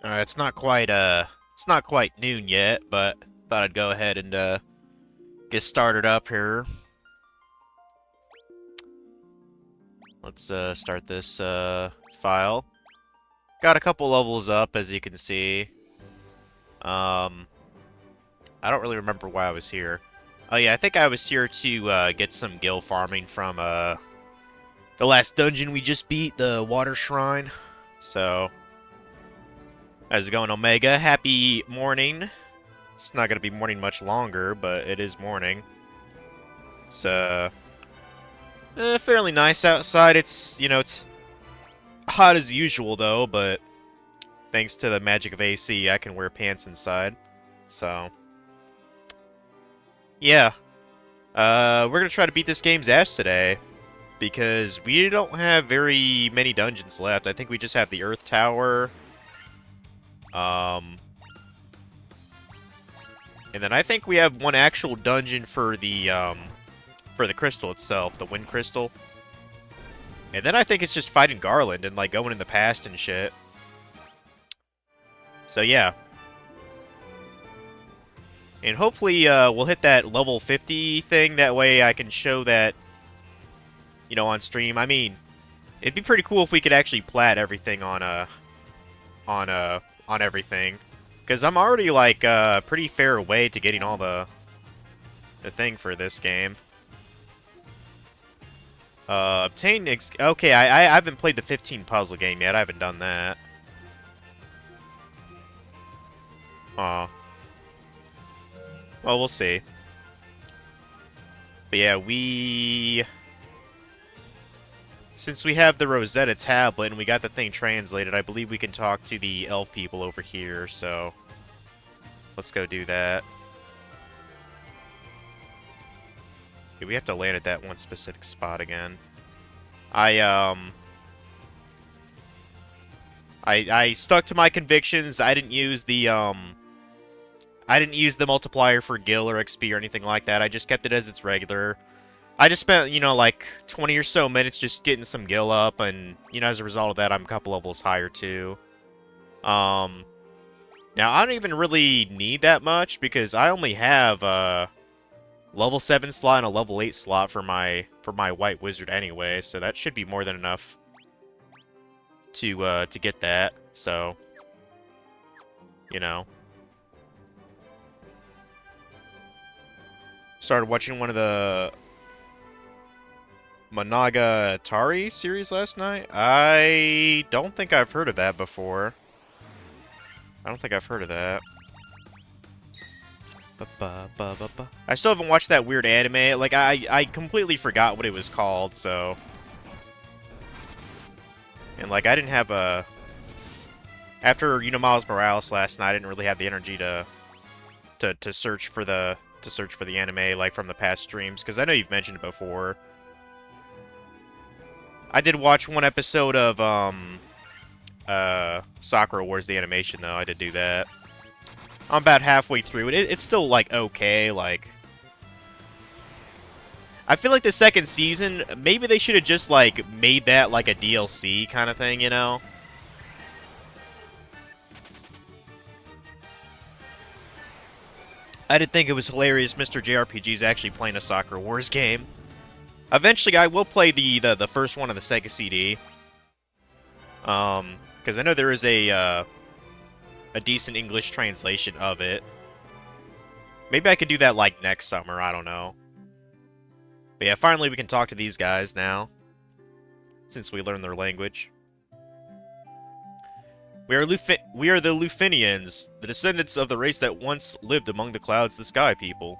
It's not quite noon yet, but thought I'd go ahead and get started up here. Let's start this file. Got a couple levels up, as you can see. Um, I don't really remember why I was here. Oh yeah, I think I was here to get some gil farming from the last dungeon we just beat, the Water Shrine. So, how's it going, Omega? Happy morning. It's not gonna be morning much longer, but it is morning. It's fairly nice outside. It's hot as usual though, but thanks to the magic of AC, I can wear pants inside. So, yeah. We're gonna try to beat this game's ass today because we don't have very many dungeons left. I think we just have the Earth Tower. Um, and then I think we have one actual dungeon for the crystal itself, the Wind Crystal. And then I think it's just fighting Garland and like going in the past and shit. So yeah. And hopefully we'll hit that level 50 thing. That way I can show that, on stream. I mean, it'd be pretty cool if we could actually plat everything on everything. Because I'm already like pretty fair way to getting all the thing for this game. Okay, I haven't played the 15 puzzle game yet. I haven't done that. Aw. Well, we'll see. But yeah, since we have the Rosetta tablet and we got the thing translated, I believe we can talk to the elf people over here, so let's go do that. Okay, we have to land at that one specific spot again. I stuck to my convictions. I didn't use the multiplier for gil or XP or anything like that. I just kept it as its regular. I just spent, like 20 or so minutes just getting some gil up, and, as a result of that, I'm a couple levels higher, too. Now, I don't even really need that much, because I only have a level 7 slot and a level 8 slot for my White Wizard anyway, so that should be more than enough to get that, so, you know. Started watching one of the Monogatari series last night. I don't think I've heard of that before. I don't think I've heard of that. I still haven't watched that weird anime. Like, I completely forgot what it was called, so... And, like, I didn't have a... After, Miles Morales last night, I didn't really have the energy to search for the... To search for the anime, like, from the past streams, because I know you've mentioned it before. I did watch one episode of, Sakura Wars, the animation, though. I did do that. I'm about halfway through it. It's still, like, okay, like... I feel like the second season, maybe they should have just, like, made that, like, a DLC kind of thing, I did think it was hilarious Mr. JRPG's actually playing a Sakura Wars game. Eventually, I will play the first one on the Sega CD. Because I know there is a decent English translation of it. Maybe I could do that, like, next summer, I don't know. But yeah, finally we can talk to these guys now. Since we learned their language. We are the Lufinians, the descendants of the race that once lived among the clouds, the Sky People.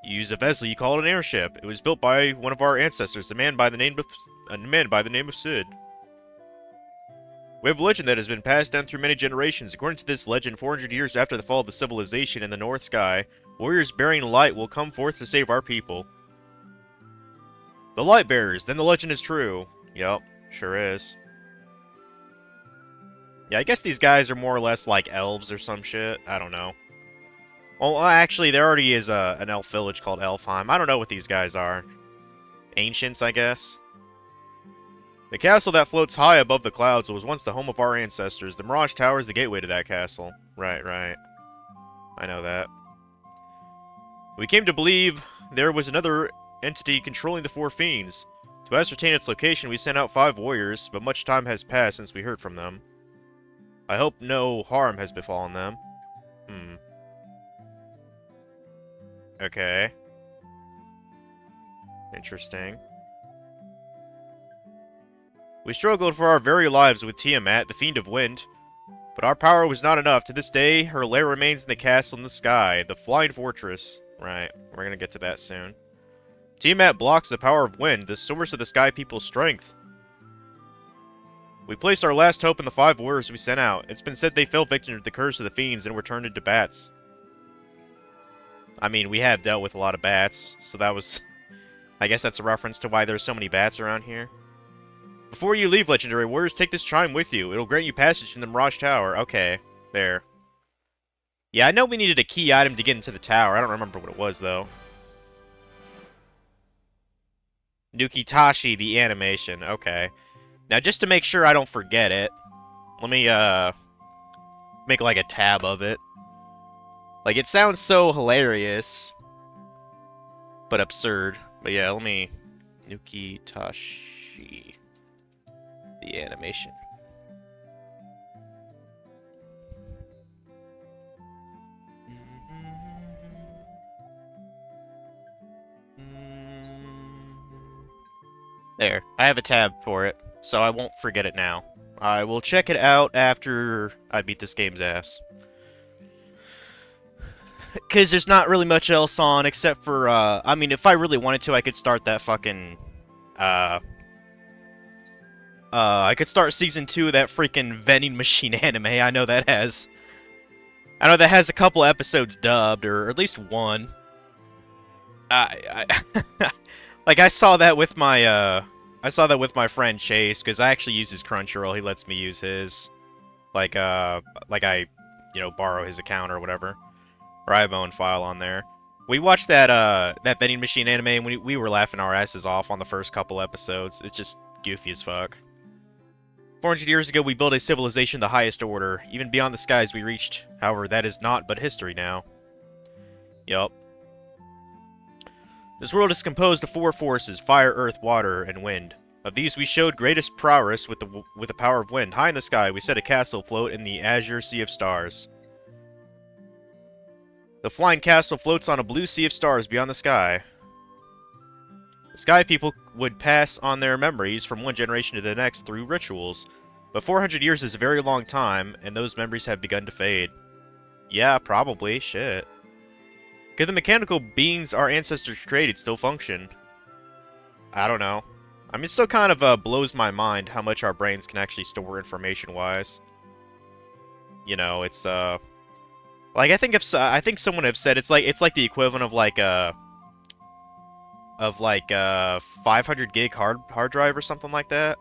You use a vessel you call it an airship. It was built by one of our ancestors, a man by the name of Sid. We have a legend that has been passed down through many generations. According to this legend, 400 years after the fall of the civilization in the North Sky, warriors bearing light will come forth to save our people. The Light Bearers, then the legend is true. Yup, sure is. Yeah, I guess these guys are more or less like elves or some shit. I don't know. Well, actually, there already is an elf village called Elfheim. I don't know what these guys are. Ancients, I guess. The castle that floats high above the clouds was once the home of our ancestors. The Mirage Tower is the gateway to that castle. Right, right. I know that. We came to believe there was another entity controlling the Four Fiends. To ascertain its location, we sent out 5 warriors, but much time has passed since we heard from them. I hope no harm has befallen them. Okay. Interesting. We struggled for our very lives with Tiamat, the Fiend of Wind. But our power was not enough. To this day, her lair remains in the castle in the sky, the Flying Fortress. Right, we're gonna get to that soon. Tiamat blocks the power of wind, the source of the Sky People's strength. We placed our last hope in the 5 warriors we sent out. It's been said they fell victim to the curse of the fiends and were turned into bats. I mean, we have dealt with a lot of bats, so that was... I guess that's a reference to why there's so many bats around here. Before you leave, Legendary Warriors, take this chime with you. It'll grant you passage in the Mirage Tower. Okay, there. Yeah, I know we needed a key item to get into the tower. I don't remember what it was, though. Nukitashi, the animation. Okay. Now, just to make sure I don't forget it, let me, make, like, a tab of it. Like, it sounds so hilarious, but absurd. But yeah, let me... Nukitashi... the animation. There. I have a tab for it, so I won't forget it now. I will check it out after I beat this game's ass. Because there's not really much else on, except for, I mean, if I really wanted to, I could start that fucking, I could start Season 2 of that freaking vending machine anime. I know that has a couple episodes dubbed, or at least one. Like, I saw that with my friend Chase, because I actually use his Crunchyroll. He lets me use his. Like I, borrow his account or whatever. Or I have my own file on there. We watched that vending machine anime, and we were laughing our asses off on the first couple episodes. It's just goofy as fuck. 400 years ago, we built a civilization of the highest order. Even beyond the skies we reached. However, that is not but history now. Yup. This world is composed of 4 forces, fire, earth, water, and wind. Of these, we showed greatest prowess with the power of wind. High in the sky, we set a castle afloat in the azure sea of stars. The flying castle floats on a blue sea of stars beyond the sky. The Sky People would pass on their memories from one generation to the next through rituals. But 400 years is a very long time, and those memories have begun to fade. Yeah, probably. Shit. Could the mechanical beings our ancestors created still function? I don't know. I mean, it still kind of blows my mind how much our brains can actually store information-wise. You know, it's like I think someone have said it's like the equivalent of like 500 gig hard drive or something like that.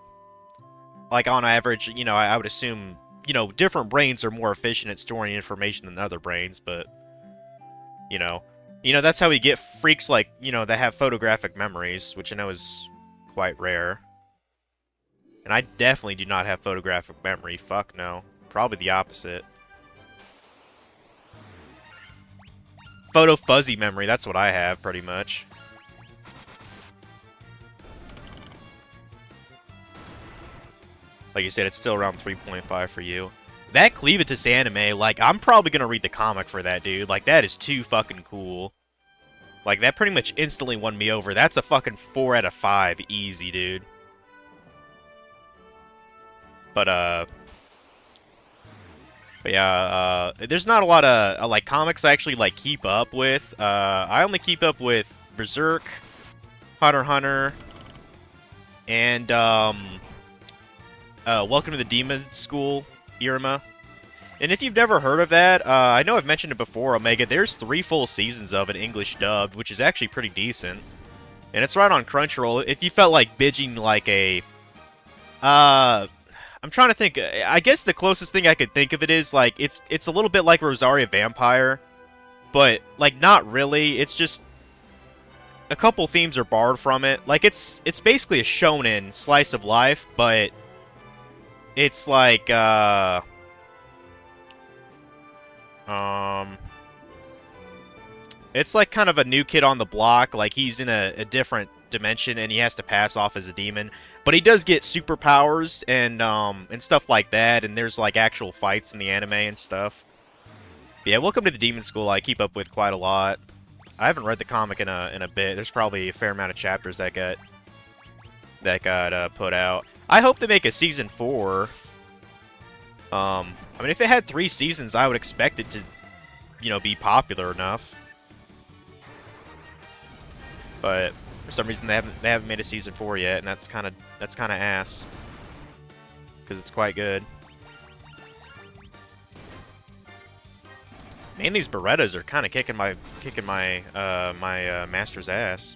Like on average, you know, I would assume, you know, different brains are more efficient at storing information than other brains, but you know, that's how we get freaks like, you know, that have photographic memories, which I know is quite rare. And I definitely do not have photographic memory. Fuck no. Probably the opposite. Photo fuzzy memory, that's what I have, pretty much. Like you said, it's still around 3.5 for you. That Cleavitus anime, like, I'm probably gonna read the comic for that, dude. Like, that is too fucking cool. Like, that pretty much instantly won me over. That's a fucking 4 out of 5. Easy, dude. But yeah, there's not a lot of, like, comics I actually, like, keep up with. I only keep up with Berserk, Hunter x Hunter, and, Welcome to the Demon School, Irma. And if you've never heard of that, I know I've mentioned it before, Omega, there's 3 full seasons of it, English dubbed, which is actually pretty decent. And it's right on Crunchyroll. If you felt like binging like a... I'm trying to think. I guess the closest thing I could think of it is, like, it's a little bit like Rosaria Vampire, but, like, not really. It's just... a couple themes are borrowed from it. Like, it's basically a shonen slice of life, but it's like, um... It's like kind of a new kid on the block, like he's in a different dimension and he has to pass off as a demon. But he does get superpowers and stuff like that, and there's like actual fights in the anime and stuff. But yeah, Welcome to the Demon School I keep up with quite a lot. I haven't read the comic in a bit. There's probably a fair amount of chapters that got put out. I hope they make a season 4. I mean, if it had 3 seasons, I would expect it to, you know, be popular enough. But for some reason they haven't made a season 4 yet, and that's kind of ass, because it's quite good. Man, these Berettas are kind of kicking my master's ass.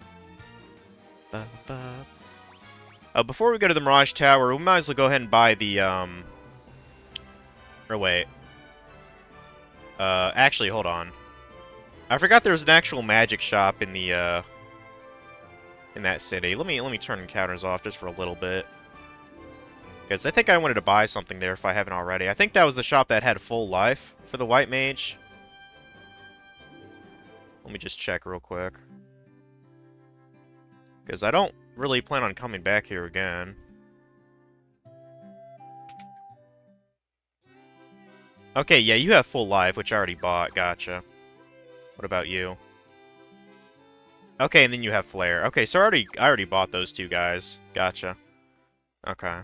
Before we go to the Mirage Tower, we might as well go ahead and buy the Or wait. Actually, hold on. I forgot there was an actual magic shop in the in that city. Let me turn encounters off just for a little bit, because I think I wanted to buy something there if I haven't already. I think that was the shop that had full life for the white mage. Let me just check real quick, because I don't really plan on coming back here again. Okay, yeah, you have full life, which I already bought. Gotcha. What about you? Okay, and then you have Flare. Okay, so I already bought those 2 guys. Gotcha. Okay.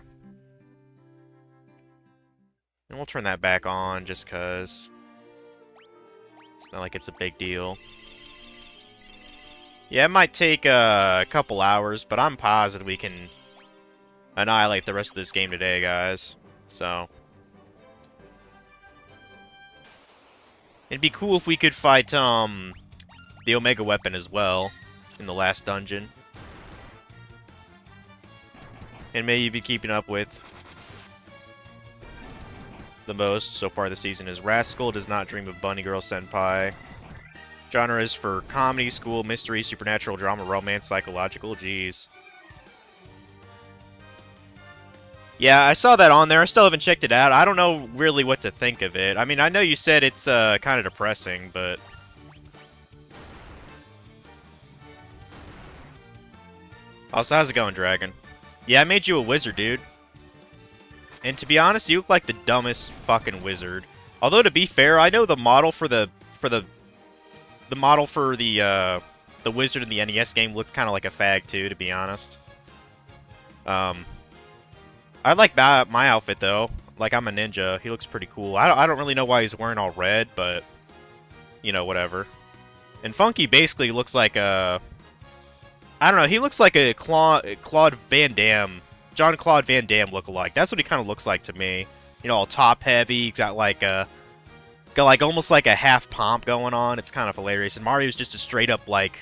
And we'll turn that back on just cause it's not like it's a big deal. Yeah, it might take a couple hours, but I'm positive we can annihilate the rest of this game today, guys. So it'd be cool if we could fight the Omega weapon as well in the last dungeon. And maybe be keeping up with the most so far this season is Rascal Does Not Dream of Bunny Girl Senpai. Genre is for comedy, school, mystery, supernatural, drama, romance, psychological. Jeez. Yeah, I saw that on there. I still haven't checked it out. I don't know really what to think of it. I mean, I know you said it's kind of depressing, but also, how's it going, Dragon? Yeah, I made you a wizard, dude. And to be honest, you look like the dumbest fucking wizard. Although, to be fair, I know the model for the wizard in the NES game looked kind of like a fag too, to be honest. I like my outfit though. Like, I'm a ninja. He looks pretty cool. I don't really know why he's wearing all red, but you know, whatever. And Funky basically looks like a, I don't know, he looks like a Claude Van Damme, Jean-Claude Van Damme lookalike. That's what he kind of looks like to me. You know, all top heavy. He's got like almost like a half pomp going on. It's kind of hilarious. And Mario's just a straight up, like,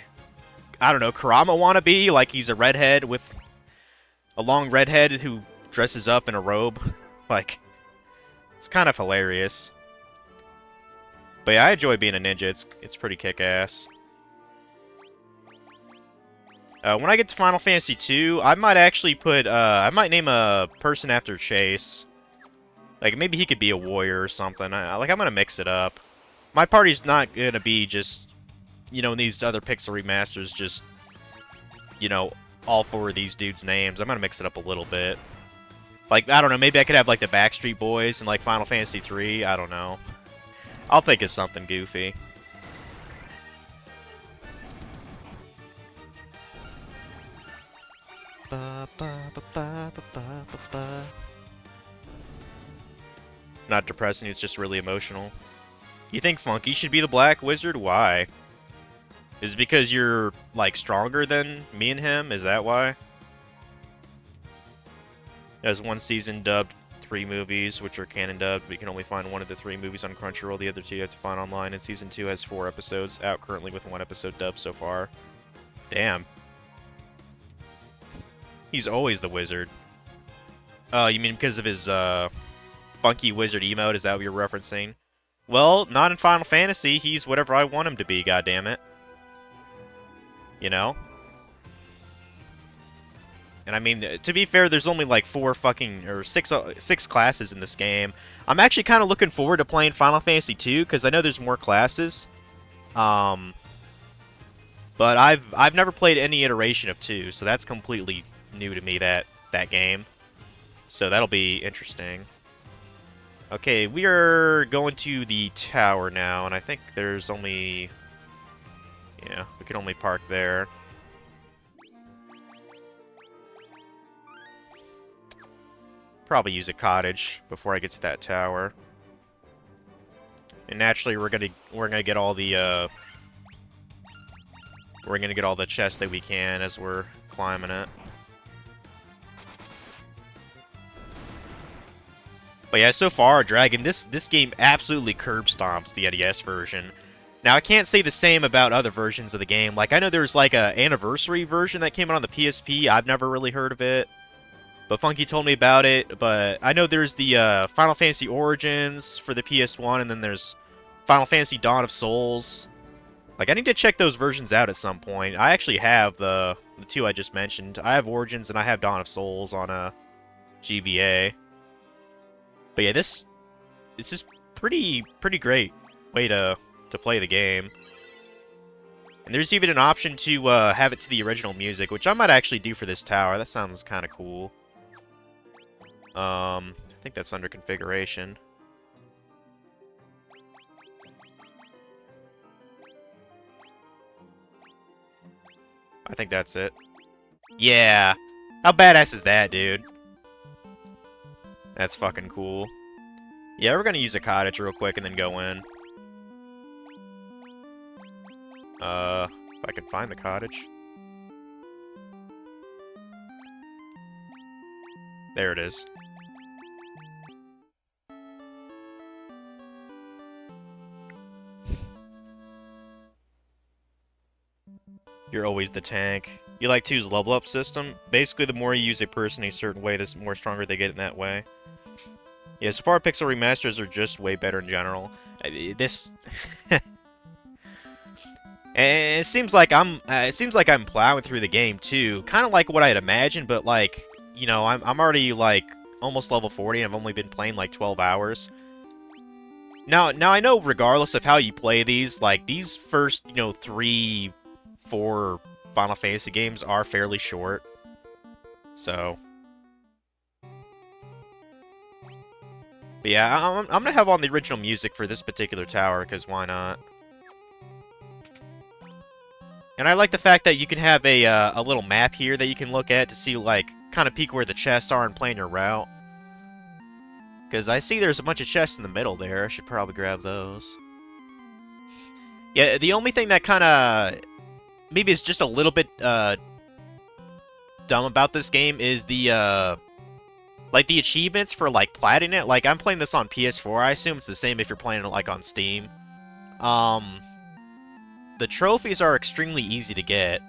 I don't know, Kurama wannabe. Like, he's a redhead with a long redhead who dresses up in a robe. Like, it's kind of hilarious. But yeah, I enjoy being a ninja. It's pretty kick-ass. When I get to Final Fantasy II, I might actually put, I might name a person after Chase. Like, maybe he could be a warrior or something. I'm gonna mix it up. My party's not gonna be just, you know, in these other Pixel remasters, just, you know, all 4 of these dudes' names. I'm gonna mix it up a little bit. Like, I don't know, maybe I could have, like, the Backstreet Boys in, like, Final Fantasy III. I don't know. I'll think of something goofy. Not depressing, it's just really emotional. You think Funky should be the Black Wizard? Why? Is it because you're, like, stronger than me and him? Is that why? There's 1 season dubbed, 3 movies, which are canon dubbed, but you can only find 1 of the 3 movies on Crunchyroll. The other 2 you have to find online, and season 2 has 4 episodes, out currently with 1 episode dubbed so far. Damn. He's always the wizard. You mean because of his, funky wizard emote? Is that what you're referencing? Well, not in Final Fantasy. He's whatever I want him to be, goddammit. You know? And I mean, to be fair, there's only like six classes in this game. I'm actually kind of looking forward to playing Final Fantasy 2 because I know there's more classes. Um, but I've never played any iteration of 2, so that's completely new to me, that game. So that'll be interesting. Okay, we are going to the tower now, and I think there's only... Yeah, we can only park there. Probably use a cottage before I get to that tower. And naturally, we're gonna get all the chests that we can as we're climbing it. But yeah, so far, Dragon, this game absolutely curb stomps the NES version. Now, I can't say the same about other versions of the game. Like, I know there's like a anniversary version that came out on the PSP. I've never really heard of it. But Funky told me about it. But I know there's the Final Fantasy Origins for the PS1, and then there's Final Fantasy Dawn of Souls. Like, I need to check those versions out at some point. I actually have the two I just mentioned. I have Origins and I have Dawn of Souls on a GBA. But yeah, this is pretty great way to play the game. And there's even an option to have it to the original music, which I might actually do for this tower. That sounds kind of cool. I think that's under configuration. I think that's it. Yeah! How badass is that, dude? That's fucking cool. Yeah, we're gonna use a cottage real quick and then go in. If I can find the cottage. There it is. You're always the tank. You like to use level up system? Basically, the more you use a person a certain way, the more stronger they get in that way. Yeah, so far Pixel remasters are just way better in general. This... And it seems like I'm plowing through the game too, kind of like what I'd imagined, but like, you know, I'm already like almost level 40 and I've only been playing like 12 hours. Now I know regardless of how you play these, like these first, you know, 3, 4 Final Fantasy games are fairly short. So, but yeah, I'm gonna have on the original music for this particular tower because why not? And I like the fact that you can have a little map here that you can look at to see, like, kind of peek where the chests are and plan your route. Because I see there's a bunch of chests in the middle there. I should probably grab those. Yeah, the only thing that kind of maybe is just a little bit dumb about this game is the like the achievements for like plating it. Like I'm playing this on PS4. I assume it's the same if you're playing it like on Steam. The trophies are extremely easy to get.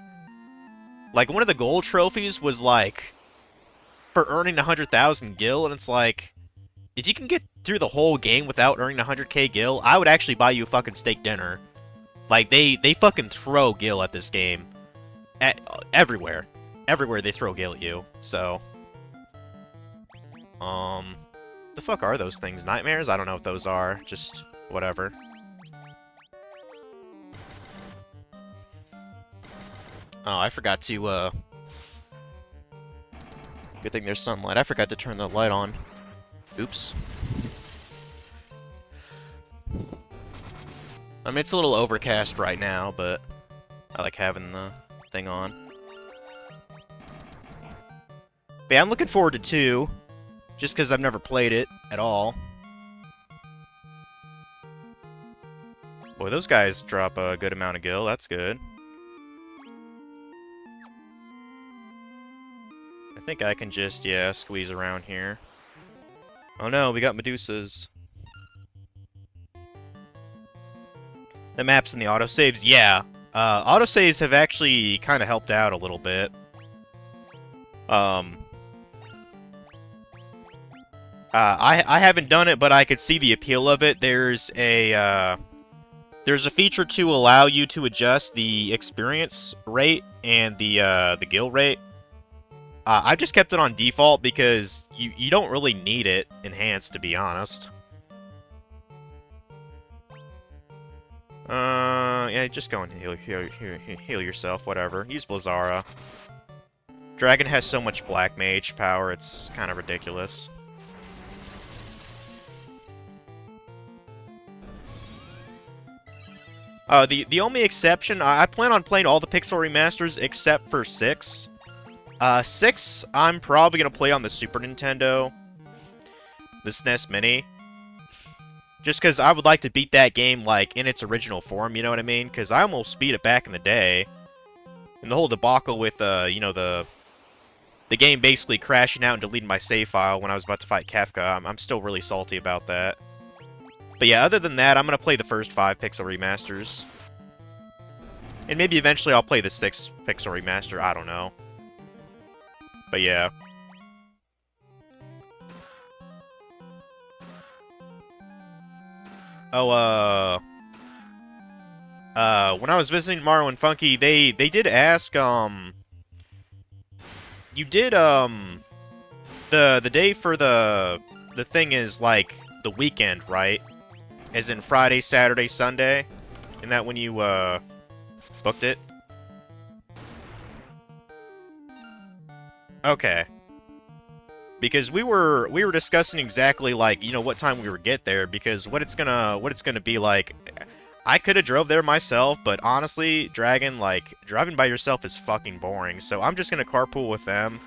Like, one of the gold trophies was, like, for earning 100,000 gil, and it's like, if you can get through the whole game without earning 100k gil, I would actually buy you a fucking steak dinner. Like, they fucking throw gil at this game. Everywhere. Everywhere they throw gil at you, so... The fuck are those things? Nightmares? I don't know what those are. Just, whatever. Oh, I forgot to, Good thing there's sunlight. I forgot to turn the light on. Oops. I mean, it's a little overcast right now, but I like having the thing on. But yeah, I'm looking forward to 2, just because I've never played it at all. Boy, those guys drop a good amount of gil. That's good. I think I can just, yeah, squeeze around here. Oh no, we got Medusas. The maps and the autosaves, yeah. Autosaves have actually kind of helped out a little bit. I haven't done it, but I could see the appeal of it. There's a feature to allow you to adjust the experience rate and the gil rate. I've just kept it on default because you don't really need it enhanced, to be honest. Yeah, just go and heal yourself, whatever. Use Blizara. Dragon has so much Black Mage power, it's kind of ridiculous. The only exception, I plan on playing all the Pixel remasters except for 6. 6, I'm probably going to play on the Super Nintendo, the SNES Mini. Just because I would like to beat that game, like, in its original form, you know what I mean? Because I almost beat it back in the day. And the whole debacle with, you know, the game basically crashing out and deleting my save file when I was about to fight Kefka. I'm still really salty about that. But yeah, other than that, I'm going to play the first 5 Pixel remasters. And maybe eventually I'll play the 6th Pixel remaster, I don't know. But yeah. Oh, when I was visiting Mario and Funky, they did ask, you did, the day for the thing is, like, the weekend, right? As in Friday, Saturday, Sunday? Isn't that when you, booked it? Okay. Because we were discussing exactly, like, you know, what time we would get there, because what it's gonna be like. I could have drove there myself, but honestly, Dragon, like, driving by yourself is fucking boring, so I'm just gonna carpool with them.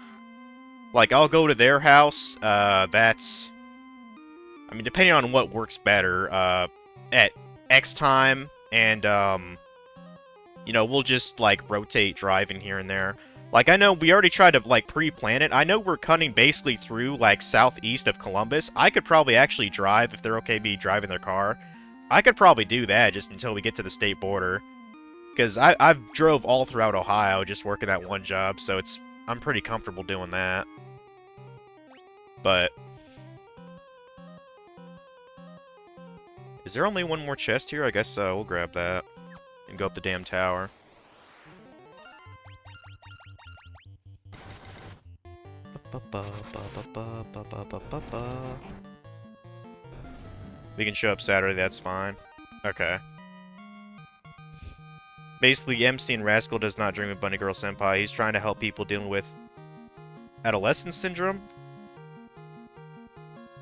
Like, I'll go to their house, that's... I mean, depending on what works better, at X time, and, you know, we'll just, like, rotate driving here and there. Like, I know we already tried to, like, pre-plan it. I know we're cutting basically through, like, southeast of Columbus. I could probably actually drive, if they're okay me driving their car. I could probably do that just until we get to the state border. Because I've drove all throughout Ohio just working that one job, so I'm pretty comfortable doing that. But... is there only one more chest here? I guess we'll grab that. And go up the damn tower. We can show up Saturday, that's fine. Okay. Basically, MC and Rascal does not dream of Bunny Girl Senpai. He's trying to help people dealing with adolescence syndrome.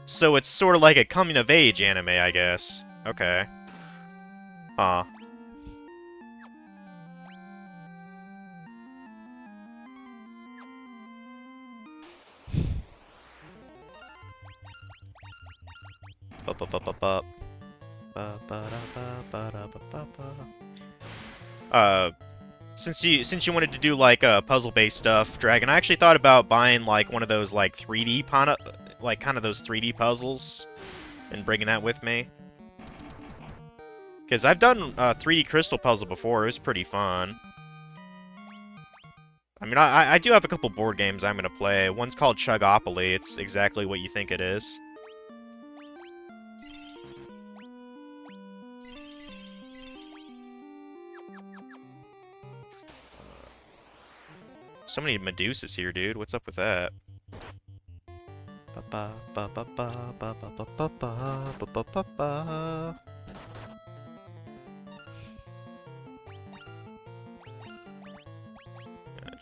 So it's sort of like a coming-of-age anime, I guess. Okay. Huh. Since you wanted to do like puzzle-based stuff, Dragon, I actually thought about buying like one of those like 3D like kind of those 3D puzzles, and bringing that with me. Because I've done 3D Crystal Puzzle before, it was pretty fun. I mean, I do have a couple board games I'm gonna play. One's called Chugopoly. It's exactly what you think it is. So many Medusas here, dude. What's up with that?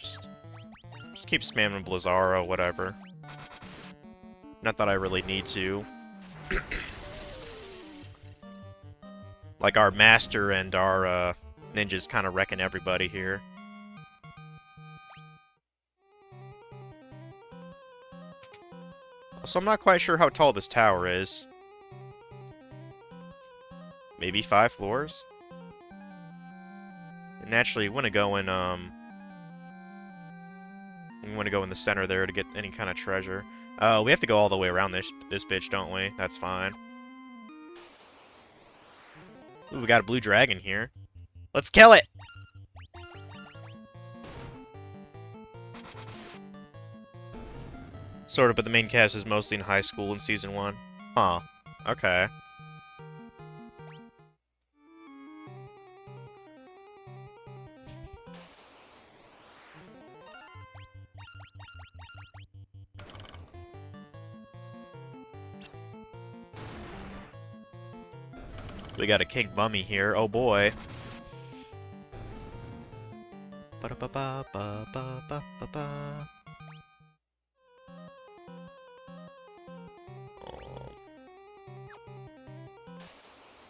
Just keep spamming Blizara, whatever. Not that I really need to. Like, our Master and our ninjas kind of wrecking everybody here. So I'm not quite sure how tall this tower is. Maybe 5 floors? And naturally, you want to go in, we want to go in the center there to get any kind of treasure. We have to go all the way around this bitch, don't we? That's fine. Ooh, we got a blue dragon here. Let's kill it! Sort of, but the main cast is mostly in high school in Season 1. Huh. Okay. We got a King Mummy here. Oh boy. Ba-da-ba-ba-ba-ba-ba-ba-ba. Oh.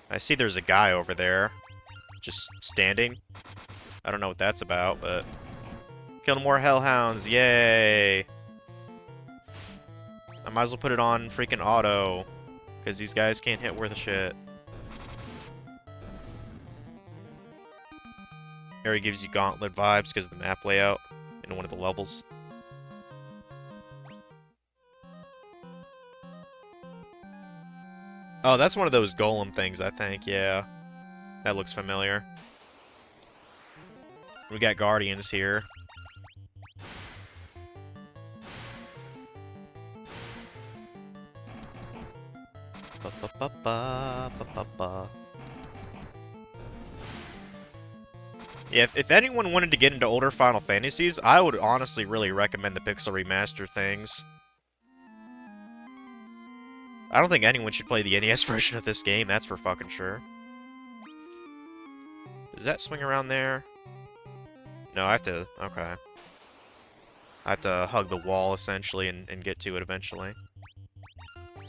I see there's a guy over there. Just standing. I don't know what that's about, but... Kill more hellhounds, yay! I might as well put it on freaking auto. Because these guys can't hit worth a shit. Area gives you Gauntlet vibes because of the map layout in one of the levels. Oh, that's one of those golem things, I think, yeah. That looks familiar. We got guardians here. Ba-ba-ba-ba-ba-ba-ba. Yeah, if anyone wanted to get into older Final Fantasies, I would honestly really recommend the Pixel Remaster things. I don't think anyone should play the NES version of this game, that's for fucking sure. Does that swing around there? No, I have to... Okay. I have to hug the wall, essentially, and get to it eventually.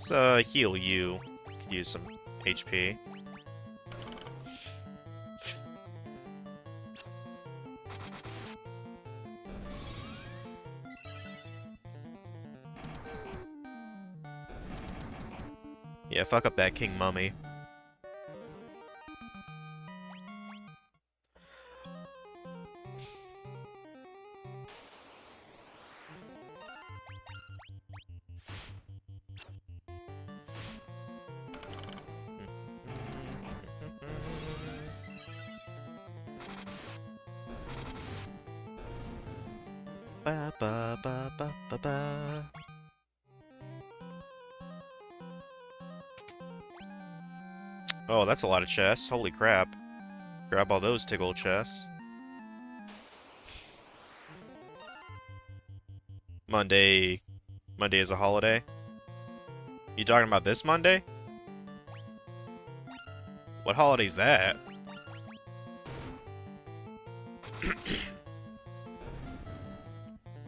Let's heal you. Could use some HP. Yeah, fuck up that King Mummy. Ba ba ba ba ba ba. Oh, that's a lot of chests. Holy crap. Grab all those tig old chests. Monday is a holiday. You talking about this Monday? What holiday's that?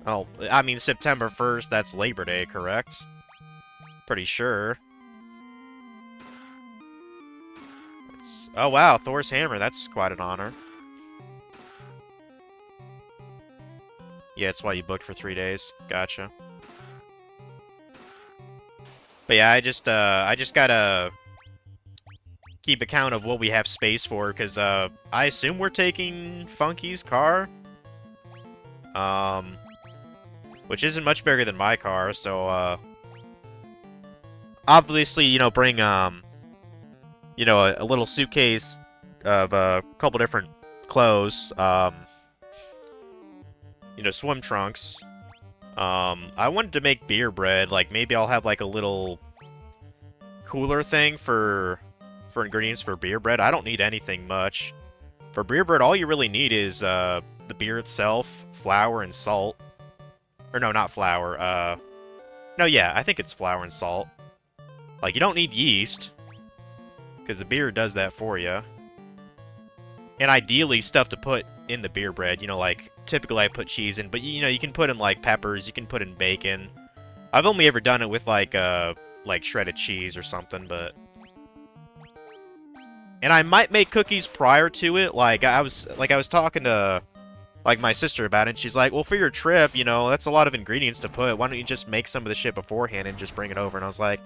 Oh, I mean September 1st, that's Labor Day, correct? Pretty sure. Oh wow, Thor's hammer, that's quite an honor. Yeah, it's why you booked for 3 days. Gotcha. But yeah, I just gotta keep account of what we have space for, because I assume we're taking Funky's car. Which isn't much bigger than my car, so obviously, you know, bring you know, a little suitcase of a couple different clothes, you know, swim trunks. I wanted to make beer bread. Like, maybe I'll have, like, a little cooler thing for ingredients for beer bread. I don't need anything much. For beer bread, all you really need is, the beer itself, flour, and salt. Or, no, not flour. No, yeah, I think it's flour and salt. Like, you don't need yeast, because the beer does that for you. And ideally, stuff to put in the beer bread. You know, like, typically I put cheese in, but, you know, you can put in, like, peppers, you can put in bacon. I've only ever done it with, like shredded cheese or something, but... And I might make cookies prior to it. Like, I was talking to, like, my sister about it, and she's like, well, for your trip, you know, that's a lot of ingredients to put. Why don't you just make some of the shit beforehand and just bring it over? And I was like,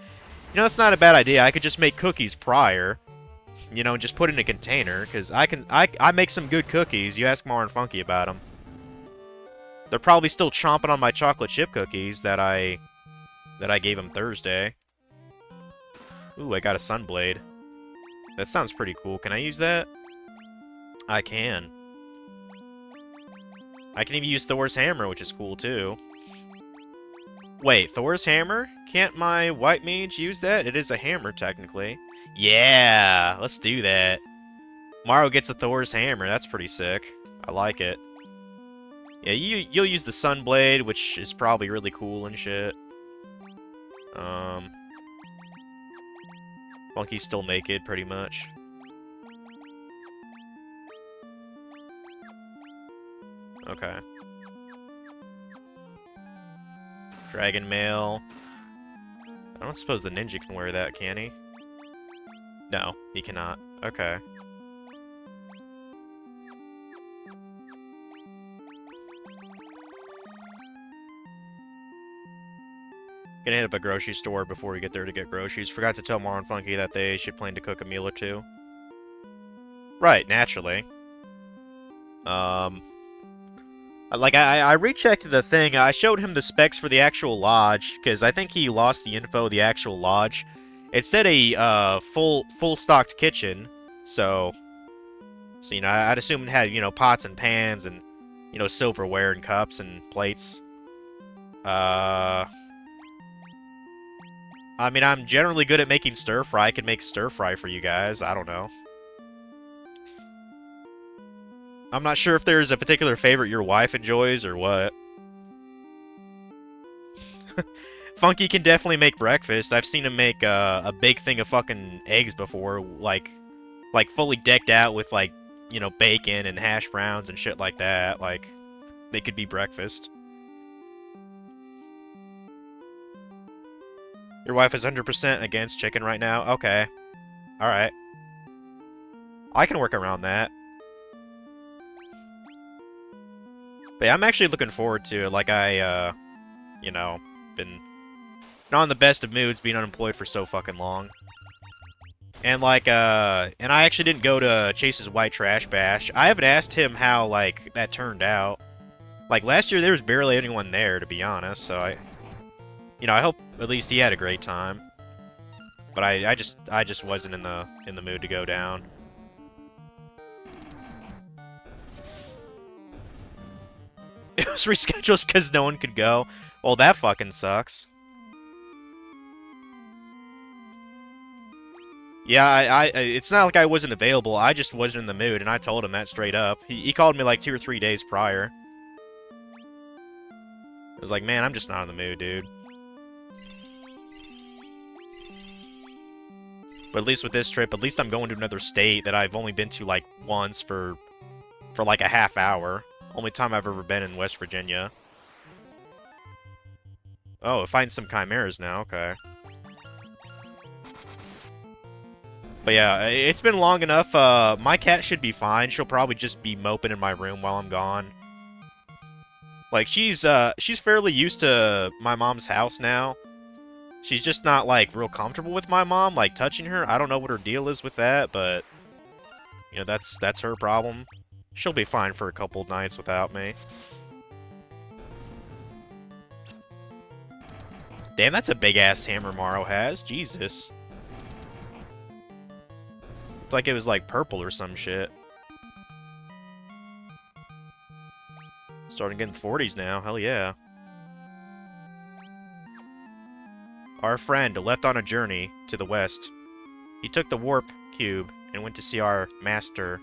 you know, that's not a bad idea. I could just make cookies prior, you know, and just put it in a container, because I make some good cookies. You ask Mar and Funky about them. They're probably still chomping on my chocolate chip cookies that I gave them Thursday. Ooh, I got a Sunblade. That sounds pretty cool. Can I use that? I can. I can even use Thor's hammer, which is cool, too. Wait, Thor's hammer? Can't my white mage use that? It is a hammer, technically. Yeah! Let's do that. Mario gets a Thor's hammer. That's pretty sick. I like it. Yeah, you'll use the Sunblade, which is probably really cool and shit. Funky's still naked, pretty much. Okay. Dragon mail. I don't suppose the ninja can wear that, can he? No, he cannot. Okay. Gonna hit up a grocery store before we get there to get groceries. Forgot to tell Mar and Funky that they should plan to cook a meal or two. Right, naturally. Like, I rechecked the thing. I showed him the specs for the actual lodge, because I think he lost the info of the actual lodge. It said a, full-stocked kitchen, so, you know, I'd assume it had, you know, pots and pans and, you know, silverware and cups and plates. I mean, I'm generally good at making stir-fry. I could make stir-fry for you guys. I don't know. I'm not sure if there's a particular favorite your wife enjoys or what. Funky can definitely make breakfast. I've seen him make a big thing of fucking eggs before, like fully decked out with, like, you know, bacon and hash browns and shit like that. Like, they could be breakfast. Your wife is 100% against chicken right now? Okay. Alright. I can work around that. But yeah, I'm actually looking forward to it. Like, you know, been not in the best of moods being unemployed for so fucking long. And, like, and I actually didn't go to Chase's White Trash Bash. I haven't asked him how, like, that turned out. Like, last year there was barely anyone there, to be honest, so you know, I hope at least he had a great time. But I just wasn't in the mood to go down. It was rescheduled because no one could go. Well, that fucking sucks. Yeah, it's not like I wasn't available. I just wasn't in the mood, and I told him that straight up. He called me like 2 or 3 days prior. I was like, man, I'm just not in the mood, dude. But at least with this trip, at least I'm going to another state that I've only been to like once for like a half hour. Only time I've ever been in West Virginia. Oh, find some chimeras now, okay. But yeah, it's been long enough. My cat should be fine. She'll probably just be moping in my room while I'm gone. Like, she's fairly used to my mom's house now. She's just not, like, real comfortable with my mom, like, touching her. I don't know what her deal is with that, but, you know, that's her problem. She'll be fine for a couple nights without me. Damn, that's a big-ass hammer Morrow has. Jesus. It's like it was, like, purple or some shit. Starting getting 40s now. Hell yeah. Our friend left on a journey to the west. He took the warp cube and went to see our master.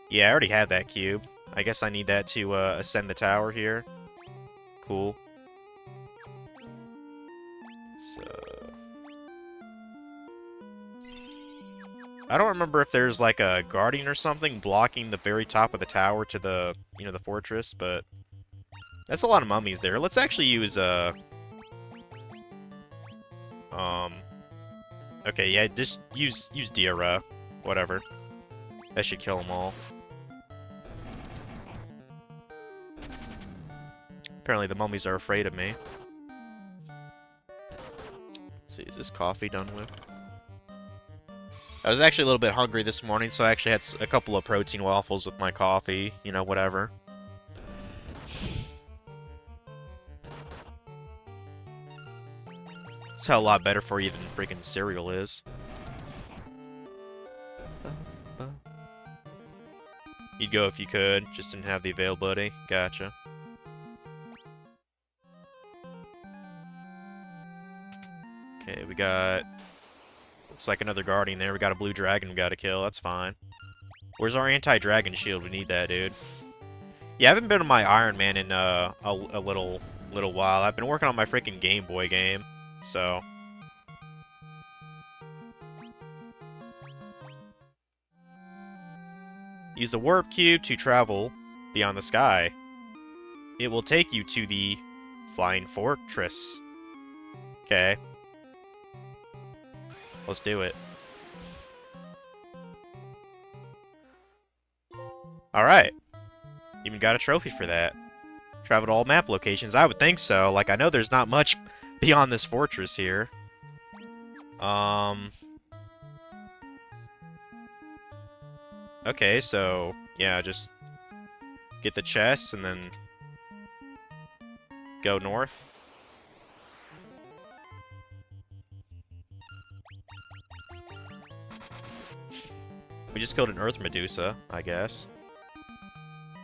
Yeah, I already have that cube. I guess I need that to ascend the tower here. Cool. So, I don't remember if there's like a guardian or something blocking the very top of the tower to the, you know, the fortress, but that's a lot of mummies there. Let's actually use okay, yeah, just use Diarrhea. Whatever. That should kill them all. Apparently the mummies are afraid of me. Let's see, is this coffee done with? I was actually a little bit hungry this morning, so I actually had a couple of protein waffles with my coffee. You know, whatever. It's a lot better for you than freaking cereal is. You'd go if you could, just didn't have the availability. Gotcha. Okay, we got... Looks like another guardian there. We got a blue dragon we gotta kill. That's fine. Where's our anti-dragon shield? We need that, dude. Yeah, I haven't been on my Iron Man in a little while. I've been working on my freaking Game Boy game, so... Use the warp cube to travel beyond the sky. It will take you to the Flying Fortress. Okay. Let's do it. Alright. Even got a trophy for that. Traveled all map locations. I would think so. Like, I know there's not much beyond this fortress here. Okay, so, yeah, just get the chests and then go north. We just killed an Earth Medusa, I guess.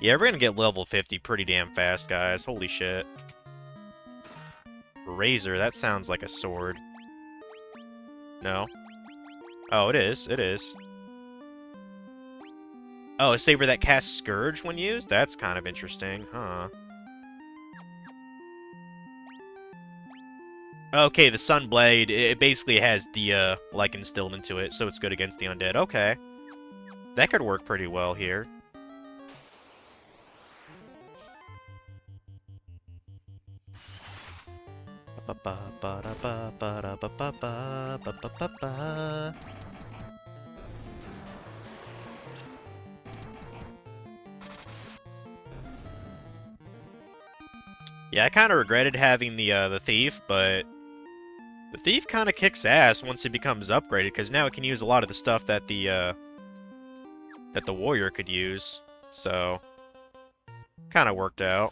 Yeah, we're gonna get level 50 pretty damn fast, guys. Holy shit. Razor, that sounds like a sword. No? Oh, it is. It is. Oh, a saber that casts Scourge when used? That's kind of interesting, huh? Okay, the Sunblade, it basically has Dia, like, instilled into it, so it's good against the undead. Okay. That could work pretty well here. Yeah, I kind of regretted having the Thief, but the Thief kind of kicks ass once it becomes upgraded, because now it can use a lot of the stuff that the Warrior could use. So, kind of worked out.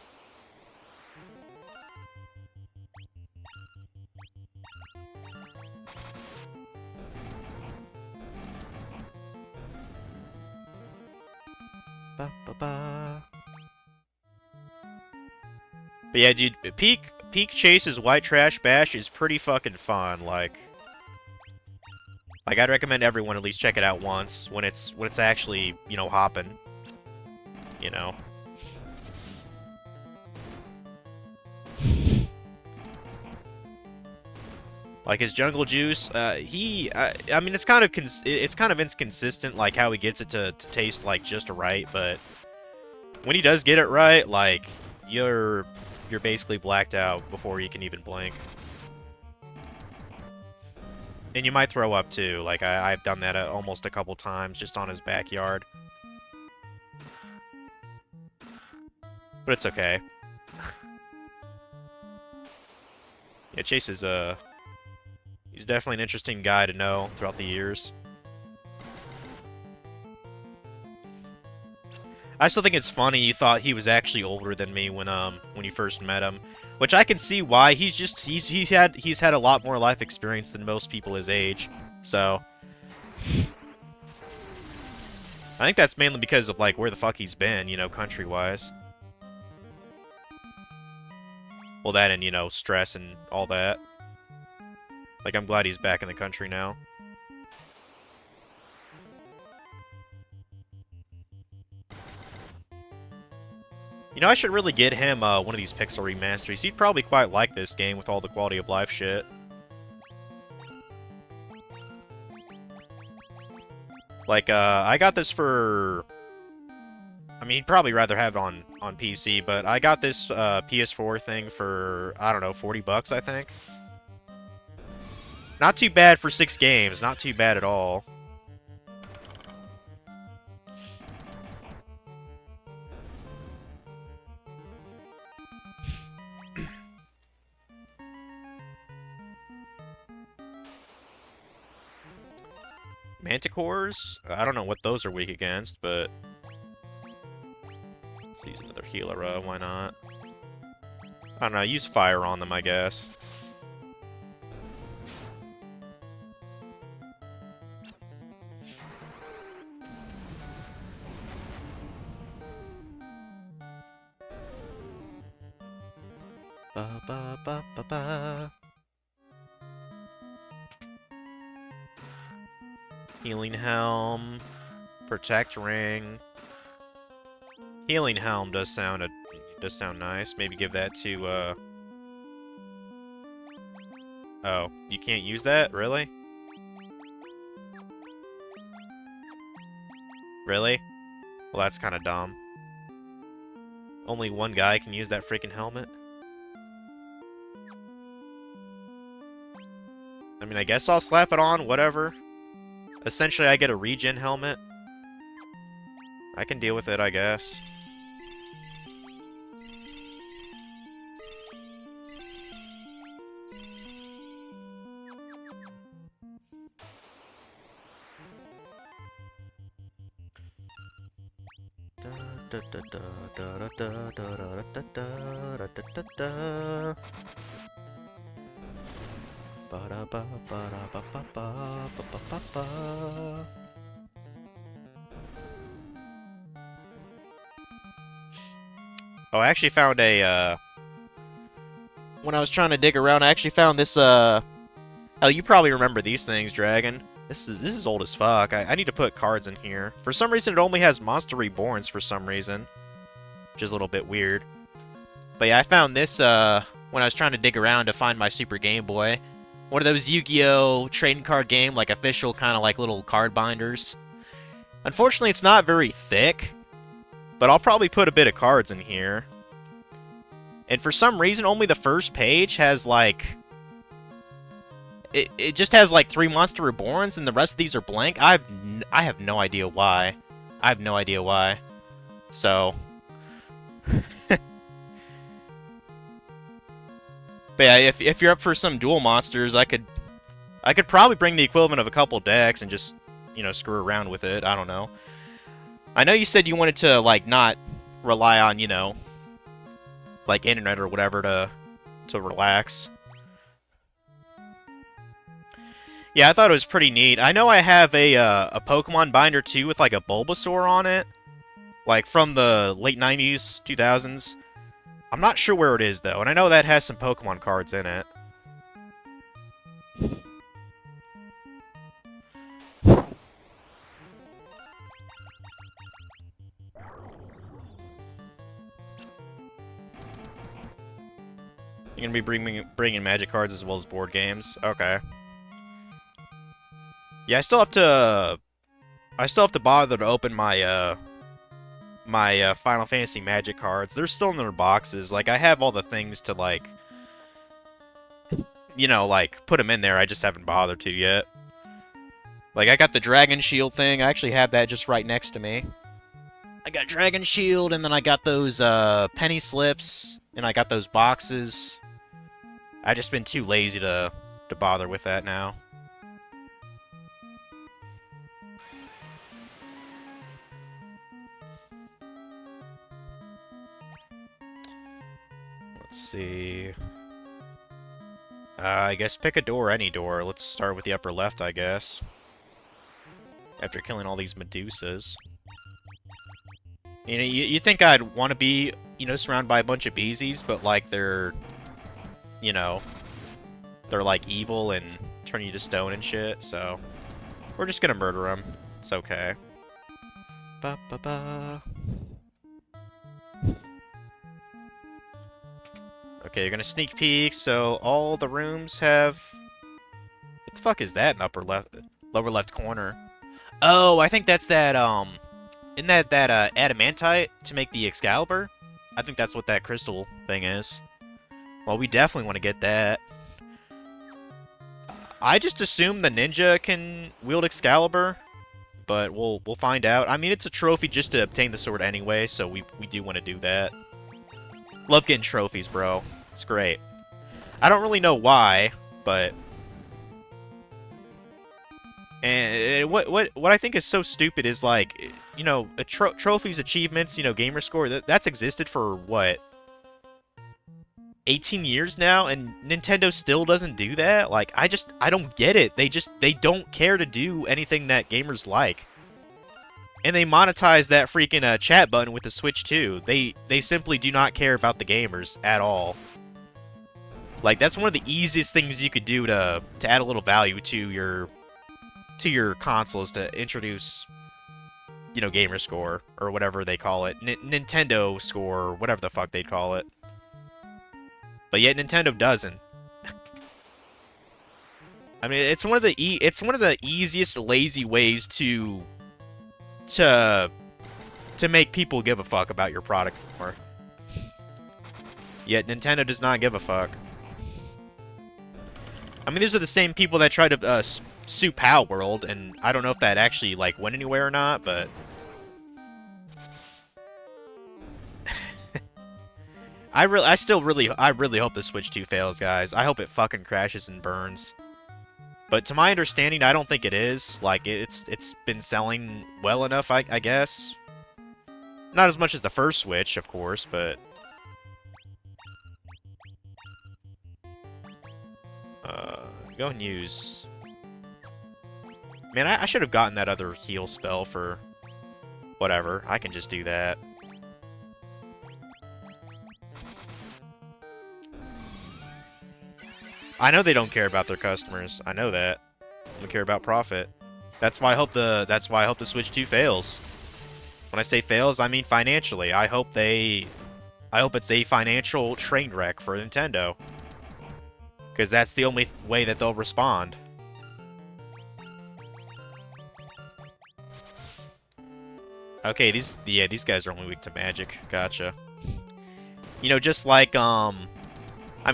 But yeah, dude, Peak Chase's White Trash Bash is pretty fucking fun. Like, I'd recommend everyone at least check it out once when it's actually, you know, hopping. You know. Like his Jungle Juice, I mean, it's kind of inconsistent, like how he gets it to taste like just right. But when he does get it right, like you're basically blacked out before you can even blink, and you might throw up too. Like I've done that almost a couple times just on his backyard, but it's okay. Yeah, Chase is he's definitely an interesting guy to know throughout the years. I still think it's funny you thought he was actually older than me when you first met him, which I can see why. He's had a lot more life experience than most people his age. So I think that's mainly because of like where the fuck he's been, you know, country-wise. Well, that and, you know, stress and all that. Like, I'm glad he's back in the country now. You know, I should really get him one of these Pixel remasters. He'd probably quite like this game with all the quality of life shit. Like, I got this for... I mean, he'd probably rather have it on PC, but I got this PS4 thing for, I don't know, 40 bucks, I think. Not too bad for 6 games. Not too bad at all. Manticores? I don't know what those are weak against, but... Let's use another healer, why not? I don't know, use fire on them, I guess. Ba ba ba ba ba. Healing Helm. Protect Ring. Healing Helm does sound nice. Maybe give that to Oh, you can't use that? Really? Really? Well, that's kind of dumb. Only one guy can use that freaking helmet. I mean, I guess I'll slap it on, whatever. Essentially, I get a regen helmet. I can deal with it, I guess. Oh, I actually found a, when I was trying to dig around, I actually found this, oh, you probably remember these things, Dragon. This is old as fuck. I need to put cards in here. For some reason, it only has Monster Reborns for some reason. Which is a little bit weird. But yeah, I found this, when I was trying to dig around to find my Super Game Boy. One of those Yu-Gi-Oh! Trading card game, like, official kind of, like, little card binders. Unfortunately, it's not very thick. But I'll probably put a bit of cards in here. And for some reason, only the first page has, like... It just has, like, 3 Monster Reborns, and the rest of these are blank. I have no idea why. I have no idea why. So... But yeah, if you're up for some dual monsters, I could probably bring the equivalent of a couple decks and just, you know, screw around with it. I don't know. I know you said you wanted to, like, not rely on, you know, like, internet or whatever to relax. Yeah, I thought it was pretty neat. I know I have a Pokemon binder, too, with, like, a Bulbasaur on it. Like, from the late 90s, 2000s. I'm not sure where it is, though, and I know that has some Pokemon cards in it. You're gonna be bringing Magic cards as well as board games? Okay. Yeah, I still have to bother to open my, my Final Fantasy Magic cards. They're still in their boxes. Like, I have all the things to, like, you know, like, put them in there. I just haven't bothered to yet. Like, I got the Dragon Shield thing. I actually have that just right next to me. I got Dragon Shield, and then I got those penny slips, and I got those boxes. I've just been too lazy to bother with that now. Let's see. I guess pick a door, any door. Let's start with the upper left, I guess. After killing all these Medusas. You know, you think I'd want to be, you know, surrounded by a bunch of Beezies, but, like, they're, you know, they're, like, evil and turn you to stone and shit, so we're just gonna murder them. It's okay. Ba-ba-ba. Okay, you're gonna sneak peek, so all the rooms have... What the fuck is that in the upper left, lower left corner? Oh, I think that's that, isn't that adamantite to make the Excalibur? I think that's what that crystal thing is. Well, we definitely want to get that. I just assume the ninja can wield Excalibur, but we'll find out. I mean, it's a trophy just to obtain the sword anyway, so we do want to do that. Love getting trophies, bro. It's great. I don't really know why, but... And what I think is so stupid is, like, you know, trophies, achievements, you know, gamer score, that's existed for, what, 18 years now, and Nintendo still doesn't do that? Like, I don't get it. They don't care to do anything that gamers like. And they monetize that freaking chat button with the Switch too. They simply do not care about the gamers at all. Like, that's one of the easiest things you could do to add a little value to your consoles, to introduce, you know, gamer score or whatever they call it, Nintendo score, or whatever the fuck they'd call it. But yet Nintendo doesn't. I mean, it's one of the easiest lazy ways to make people give a fuck about your product more. Yet Nintendo does not give a fuck. I mean, these are the same people that tried to sue Pal World, and I don't know if that actually like went anywhere or not, but I really hope the Switch 2 fails, guys. I hope it fucking crashes and burns. But to my understanding, I don't think it is. Like, it's been selling well enough, I guess. Not as much as the first Switch, of course, but... go and use... Man, I should have gotten that other heal spell for... Whatever, I can just do that. I know they don't care about their customers. I know that. They care about profit. That's why I hope the Switch 2 fails. When I say fails, I mean financially. I hope it's a financial train wreck for Nintendo. Because that's the only way that they'll respond. Okay, these guys are only weak to magic. Gotcha. You know, just like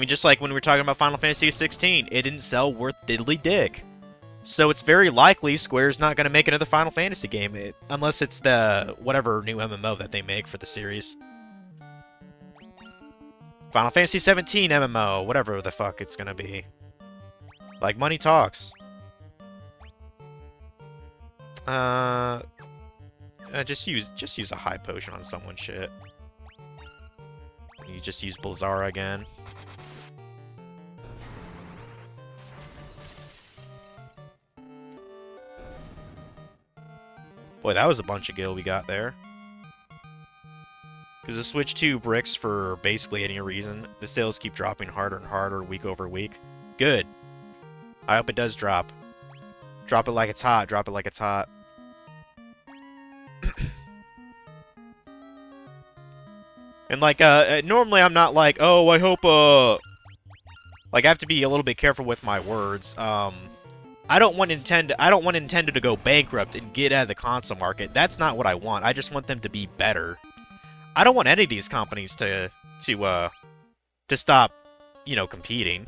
just like when we were talking about Final Fantasy 16, it didn't sell worth diddly dick. So it's very likely Square's not going to make another Final Fantasy game, unless it's the whatever new MMO that they make for the series. Final Fantasy 17 MMO, whatever the fuck it's going to be. Like, money talks. Just use a high potion on someone, shit. You just use Blizzara again. Boy, that was a bunch of gil we got there. Because the Switch 2 bricks for basically any reason. The sales keep dropping harder and harder week over week. Good. I hope it does drop. Drop it like it's hot. Drop it like it's hot. And like, normally I'm not like, oh, I hope, like, I have to be a little bit careful with my words. I don't want Nintendo to go bankrupt and get out of the console market. That's not what I want. I just want them to be better. I don't want any of these companies to stop, you know, competing.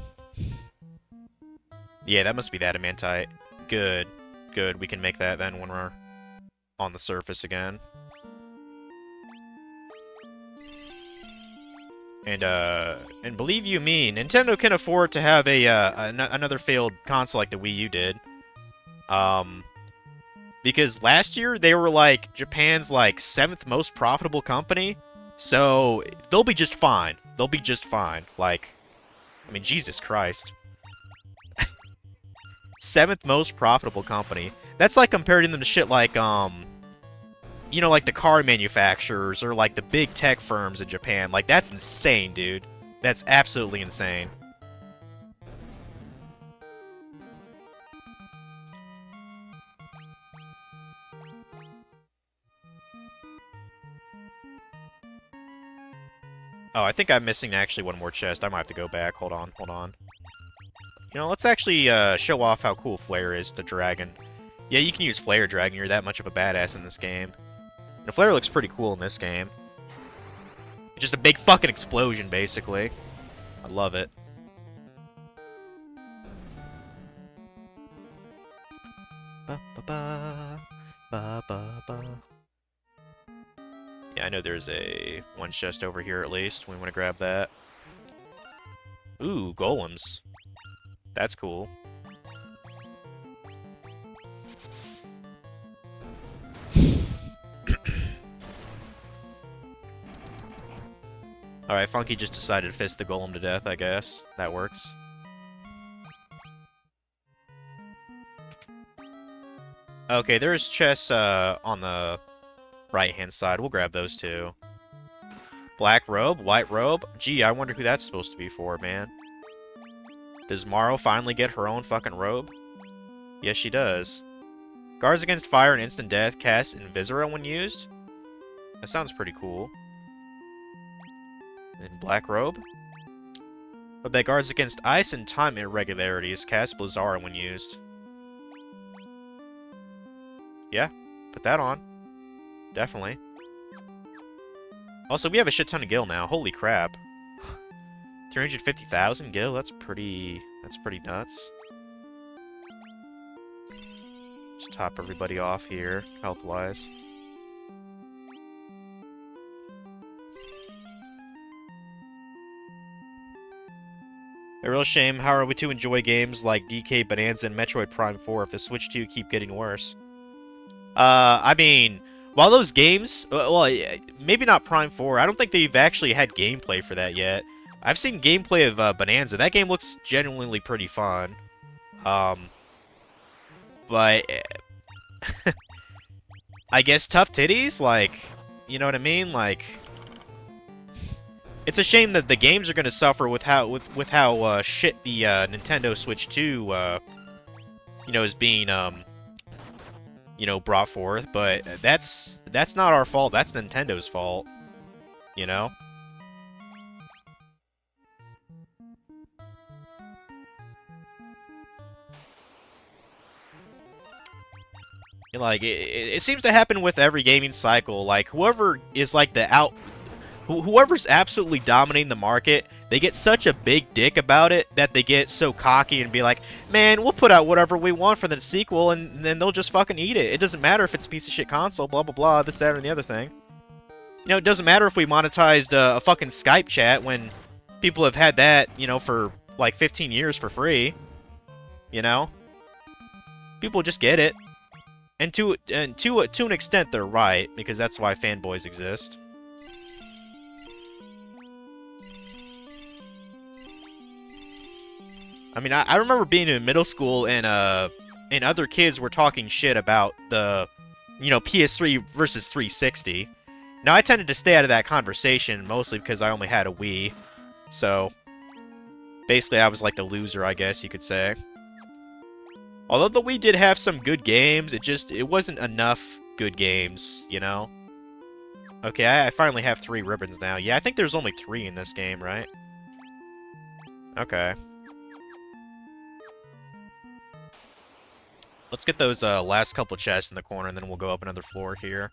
Yeah, that must be the adamantite. Good. Good. We can make that then when we're on the surface again. And believe you me, Nintendo can afford to have another failed console like the Wii U did. Because last year they were like Japan's like 7th most profitable company, so they'll be just fine. They'll be just fine. Like, I mean, Jesus Christ. 7th most profitable company. That's like comparing them to shit like, you know, like the car manufacturers or like the big tech firms in Japan. Like, that's insane, dude. That's absolutely insane. Oh, I think I'm missing actually one more chest. I might have to go back. Hold on, hold on. You know, let's actually show off how cool Flare is, the dragon. Yeah, you can use Flare Dragon. You're that much of a badass in this game. The Flare looks pretty cool in this game. It's just a big fucking explosion, basically. I love it. Ba ba ba ba ba ba. Yeah, I know there's one chest over here at least. We want to grab that. Ooh, golems. That's cool. Alright, Funky just decided to fist the golem to death, I guess. That works. Okay, there's chests on the right-hand side. We'll grab those two. Black robe, white robe. Gee, I wonder who that's supposed to be for, man. Does Maro finally get her own fucking robe? Yes, she does. Guards against fire and instant death, cast Invisora when used? That sounds pretty cool. And black robe? But that guards against ice and time irregularities, cast Blizzara when used. Yeah, put that on. Definitely. Also, we have a shit ton of gil now. Holy crap. 350,000 gil? That's pretty nuts. Just top everybody off here, health-wise. A real shame. How are we to enjoy games like DK Bonanza and Metroid Prime 4 if the Switch 2 keep getting worse? I mean, while those games, well, maybe not Prime 4. I don't think they've actually had gameplay for that yet. I've seen gameplay of Bonanza. That game looks genuinely pretty fun. But I guess tough titties, like, you know what I mean? Like, it's a shame that the games are going to suffer with how shit the Nintendo Switch 2 you know, is being you know, brought forth, but that's not our fault. That's Nintendo's fault, you know? Like, it seems to happen with every gaming cycle. Like, whoever is like whoever's absolutely dominating the market, they get such a big dick about it that they get so cocky and be like, man, we'll put out whatever we want for the sequel, and then they'll just fucking eat it. It doesn't matter if it's a piece of shit console, blah, blah, blah, this, that, or the other thing. You know, it doesn't matter if we monetized a fucking Skype chat when people have had that, you know, for like 15 years for free. You know? People just get it. And to an extent, they're right, because that's why fanboys exist. I mean, I remember being in middle school and other kids were talking shit about the, you know, PS3 versus 360. Now, I tended to stay out of that conversation, mostly because I only had a Wii. So, basically, I was like the loser, I guess you could say. Although the Wii did have some good games, it wasn't enough good games, you know? Okay, I finally have 3 ribbons now. Yeah, I think there's only 3 in this game, right? Okay. Let's get those last couple chests in the corner, and then we'll go up another floor here.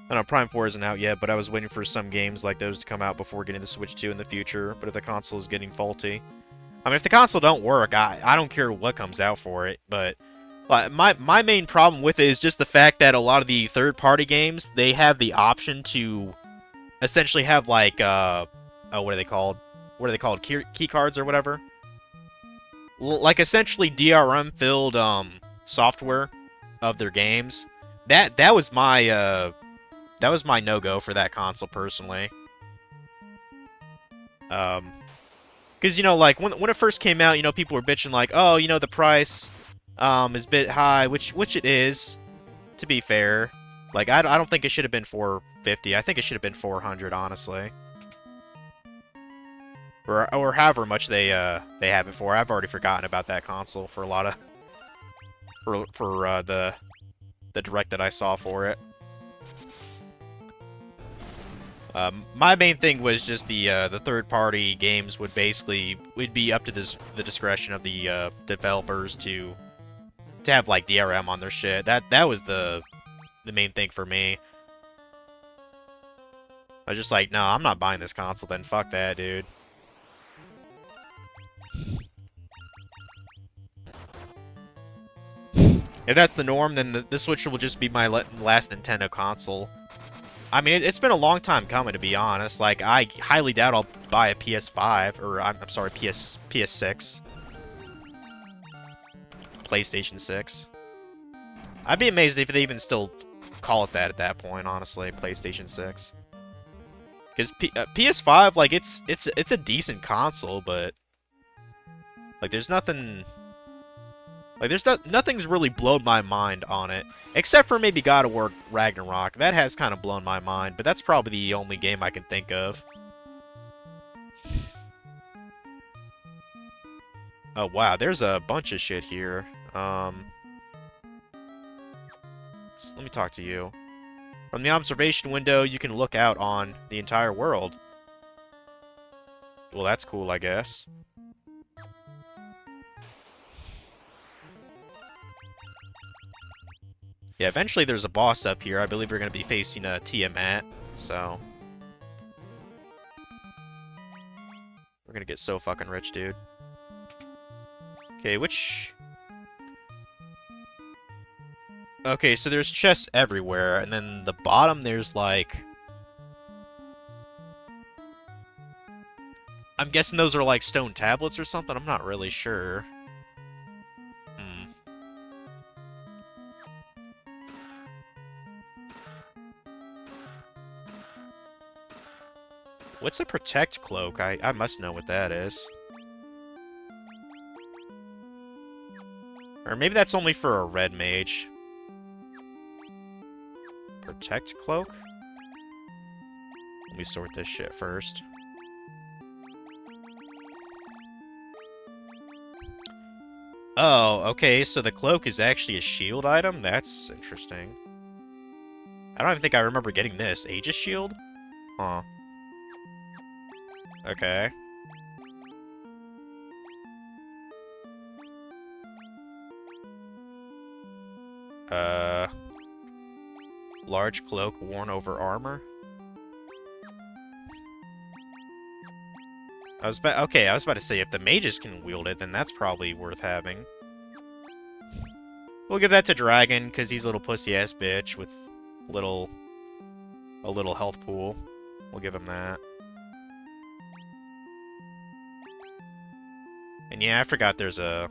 I know Prime 4 isn't out yet, but I was waiting for some games like those to come out before getting the Switch 2 in the future, but if the console is getting faulty... I mean, if the console don't work, I don't care what comes out for it, but... Like, my main problem with it is just the fact that a lot of the third-party games, they have the option to essentially have, like, oh, what are they called? What are they called? Key cards or whatever? Like, essentially DRM-filled, software of their games. That was my, that was my no-go for that console, personally. Because, you know, like, when it first came out, you know, people were bitching, like, oh, you know, the price, is a bit high, which it is, to be fair. Like, I don't think it should have been $450. I think it should have been $400, honestly. Or however much they have it for. I've already forgotten about that console for a lot of... For the direct that I saw for it. My main thing was just the third-party games would be up to the discretion of the developers to have like DRM on their shit. That was the main thing for me. I was just like, no, I'm not buying this console. Then fuck that, dude. If that's the norm, then the Switch will just be my last Nintendo console. I mean, it's been a long time coming, to be honest. Like, I highly doubt I'll buy a PS5, or I'm sorry, PS6. PlayStation 6. I'd be amazed if they even still call it that at that point, honestly, PlayStation 6. Because PS5, like, it's a decent console, but... Like, there's nothing... Like, nothing's really blown my mind on it. Except for maybe God of War Ragnarok. That has kind of blown my mind, but that's probably the only game I can think of. Oh, wow, there's a bunch of shit here. Let me talk to you. From the observation window, you can look out on the entire world. Well, that's cool, I guess. Yeah, eventually there's a boss up here. I believe we're going to be facing Tiamat, so... We're going to get so fucking rich, dude. Okay, which... Okay, so there's chests everywhere, and then the bottom there's, like... I'm guessing those are, like, stone tablets or something? I'm not really sure. What's a protect cloak? I must know what that is. Or maybe that's only for a red mage. Protect cloak? Let me sort this shit first. Oh, okay, so the cloak is actually a shield item? That's interesting. I don't even think I remember getting this. Aegis shield? Huh. Okay. Large cloak worn over armor? I was about to say, if the mages can wield it, then that's probably worth having. We'll give that to Dragon, because he's a little pussy-ass bitch with a little health pool. We'll give him that. And yeah, I forgot there's a...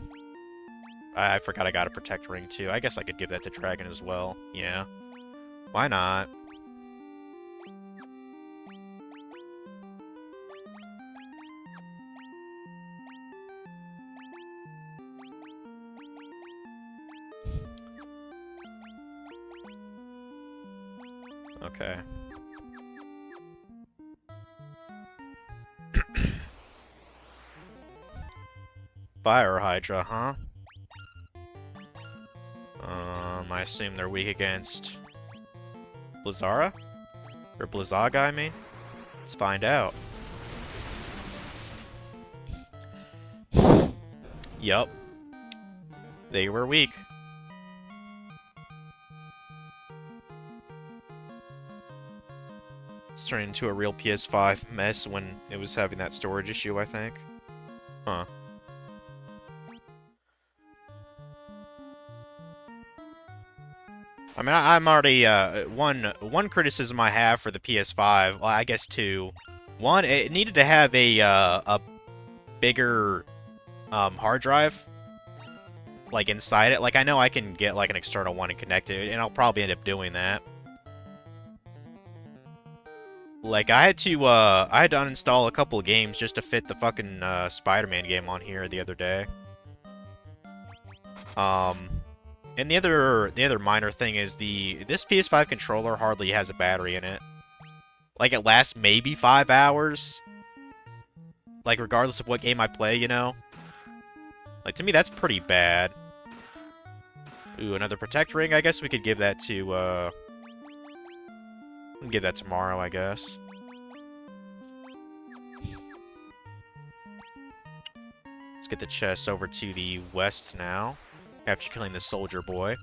I forgot I got a Protect Ring, too. I guess I could give that to Dragon as well. Yeah. Why not? Okay. Fire Hydra, huh? I assume they're weak against Blizzara? Or Blizzaga, I mean? Let's find out. Yup. They were weak. It's turning into a real PS5 mess when it was having that storage issue, I think. Huh. I mean, I'm already, one criticism I have for the PS5, well, I guess two. One, it needed to have a bigger, hard drive, like, inside it. Like, I know I can get, like, an external one and connect it, and I'll probably end up doing that. Like, I had to uninstall a couple of games just to fit the fucking, Spider-Man game on here the other day. And the other minor thing is this PS5 controller hardly has a battery in it. Like, it lasts maybe 5 hours. Like, regardless of what game I play, you know? Like, to me, that's pretty bad. Ooh, another Protect Ring? I guess we could give that to, give that tomorrow, I guess. Let's get the chest over to the west now. After killing the soldier boy.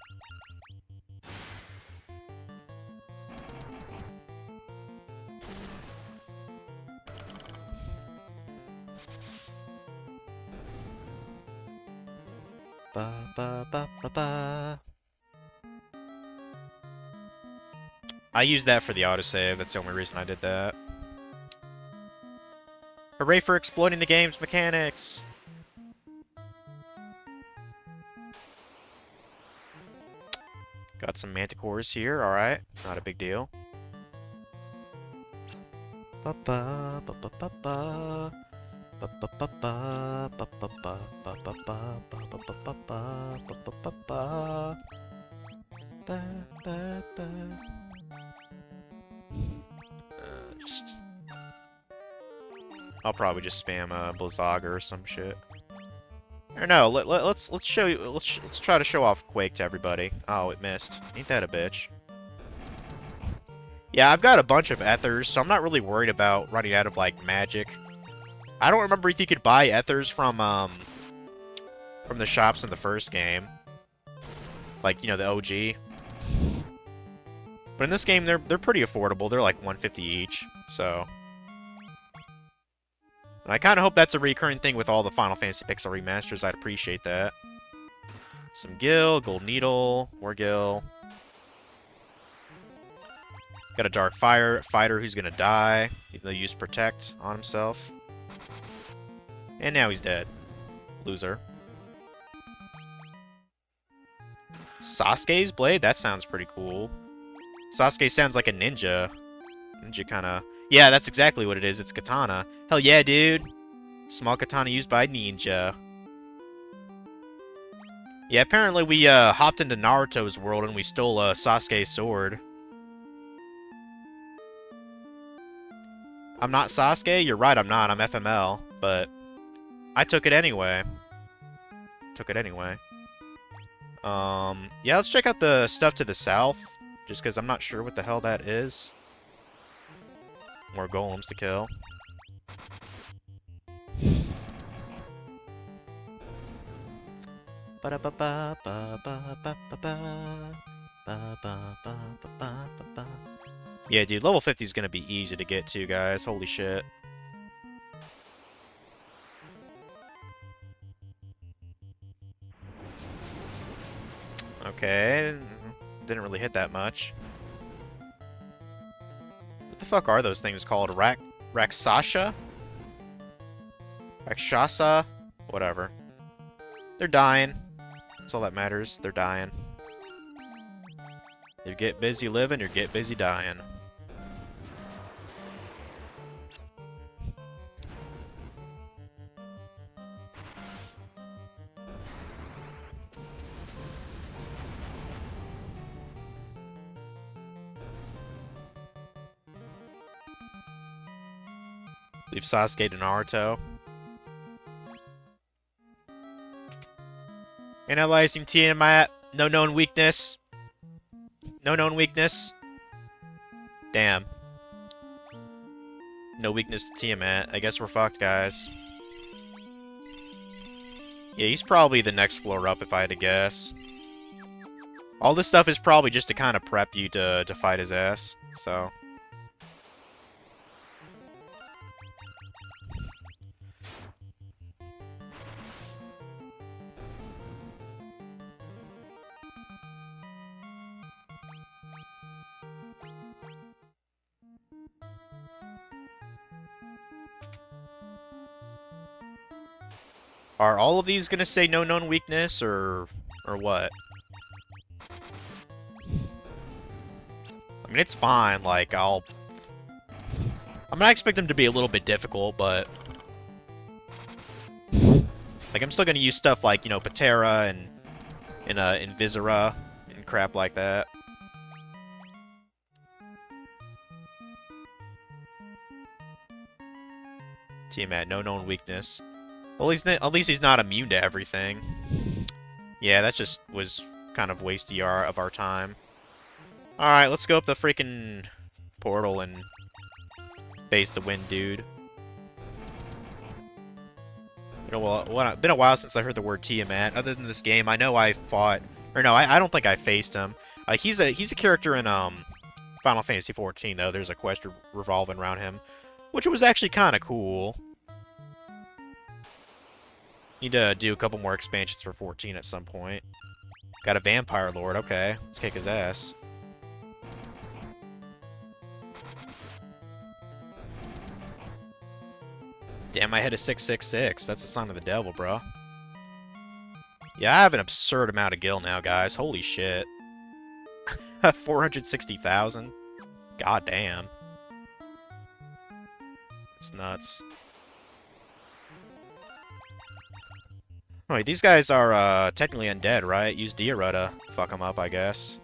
Ba ba ba ba ba. I used that for the autosave. That's the only reason I did that. Hooray for exploiting the game's mechanics! Got some manticores here, alright. Not a big deal. Ba-ba, ba-ba-ba-ba. Ba-ba-ba-ba, ba-ba-ba, ba-ba-ba, ba-ba-ba-ba, ba-ba-ba-ba. Ba-ba-ba. Just... I'll probably just spam Blizzaga or some shit. Or no, let's show you. Let's try to show off Quake to everybody. Oh, it missed. Ain't that a bitch? Yeah, I've got a bunch of ethers, so I'm not really worried about running out of like magic. I don't remember if you could buy ethers from the shops in the first game, like, you know, the OG. But in this game, they're pretty affordable. They're like 150 each, so... And I kind of hope that's a recurring thing with all the Final Fantasy Pixel remasters. I'd appreciate that. Some Gil, Gold Needle, more Gil. Got a Dark Fire fighter who's gonna die, even though he used Protect on himself. And now he's dead. Loser. Sasuke's blade? That sounds pretty cool. Sasuke sounds like a ninja. Ninja kind of... Yeah, that's exactly what it is. It's katana. Hell yeah, dude. Small katana used by ninja. Yeah, apparently we hopped into Naruto's world and we stole Sasuke's sword. I'm not Sasuke? You're right, I'm not. I'm FML. But I took it anyway. Yeah, let's check out the stuff to the south. Just because I'm not sure what the hell that is. More golems to kill. Yeah, dude, level 50 is gonna be easy to get to, guys. Holy shit. Okay, didn't really hit that much. What the fuck are those things called? Rakshasa? Rakshasa? Whatever. They're dying. That's all that matters. They're dying. You get busy living, or get busy dying. Leave Sasuke to Naruto. Analyzing Tiamat. No known weakness. No known weakness. Damn. No weakness to Tiamat. I guess we're fucked, guys. Yeah, he's probably the next floor up if I had to guess. All this stuff is probably just to kind of prep you to fight his ass, so... Are all of these gonna say no known weakness, or what? I mean, it's fine, like, I'm gonna expect them to be a little bit difficult, but... Like, I'm still gonna use stuff like, you know, Patera and Invisera and crap like that. Tiamat, no known weakness. Well, at least he's not immune to everything. Yeah, that just was kind of wasty of our time. Alright, let's go up the freaking portal and face the wind dude. Been a while since I heard the word Tiamat. Other than this game, I know I fought... Or no, I don't think I faced him. He's a character in Final Fantasy XIV, though. There's a quest revolving around him, which was actually kind of cool. Need to do a couple more expansions for 14 at some point. Got a Vampire Lord. Okay, let's kick his ass. Damn, I hit a 666. That's a sign of the devil, bro. Yeah, I have an absurd amount of gil now, guys. Holy shit. 460,000. God damn. It's nuts. Oh, wait, these guys are technically undead, right? Use Diarrhea to fuck them up, I guess.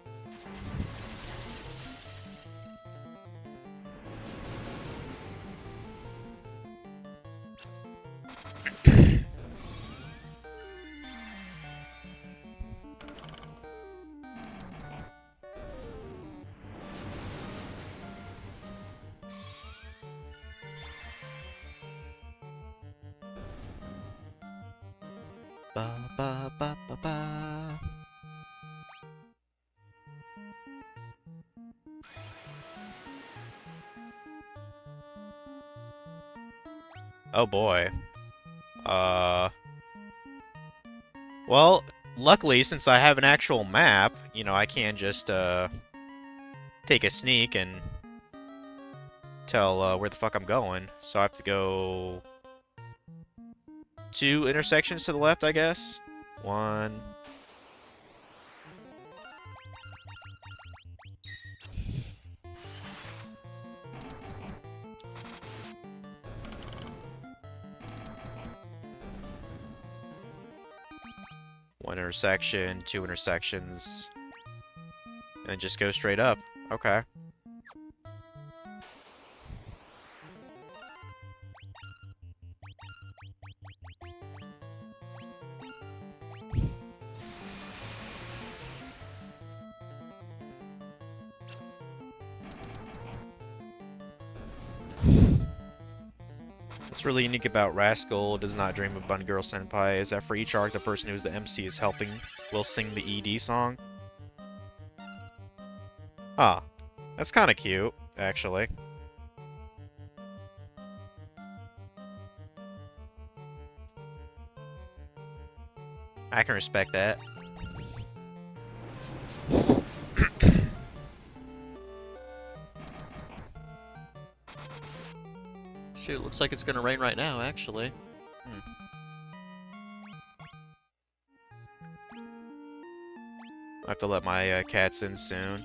Ba ba ba ba ba. Oh boy. Uh... Well, luckily, since I have an actual map, you know, I can just, take a sneak and tell, where the fuck I'm going. So I have to go... 2 intersections to the left, I guess? 1... One intersection, 2 intersections, and just go straight up. Okay. What's really unique about Rascal Does Not Dream of Bunny Girl Senpai is that for each arc, the person who's the MC is helping will sing the ED song. Ah, that's kind of cute, actually. I can respect that. Shoot, looks like it's gonna rain right now, actually. I have to let my cats in soon.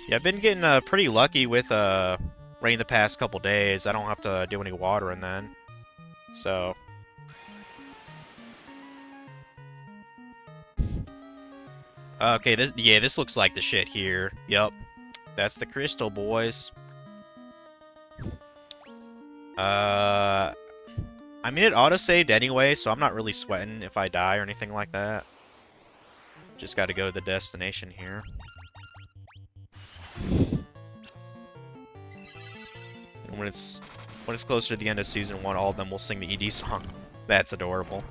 Yeah, I've been getting pretty lucky with rain the past couple days. I don't have to do any watering then. So... Okay, this looks like the shit here. Yup. That's the crystal, boys. I mean, it auto-saved anyway, so I'm not really sweating if I die or anything like that. Just gotta go to the destination here. And when it's closer to the end of Season 1, all of them will sing the ED song. That's adorable.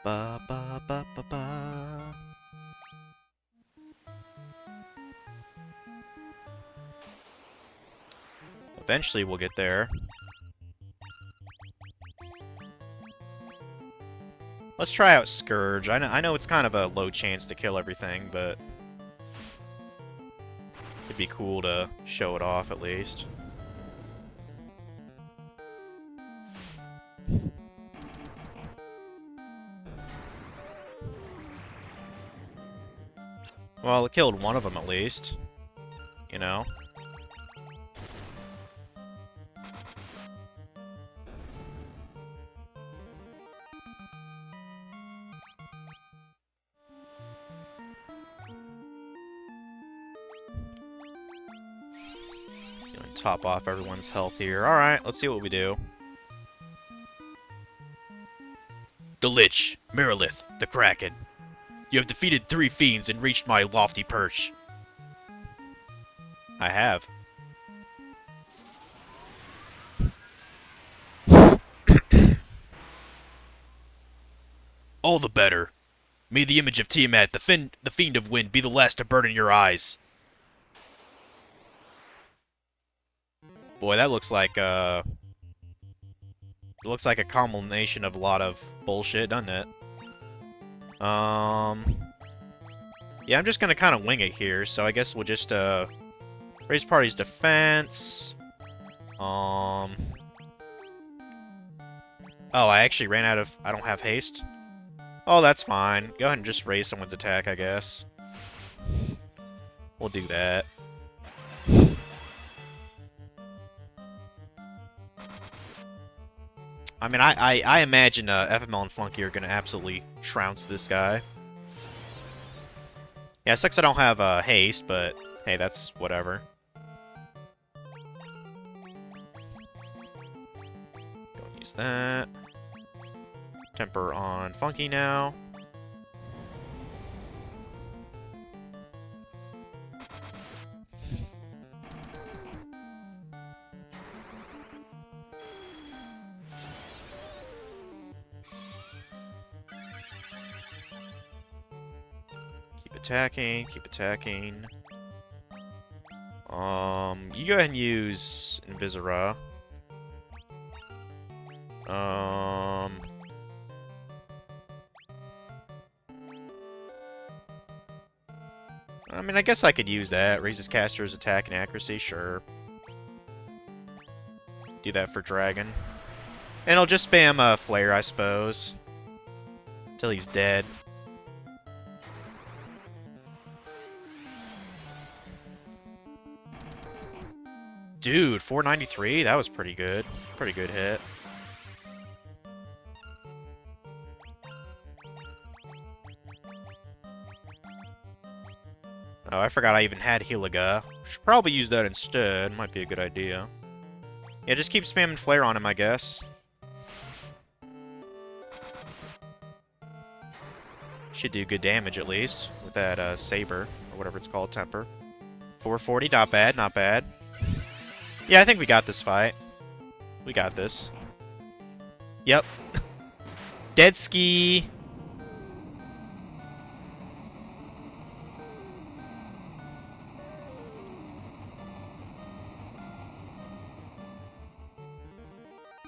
Ba ba ba ba ba. Eventually we'll get there. Let's try out Scourge. I know it's kind of a low chance to kill everything, but it'd be cool to show it off at least. Well, it killed one of them at least. You know? Top off everyone's health here. Alright, let's see what we do. The Lich, Merilith, the Kraken. You have defeated 3 fiends and reached my lofty perch. I have. All the better. May the image of Tiamat, the fiend of wind, be the last to burn in your eyes. Boy, that looks like, it looks like a culmination of a lot of bullshit, doesn't it? Yeah, I'm just gonna kind of wing it here, so I guess we'll just, raise party's defense. Oh, I actually ran out of... I don't have haste. Oh, that's fine. Go ahead and just raise someone's attack, I guess. We'll do that. I mean, I imagine FML and Funky are going to absolutely trounce this guy. Yeah, it sucks I don't have haste, but hey, that's whatever. Don't use that. Temper on Funky now. attacking, keep attacking. You go ahead and use Invisira. I mean, I guess I could use that. Raises caster's attack and accuracy, sure. Do that for Dragon. And I'll just spam Flare, I suppose. Until he's dead. Dude, 493? That was pretty good. Pretty good hit. Oh, I forgot I even had Heliga. Should probably use that instead. Might be a good idea. Yeah, just keep spamming Flare on him, I guess. Should do good damage, at least, with that Saber, or whatever it's called, Temper. 440, not bad, not bad. Yeah, I think we got this fight. We got this. Yep. Dead Ski.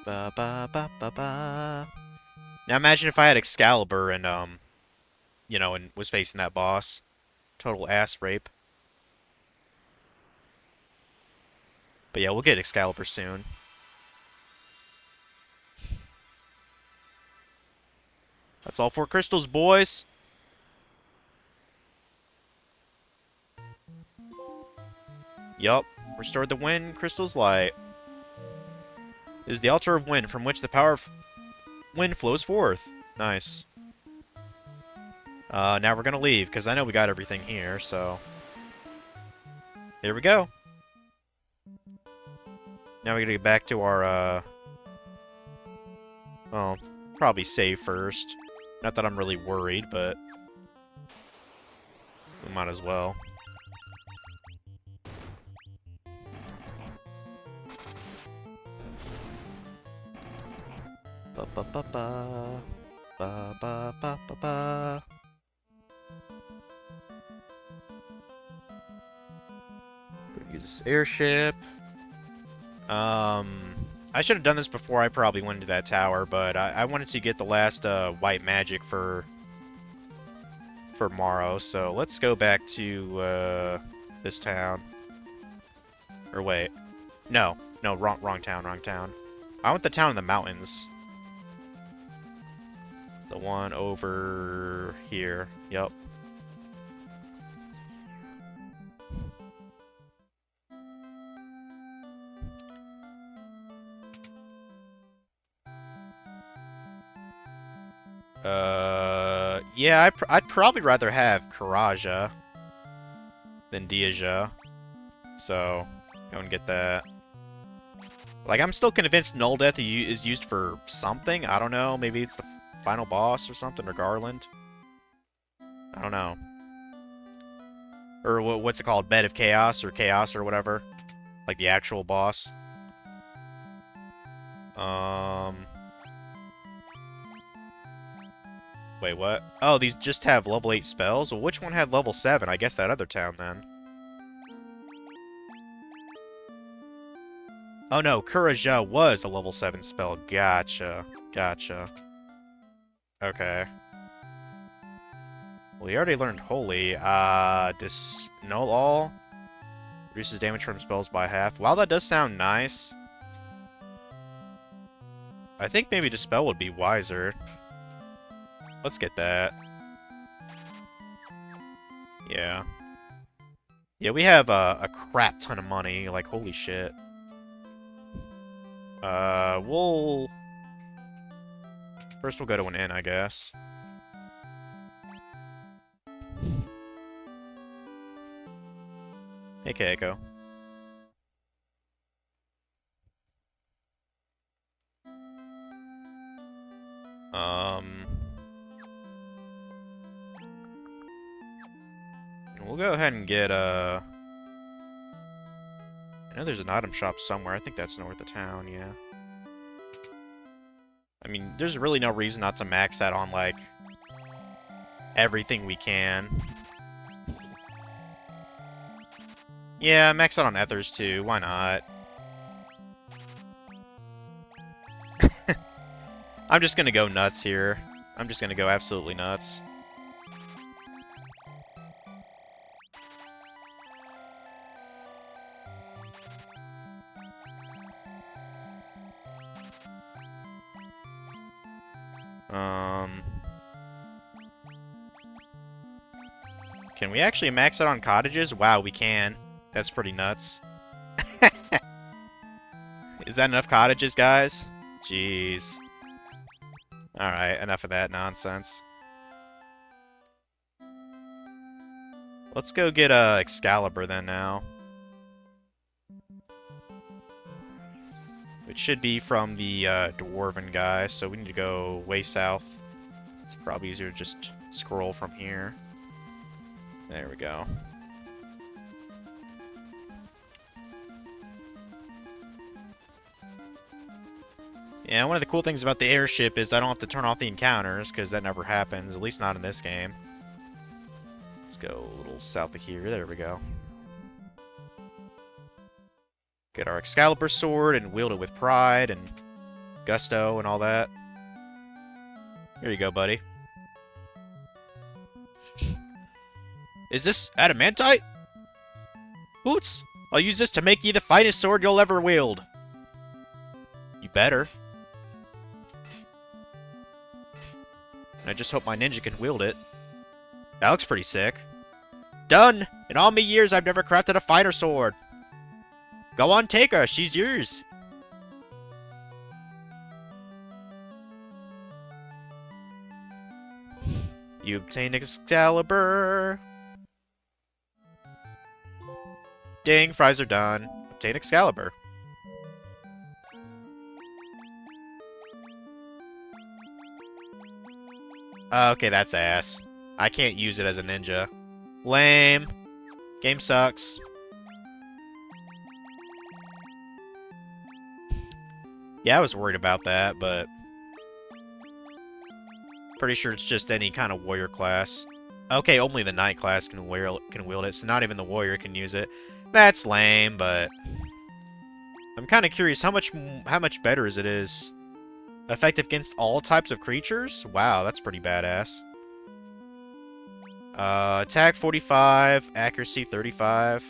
Ba ba ba ba ba. Now imagine if I had Excalibur and you know, and was facing that boss. Total ass rape. But yeah, we'll get Excalibur soon. That's all 4 crystals, boys. Yup. Restored the wind, crystals light. This is the altar of wind from which the power of wind flows forth. Nice. Now we're gonna leave, because I know we got everything here, so... Here we go. Now we gotta get back to our, well, probably save first. Not that I'm really worried, but... we might as well. Ba ba ba ba. Ba ba ba ba ba. Use this airship. I should have done this before I probably went into that tower, but I wanted to get the last white magic for Morrow, so let's go back to this town. Or wait, no, wrong town. I want the town in the mountains. The one over here. Yep. Yeah, I'd probably rather have Karaja than Diaja. So, go and get that. Like, I'm still convinced Null Death is used for something. I don't know. Maybe it's the final boss or something, or Garland. I don't know. Or what's it called? Bed of Chaos, or Chaos, or whatever. Like, the actual boss. Wait, what? Oh, these just have level 8 spells? Well, which one had level 7? I guess that other town, then. Oh, no. Kuraja was a level 7 spell. Gotcha. Gotcha. Okay. Well, we already learned Holy. Null All. Reduces damage from spells by half. Wow, that does sound nice. I think maybe Dispel would be wiser. Let's get that. Yeah. Yeah, we have a crap ton of money. Like, holy shit. We'll... First we'll go to an inn, I guess. Hey, Keiko. We'll go ahead and get, I know there's an item shop somewhere. I think that's north of town, yeah. I mean, there's really no reason not to max that on, like, everything we can. Yeah, max out on ethers too. Why not? I'm just gonna go nuts here. I'm just gonna go absolutely nuts. Can we actually max out on cottages? Wow, we can. That's pretty nuts. Is that enough cottages, guys? Jeez. Alright, enough of that nonsense. Let's go get Excalibur then now. It should be from the Dwarven guy, so we need to go way south. It's probably easier to just scroll from here. There we go. Yeah, one of the cool things about the airship is I don't have to turn off the encounters, because that never happens, at least not in this game. Let's go a little south of here. There we go. Get our Excalibur sword and wield it with pride and gusto and all that. Here you go, buddy. Is this adamantite? Hoots! I'll use this to make ye the finest sword you'll ever wield. You better. And I just hope my ninja can wield it. That looks pretty sick. Done! In all me years, I've never crafted a finer sword. Go on, take her. She's yours. You obtain Excalibur. Ding, fries are done. Obtain Excalibur. Okay, that's ass. I can't use it as a ninja. Lame. Game sucks. Yeah, I was worried about that, but pretty sure it's just any kind of warrior class. Okay, only the knight class can wield it, so not even the warrior can use it. That's lame, but I'm kind of curious how much better is it is. Effective against all types of creatures? Wow, that's pretty badass. Attack 45, accuracy 35.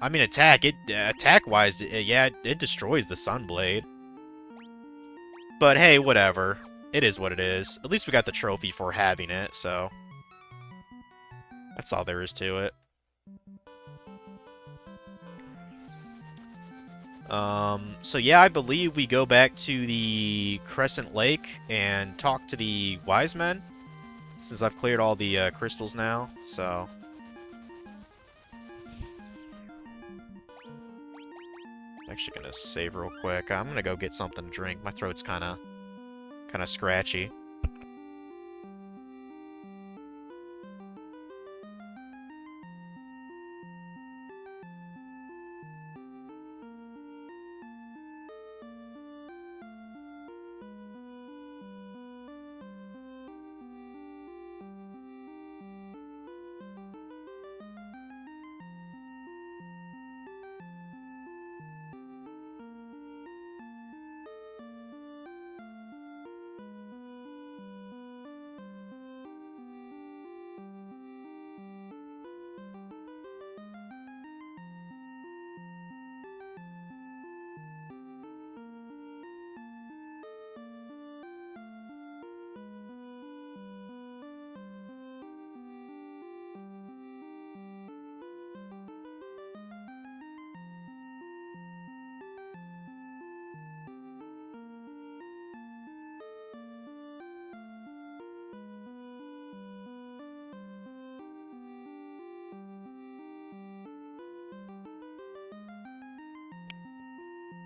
I mean, attack-wise, yeah, it destroys the Sunblade. But hey, whatever. It is what it is. At least we got the trophy for having it, so that's all there is to it. So yeah, I believe we go back to the Crescent Lake and talk to the Wise Men, since I've cleared all the crystals now, so I'm actually gonna save real quick. I'm gonna go get something to drink. My throat's kinda scratchy.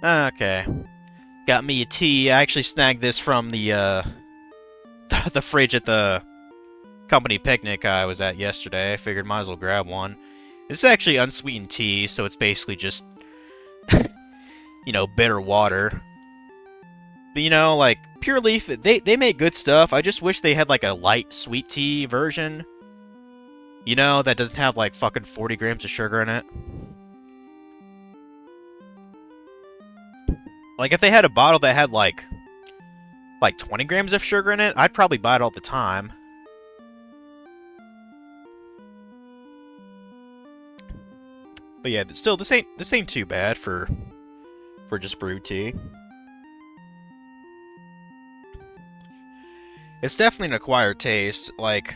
Okay. Got me a tea. I actually snagged this from the the fridge at the company picnic I was at yesterday. I figured might as well grab one. This is actually unsweetened tea, so it's basically just, you know, bitter water. But, you know, like, Pure Leaf, they make good stuff. I just wish they had, like, a light sweet tea version. You know, that doesn't have like fucking 40 grams of sugar in it. Like, if they had a bottle that had like 20 grams of sugar in it, I'd probably buy it all the time. But yeah, still, this ain't too bad for just brewed tea. It's definitely an acquired taste. Like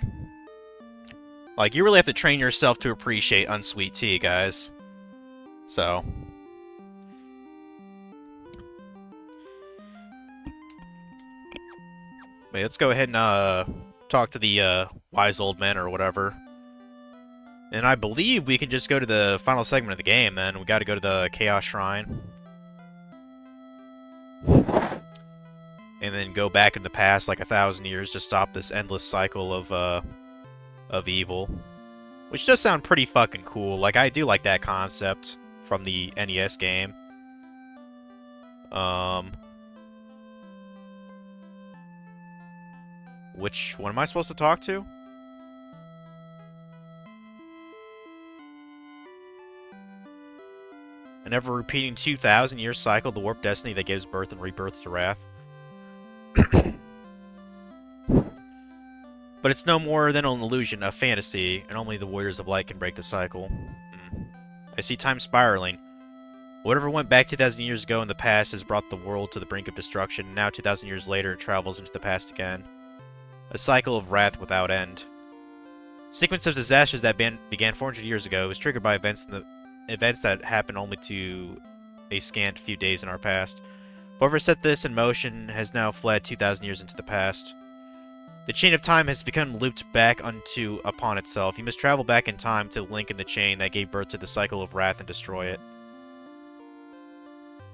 you really have to train yourself to appreciate unsweet tea, guys. So. Wait, let's go ahead and talk to the wise old men or whatever. And I believe we can just go to the final segment of the game, then. We gotta go to the Chaos Shrine. And then go back in the past like 1,000 years to stop this endless cycle of evil. Which does sound pretty fucking cool. Like, I do like that concept from the NES game. Which one am I supposed to talk to? An ever-repeating 2,000-year cycle, the warped destiny that gives birth and rebirth to Wrath. But it's no more than an illusion, a fantasy, and only the Warriors of Light can break the cycle. I see time spiraling. Whatever went back 2,000 years ago in the past has brought the world to the brink of destruction, and now 2,000 years later it travels into the past again. A cycle of wrath without end. Sequence of disasters that began 400 years ago was triggered by events that happened only to a scant few days in our past. Whoever set this in motion has now fled 2,000 years into the past. The chain of time has become looped back upon itself. You must travel back in time to the link in the chain that gave birth to the cycle of wrath and destroy it.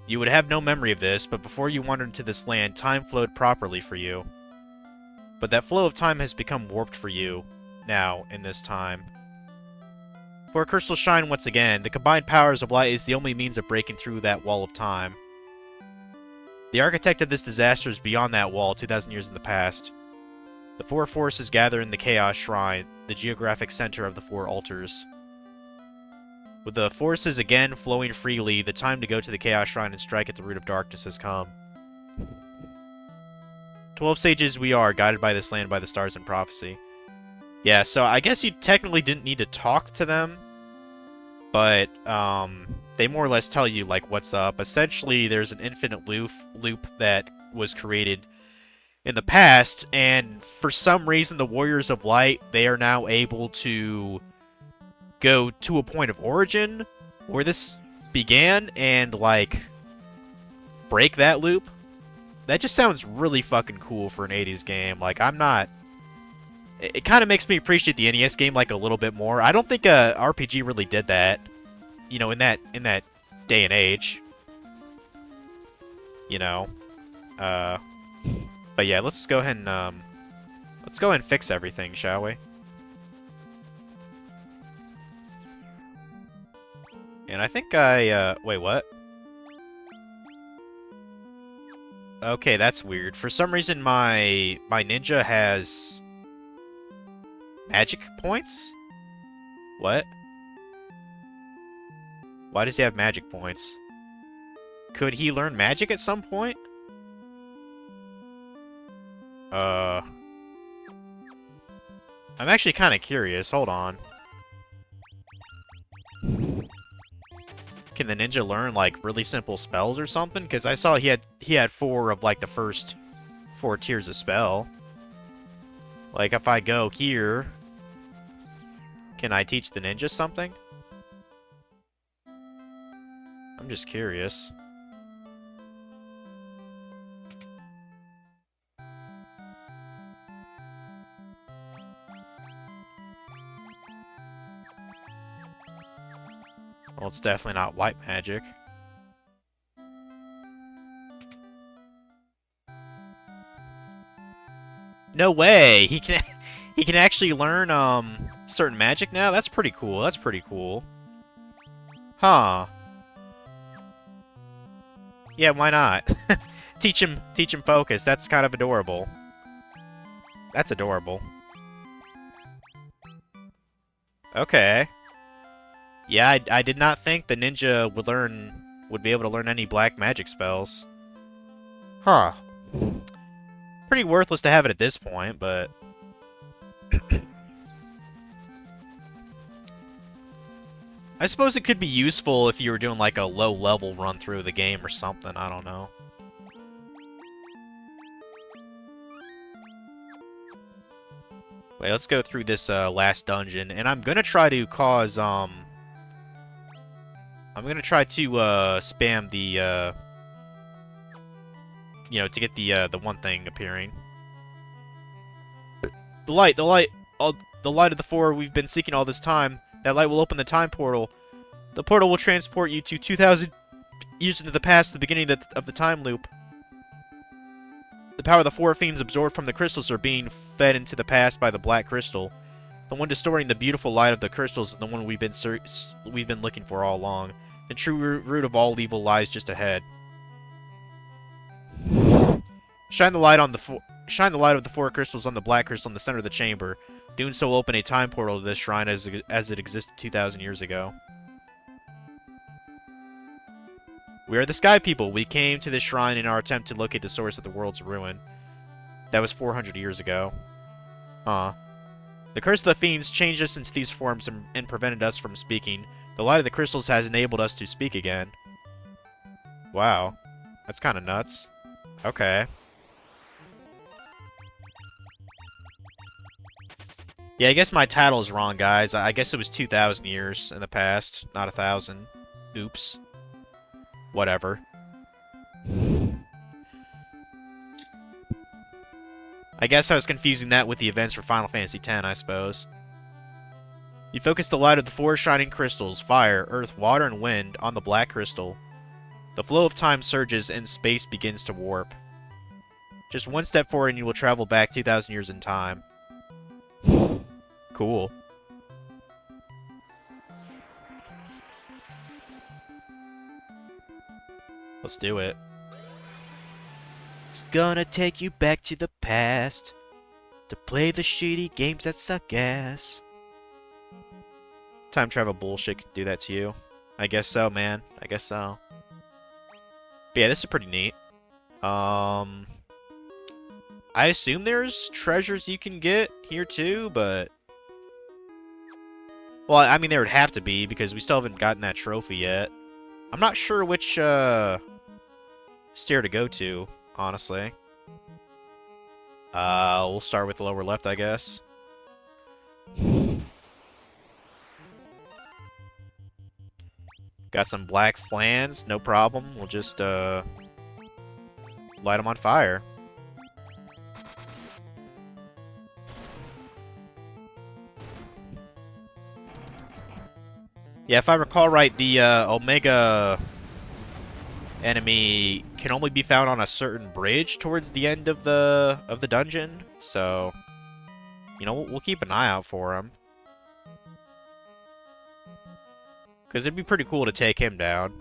You would have no memory of this, but before you wandered into this land, time flowed properly for you. But that flow of time has become warped for you, now, in this time. For a curse will shine once again. The combined powers of light is the only means of breaking through that wall of time. The architect of this disaster is beyond that wall, 2,000 years in the past. The four forces gather in the Chaos Shrine, the geographic center of the four altars. With the forces again flowing freely, the time to go to the Chaos Shrine and strike at the root of darkness has come. 12 sages we are, guided by this land by the stars and prophecy. Yeah, so I guess you technically didn't need to talk to them, but they more or less tell you like what's up. Essentially, there's an infinite loop that was created in the past, and for some reason the Warriors of Light, they are now able to go to a point of origin where this began and like break that loop. That just sounds really fucking cool for an 80s game. Like, I'm not... It kind of makes me appreciate the NES game, like, a little bit more. I don't think a RPG really did that, you know, in that day and age. You know? But yeah, let's go ahead and fix everything, shall we? And I think wait, what? Okay, that's weird. For some reason, my ninja has magic points? What? Why does he have magic points? Could he learn magic at some point? I'm actually kind of curious. Hold on. Can the ninja learn, like, really simple spells or something? Because I saw he had 4 of, like, the first 4 tiers of spell. Like, if I go here, can I teach the ninja something? I'm just curious. Well, it's definitely not white magic. No way! He can actually learn certain magic now? That's pretty cool. That's pretty cool. Huh. Yeah, why not? teach him focus. That's kind of adorable. That's adorable. Okay. Yeah, I did not think the ninja would be able to learn any black magic spells. Huh. Pretty worthless to have it at this point, but I suppose it could be useful if you were doing like a low level run through the game or something. I don't know. Wait, let's go through this last dungeon, and I'm gonna try to cause I'm gonna try to spam the to get the one thing appearing. The light, the light of the four we've been seeking all this time. That light will open the time portal. The portal will transport you to 2,000 years into the past, the beginning of the time loop. The power of the four fiends absorbed from the crystals are being fed into the past by the black crystal. The one distorting the beautiful light of the crystals is the one we've been looking for all along. The true root of all evil lies just ahead. Shine the light of the four crystals on the black crystal in the center of the chamber. Doing so will open a time portal to this shrine as it existed 2,000 years ago. We are the Sky People. We came to this shrine in our attempt to locate the source of the world's ruin. That was 400 years ago. Huh. The curse of the fiends changed us into these forms and prevented us from speaking. The light of the crystals has enabled us to speak again. Wow. That's kind of nuts. Okay. Yeah, I guess my title is wrong, guys. I guess it was 2,000 years in the past, not 1,000. Oops. Whatever. I guess I was confusing that with the events for Final Fantasy X, I suppose. You focus the light of the four shining crystals, fire, earth, water, and wind, on the black crystal. The flow of time surges and space begins to warp. Just one step forward and you will travel back 2,000 years in time. Cool. Let's do it. It's gonna take you back to the past to play the shitty games that suck ass. Time travel bullshit can do that to you. I guess so, man. I guess so. But yeah, this is pretty neat. I assume there's treasures you can get here too, but... Well, I mean, there would have to be, because we still haven't gotten that trophy yet. I'm not sure which, stair to go to, honestly. We'll start with the lower left, I guess. Got some black flans, no problem. We'll just, light them on fire. Yeah, if I recall right, the Omega enemy can only be found on a certain bridge towards the end of the dungeon. So, you know, we'll keep an eye out for him. Because it'd be pretty cool to take him down.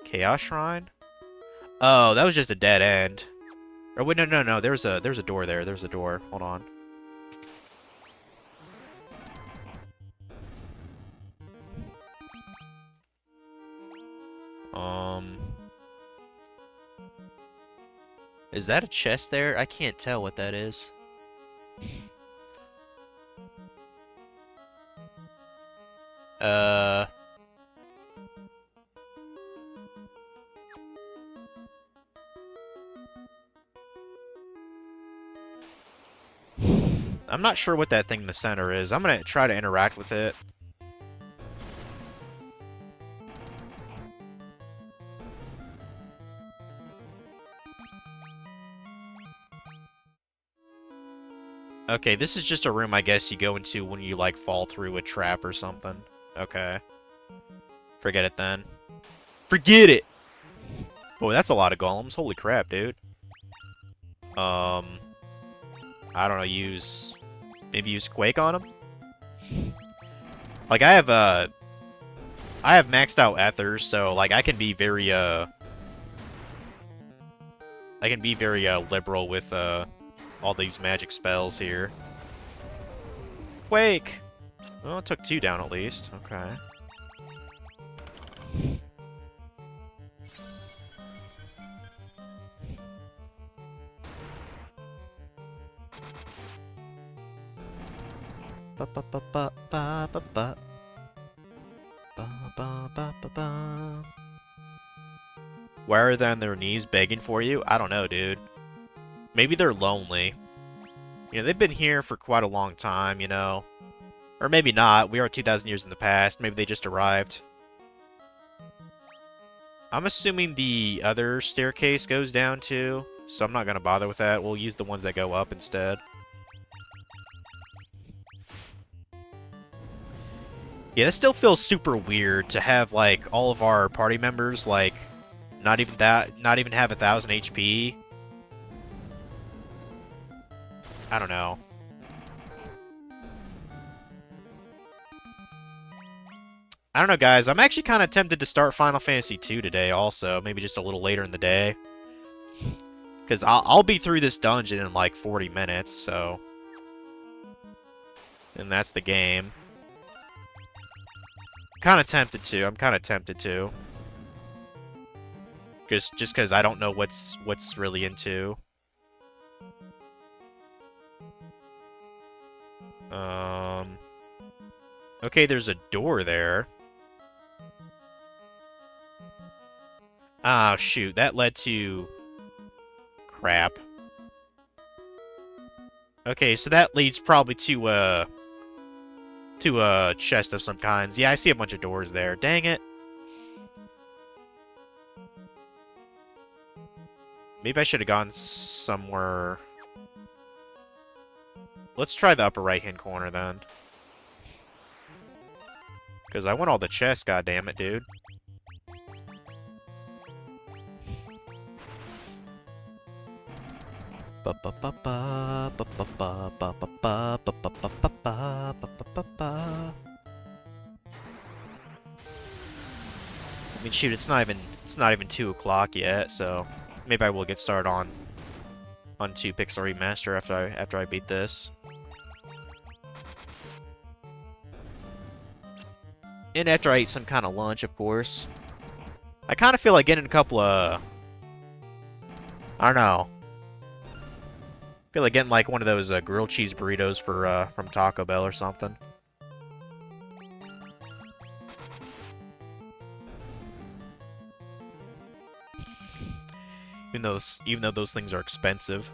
Chaos Shrine? Oh, that was just a dead end. Or wait, no. There's a door there. There's a door. Hold on. Is that a chest there? I can't tell what that is. I'm not sure what that thing in the center is. I'm gonna try to interact with it. Okay, this is just a room I guess you go into when you, like, fall through a trap or something. Okay. Forget it then. Forget it! Boy, that's a lot of golems. Holy crap, dude. I don't know, maybe use Quake on them? Like, I have maxed out Ethers, so, like, I can be very, liberal with, all these magic spells here. Quake! Well, it took 2 down at least. Okay. Ba ba ba ba ba ba ba. Ba ba ba ba ba. Why are they on their knees begging for you? I don't know, dude. Maybe they're lonely. You know, they've been here for quite a long time, you know. Or maybe not. We are 2,000 years in the past. Maybe they just arrived. I'm assuming the other staircase goes down too, so I'm not going to bother with that. We'll use the ones that go up instead. Yeah, this still feels super weird to have, like, all of our party members, like, not even have 1,000 HP. I don't know. I don't know, guys. I'm actually kind of tempted to start Final Fantasy II today also. Maybe just a little later in the day. Because I'll be through this dungeon in like 40 minutes, so... And that's the game. Kind of tempted to. I'm kind of tempted to. Just because I don't know what's really into. Okay, there's a door there. Ah, shoot. That led to... Crap. Okay, so that leads probably to a chest of some kinds. Yeah, I see a bunch of doors there. Dang it. Maybe I should have gone somewhere... Let's try the upper right-hand corner, then. Because I want all the chests, goddammit, dude. I mean, shoot, it's not even 2 o'clock yet, so maybe I will get started on 2 Pixel Remaster after I beat this. And after I eat some kind of lunch, of course. I kind of feel like getting a couple of... I don't know. I feel like getting like one of those grilled cheese burritos for from Taco Bell or something. Even though those things are expensive.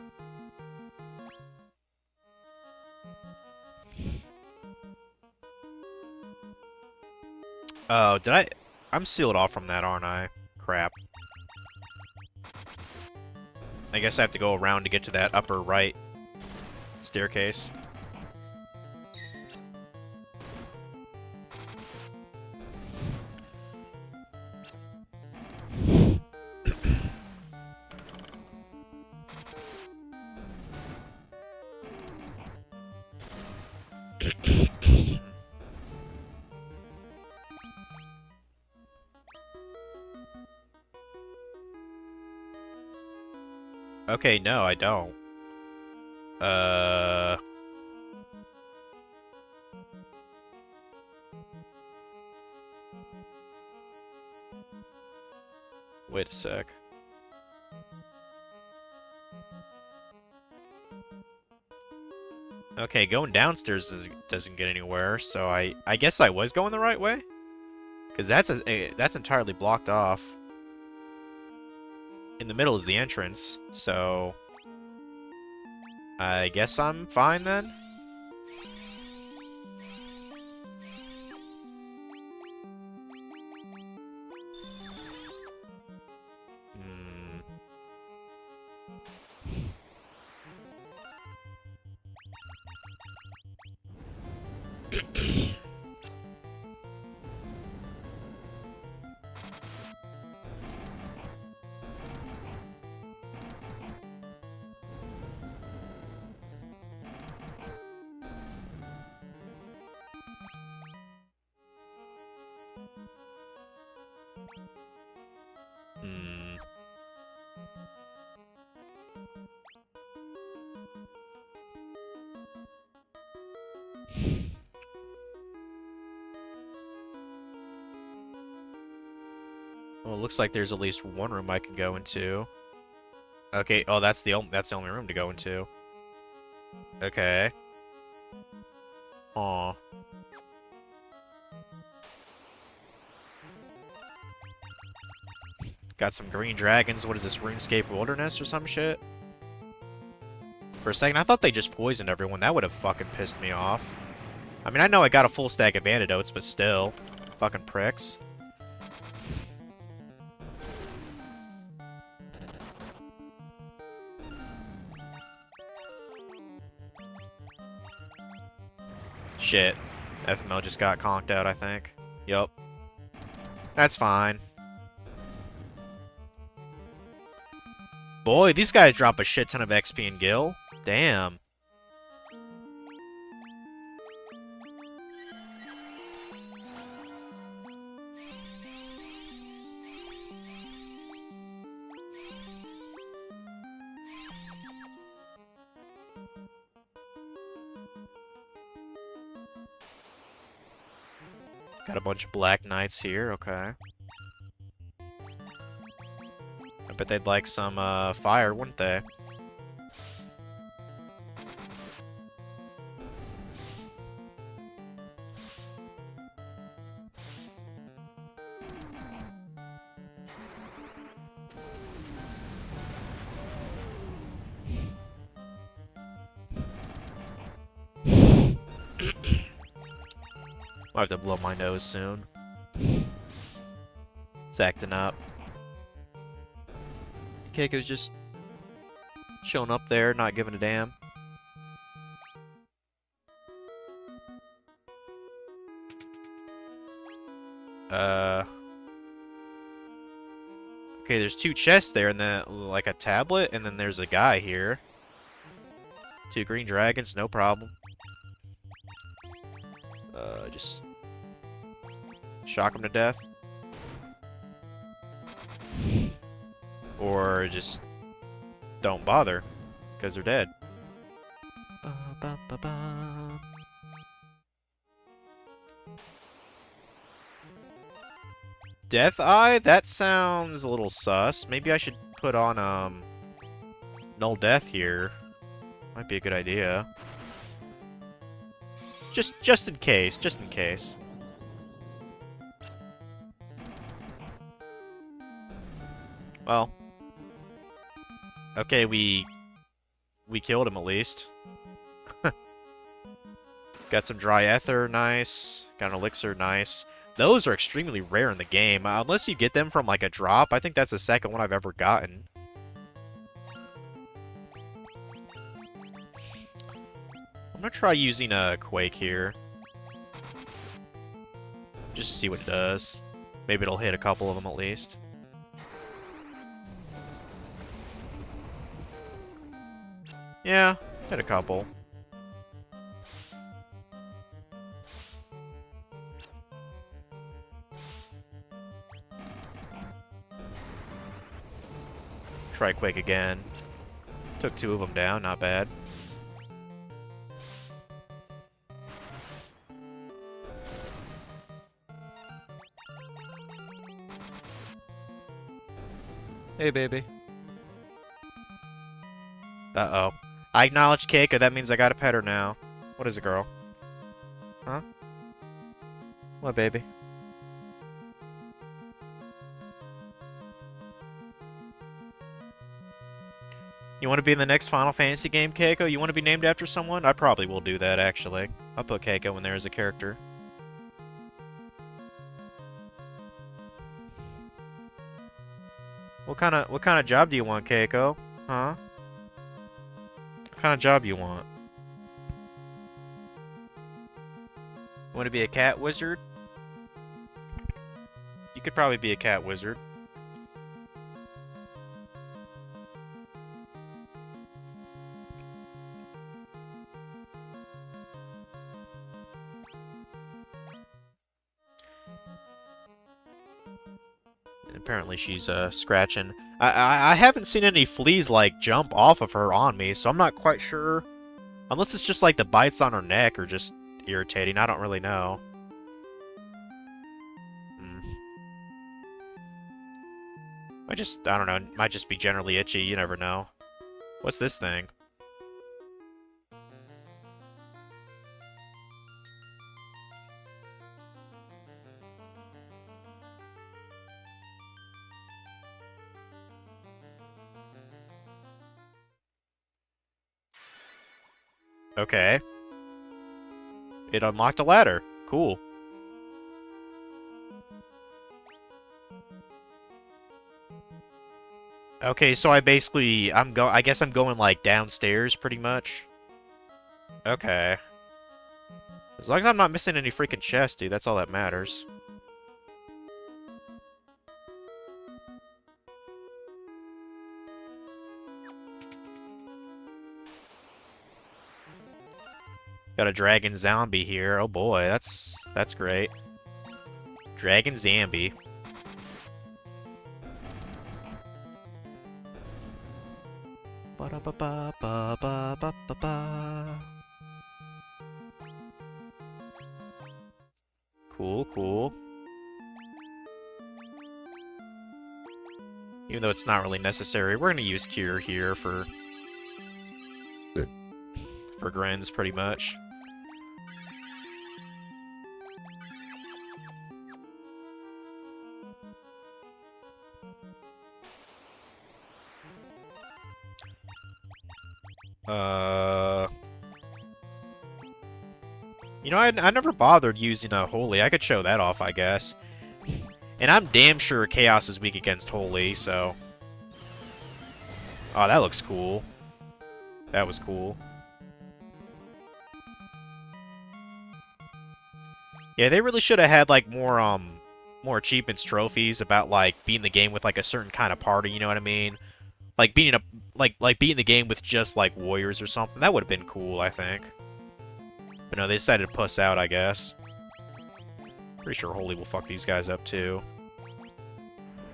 Oh, did I... I'm sealed off from that, aren't I? Crap. I guess I have to go around to get to that upper right staircase. Okay, no, I don't. Wait a sec. Okay, going downstairs doesn't get anywhere, so I guess I was going the right way? Because that's entirely blocked off. In the middle is the entrance, so... I guess I'm fine then? Hmm... Hmm... Well, it looks like there's at least one room I can go into. Okay, oh, that's the only room to go into. Okay. Aw. Got some green dragons. What is this, RuneScape Wilderness or some shit? For a second, I thought they just poisoned everyone. That would have fucking pissed me off. I mean, I know I got a full stack of antidotes, but still. Fucking pricks. Shit. FML just got conked out, I think. Yup. That's fine. Boy, these guys drop a shit ton of XP and gil. Damn. Got a bunch of Black Knights here, okay. I bet they'd like some fire, wouldn't they? I'll have to blow my nose soon. It's acting up. Keiko's just showing up there, not giving a damn. Okay, there's two chests there, and then like a tablet, and then there's a guy here. Two green dragons, no problem. Just shock them to death. Or just don't bother, because they're dead. Death Eye? That sounds a little sus. Maybe I should put on, Null Death here. Might be a good idea. Just in case, just in case. Well. Okay, we killed him at least. Got some dry ether, nice. Got an elixir, nice. Those are extremely rare in the game. Unless you get them from like a drop. I think that's the second one I've ever gotten. I'm gonna try using a Quake here. Just to see what it does. Maybe it'll hit a couple of them at least. Yeah, hit a couple. Try Quake again. Took two of them down, not bad. Hey, baby. Uh-oh. I acknowledge Keiko, that means I gotta pet her now. What is it, girl? Huh? What, baby? You want to be in the next Final Fantasy game, Keiko? You want to be named after someone? I probably will do that, actually. I'll put Keiko in there as a character. What kind of job do you want, Keiko? Huh? What kind of job do you want? Want to be a cat wizard? You could probably be a cat wizard. Apparently she's scratching. I haven't seen any fleas like jump off of her on me, so I'm not quite sure. Unless it's just like the bites on her neck are just irritating. I don't really know. I don't know, might just be generally itchy, you never know. What's this thing? Okay. It unlocked a ladder. Cool. Okay, so I guess I'm going like downstairs pretty much. Okay. As long as I'm not missing any freaking chests, dude, that's all that matters. Got a dragon zombie here. Oh boy, that's great. Dragon zombie. Ba-da-ba-ba-ba-ba-ba-ba. Cool, cool. Even though it's not really necessary, we're gonna use Cure here for grins, pretty much. You know, I never bothered using a Holy. I could show that off, I guess. And I'm damn sure Chaos is weak against Holy, so... Oh, that looks cool. That was cool. Yeah, they really should have had, like, more achievements, trophies about, like, beating the game with, like, a certain kind of party, you know what I mean? Like, beating beating the game with just, like, warriors or something. That would have been cool, I think. But no, they decided to puss out, I guess. Pretty sure Holy will fuck these guys up, too.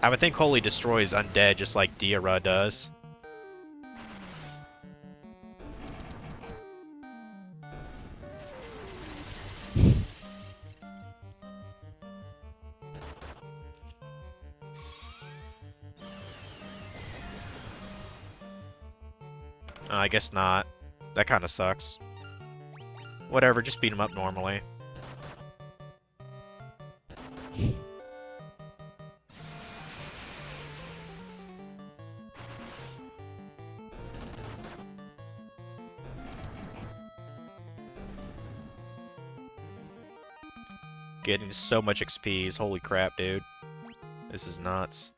I would think Holy destroys undead just like Diarra does. I guess not. That kind of sucks. Whatever, just beat him up normally. Getting so much XPs. Holy crap, dude. This is nuts.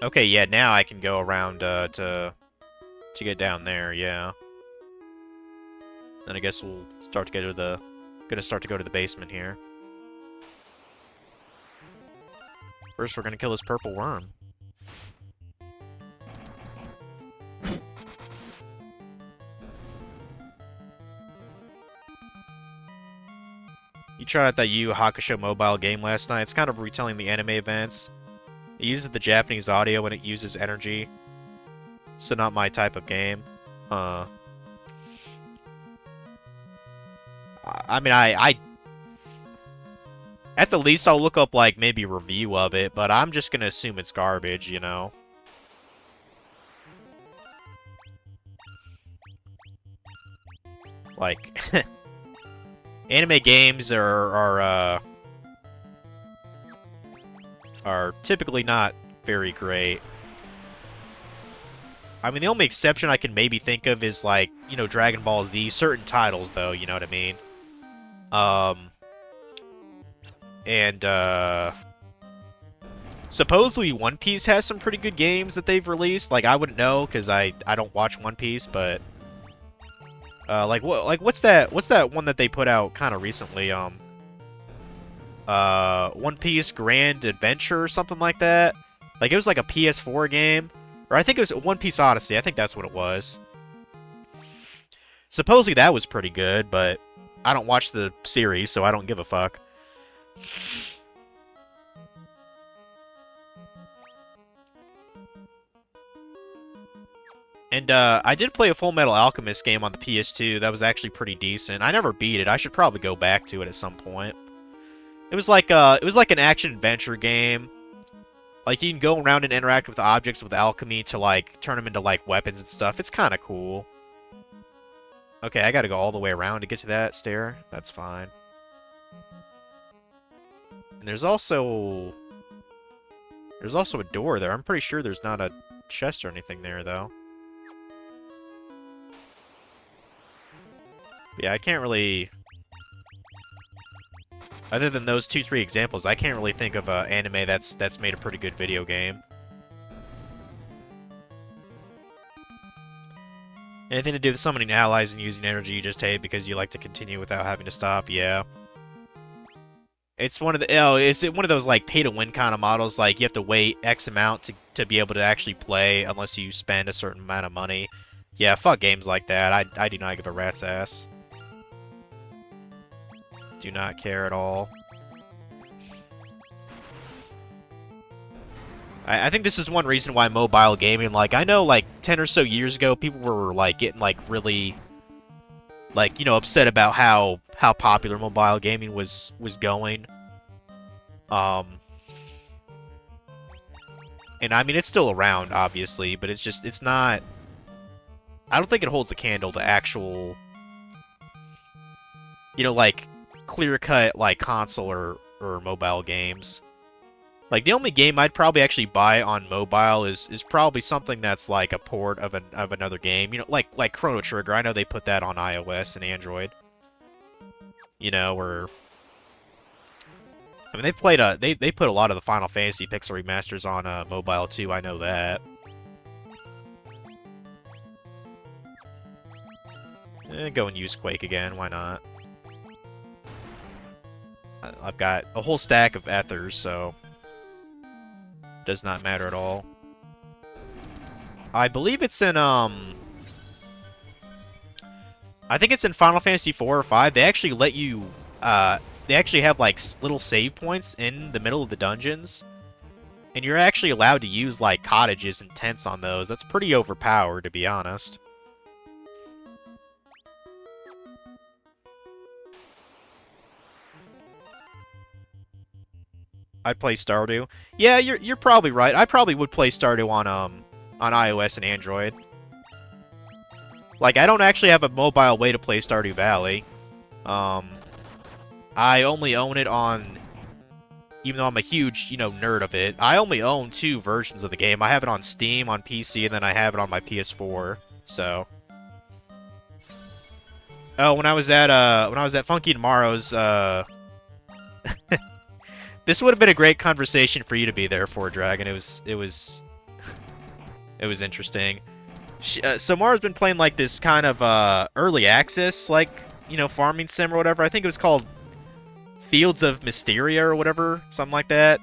Okay, yeah, now I can go around to get down there, yeah. Then I guess we'll start to go to the basement here. First, we're gonna kill this purple worm. You tried out that Yu Hakusho mobile game last night. It's kind of retelling the anime events. It uses the Japanese audio when it uses energy. So not my type of game. I mean, I at the least I'll look up like maybe a review of it, but I'm just gonna assume it's garbage, you know. Like anime games are typically not very great. I mean, the only exception I can maybe think of is, like, you know, Dragon Ball Z. Certain titles, though, you know what I mean? Supposedly One Piece has some pretty good games that they've released. Like, I wouldn't know, because I don't watch One Piece, but... what's that one that they put out kind of recently? One Piece Grand Adventure or something like that? Like, it was like a PS4 game. Or I think it was One Piece Odyssey. I think that's what it was. Supposedly that was pretty good, but I don't watch the series, so I don't give a fuck. And I did play a Full Metal Alchemist game on the PS2. That was actually pretty decent. I never beat it. I should probably go back to it at some point. It was like an action adventure game. Like you can go around and interact with objects with alchemy to like turn them into like weapons and stuff. It's kind of cool. Okay, I got to go all the way around to get to that stair. That's fine. And there's also a door there. I'm pretty sure there's not a chest or anything there though. Yeah, I can't really... Other than those 2-3 examples, I can't really think of an anime that's made a pretty good video game. Anything to do with summoning allies and using energy you just hate because you like to continue without having to stop? Yeah. It's one of the... Oh, is it one of those, like, pay-to-win kind of models? Like, you have to wait X amount to be able to actually play unless you spend a certain amount of money. Yeah, fuck games like that. I do not give a rat's ass. Do not care at all. I think this is one reason why mobile gaming, like, I know, like, 10 or so years ago, people were, like, getting, like, really, like, you know, upset about how popular mobile gaming was going. And, I mean, it's still around, obviously, but it's just, it's not... I don't think it holds a candle to actual... You know, like... clear-cut like console or mobile games. Like the only game I'd probably actually buy on mobile is probably something that's like a port of another game. You know, like Chrono Trigger. I know they put that on iOS and Android. You know, or I mean they put a lot of the Final Fantasy Pixel remasters on mobile too. I know that. Go and use Quake again. Why not? I've got a whole stack of ethers, so does not matter at all. I believe it's in I think it's in Final Fantasy 4 or 5. They actually let you they actually have like little save points in the middle of the dungeons. And you're actually allowed to use like cottages and tents on those. That's pretty overpowered, to be honest. I'd play Stardew. Yeah, you're probably right. I probably would play Stardew on iOS and Android. Like I don't actually have a mobile way to play Stardew Valley. I only own it on, even though I'm a huge, you know, nerd of it, I only own 2 versions of the game. I have it on Steam on PC and then I have it on my PS4. So oh, when I was at Funky Tomorrow's this would have been a great conversation for you to be there for, Dragon. It was interesting. So Mara's been playing like this kind of early access, like, you know, farming sim or whatever. I think it was called Fields of Mysteria or whatever, something like that.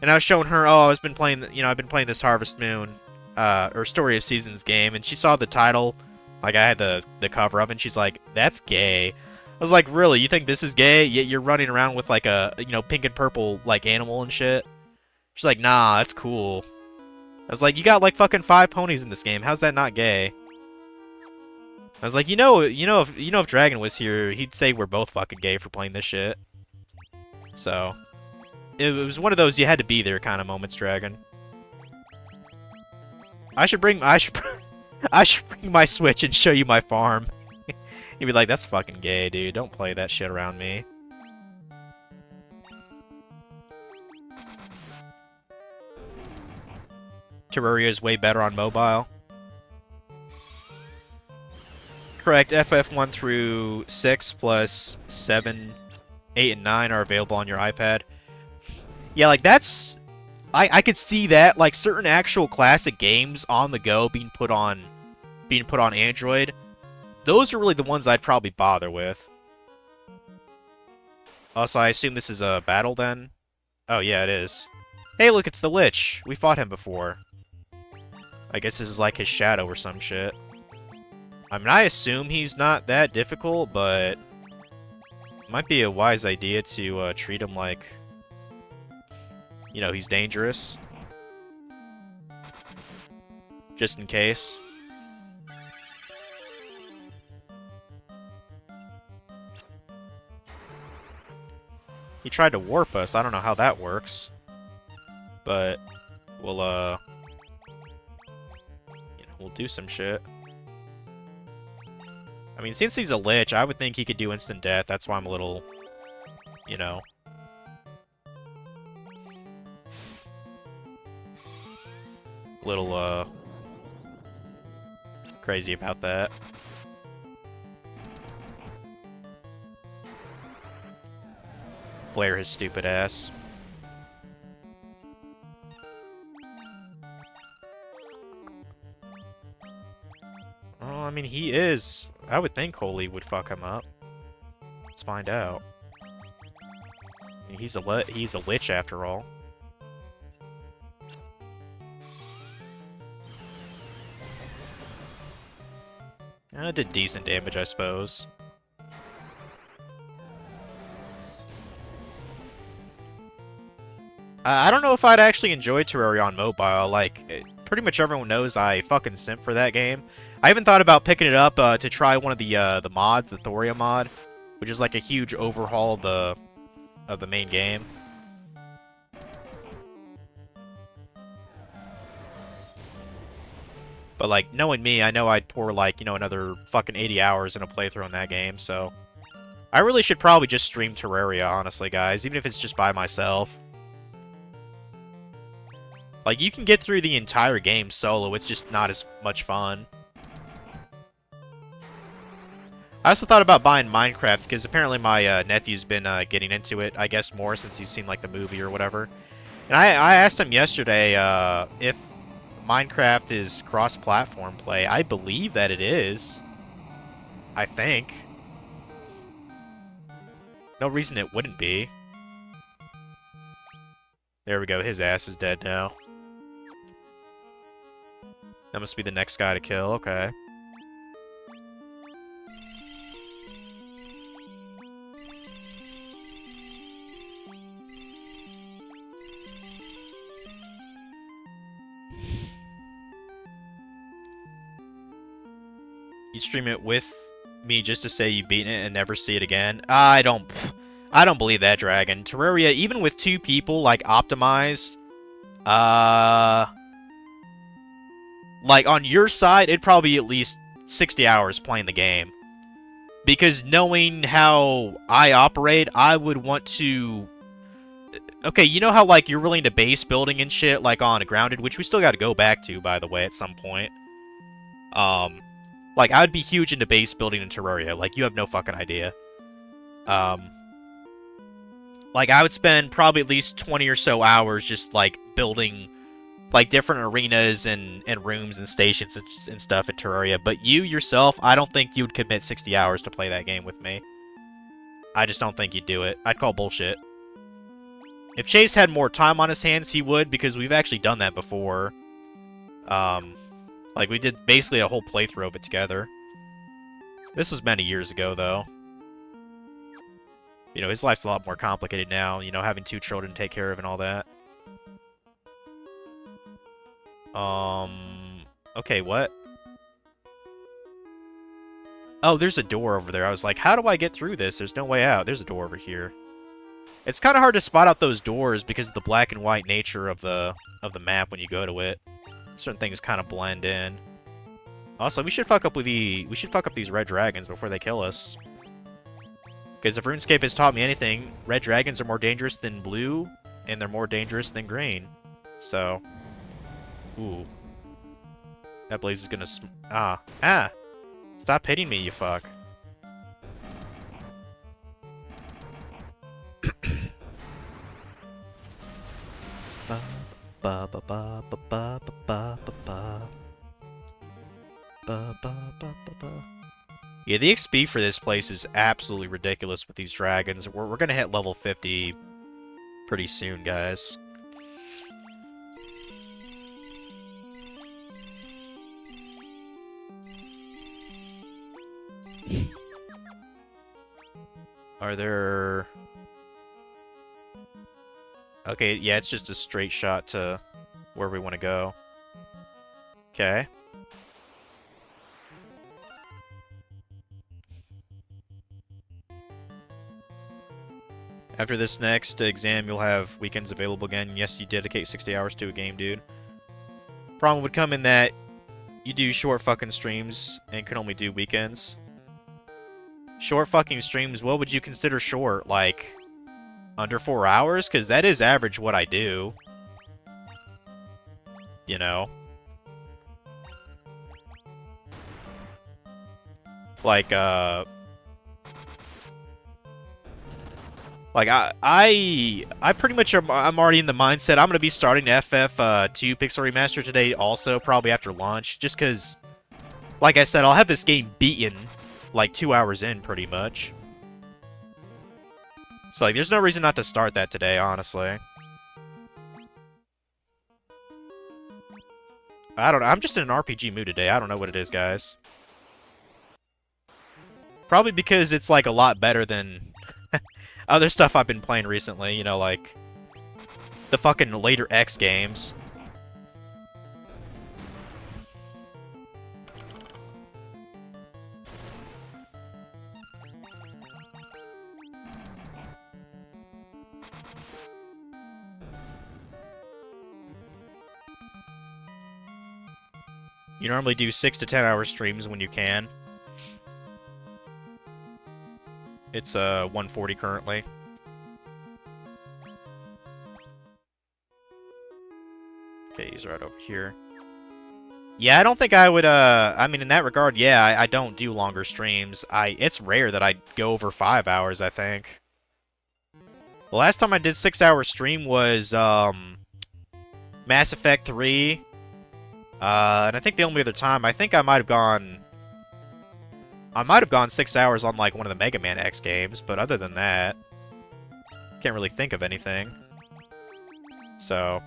And I was showing her, oh, I've been playing this Harvest Moon or Story of Seasons game, and she saw the title, like I had the cover of it, and she's like, "That's gay." I was like, really? You think this is gay? Yet you're running around with like a, you know, pink and purple like animal and shit. She's like, nah, that's cool. I was like, you got like fucking 5 ponies in this game. How's that not gay? I was like, if Dragon was here, he'd say we're both fucking gay for playing this shit. So it was one of those you had to be there kind of moments, Dragon. I should bring my Switch and show you my farm. You'd be like, that's fucking gay, dude. Don't play that shit around me. Terraria is way better on mobile. Correct. FF1 through 6 plus 7, 8, and 9 are available on your iPad. Yeah, like that's... I could see that. Like certain actual classic games on the go being put on Android. Those are really the ones I'd probably bother with. Also, I assume this is a battle then? Oh, yeah, it is. Hey, look, it's the Lich. We fought him before. I guess this is like his shadow or some shit. I mean, I assume he's not that difficult, but... might be a wise idea to treat him like, you know, he's dangerous. Just in case. He tried to warp us. I don't know how that works. But we'll, you know, we'll do some shit. I mean, since he's a lich, I would think he could do instant death. That's why I'm a little, you know. Little, crazy about that. Flare his stupid ass. Oh, I mean, he is. I would think Holy would fuck him up. Let's find out. I mean, he's a lich after all. It did decent damage, I suppose. I don't know if I'd actually enjoy Terraria on mobile. Like, pretty much everyone knows I fucking simp for that game. I even thought about picking it up to try one of the mods, the Thoria mod, which is like a huge overhaul of the main game. But, like, knowing me, I know I'd pour, like, you know, another fucking 80 hours in a playthrough in that game, so... I really should probably just stream Terraria, honestly, guys, even if it's just by myself. Like, you can get through the entire game solo, it's just not as much fun. I also thought about buying Minecraft, because apparently my nephew's been getting into it, I guess, more since he's seen, like, the movie or whatever. And I asked him yesterday if Minecraft is cross-platform play. I believe that it is. I think. No reason it wouldn't be. There we go. His ass is dead now. That must be the next guy to kill. Okay. You stream it with me just to say you've beaten it and never see it again? I don't believe that, Dragon. Terraria, even with 2 people, like, optimized, like, on your side, it'd probably be at least 60 hours playing the game. Because knowing how I operate, I would want to... Okay, you know how, like, you're really into base building and shit, like on Grounded, which we still gotta go back to, by the way, at some point. Like, I would be huge into base building in Terraria. Like, you have no fucking idea. Like, I would spend probably at least 20 or so hours just, like, building, like, different arenas and rooms and stations and stuff in Terraria. But you, yourself, I don't think you would commit 60 hours to play that game with me. I just don't think you'd do it. I'd call bullshit. If Chase had more time on his hands, he would, because we've actually done that before. Like, we did basically a whole playthrough of it together. This was many years ago, though. You know, his life's a lot more complicated now, you know, having 2 children to take care of and all that. Okay, what? Oh, there's a door over there. I was like, how do I get through this? There's no way out. There's a door over here. It's kind of hard to spot out those doors because of the black and white nature of the map when you go to it. Certain things kind of blend in. Also, we should fuck up these red dragons before they kill us. Because if RuneScape has taught me anything, red dragons are more dangerous than blue, and they're more dangerous than green. So, ooh, that blaze is gonna stop hitting me, you fuck. Ba ba ba ba ba ba ba ba ba. Ba ba ba ba ba. Yeah, the XP for this place is absolutely ridiculous with these dragons. We're gonna hit level 50 pretty soon, guys. Are there... Okay, yeah, it's just a straight shot to where we want to go. Okay. After this next exam, you'll have weekends available again. Yes, you dedicate 60 hours to a game, dude. Problem would come in that you do short fucking streams and can only do weekends. Short fucking streams, what would you consider short? Like, under 4 hours? Because that is average what I do. You know? Like, I pretty much I'm already in the mindset. I'm gonna be starting FF2 Pixel Remaster today also, probably after lunch, just because, like I said, I'll have this game beaten like 2 hours in, pretty much. So, like, there's no reason not to start that today, honestly. I don't know. I'm just in an RPG mood today. I don't know what it is, guys. Probably because it's, like, a lot better than other stuff I've been playing recently. You know, like, the fucking later X games. You normally do 6 to 10 hour streams when you can. It's 140 currently. Okay, he's right over here. Yeah, I don't think I would, I mean, in that regard, yeah, I don't do longer streams. It's rare that I go over 5 hours, I think. The last time I did 6-hour stream was, Mass Effect 3. And I think the only other time, I think I might have gone 6 hours on, like, one of the Mega Man X games, but other than that, can't really think of anything. So,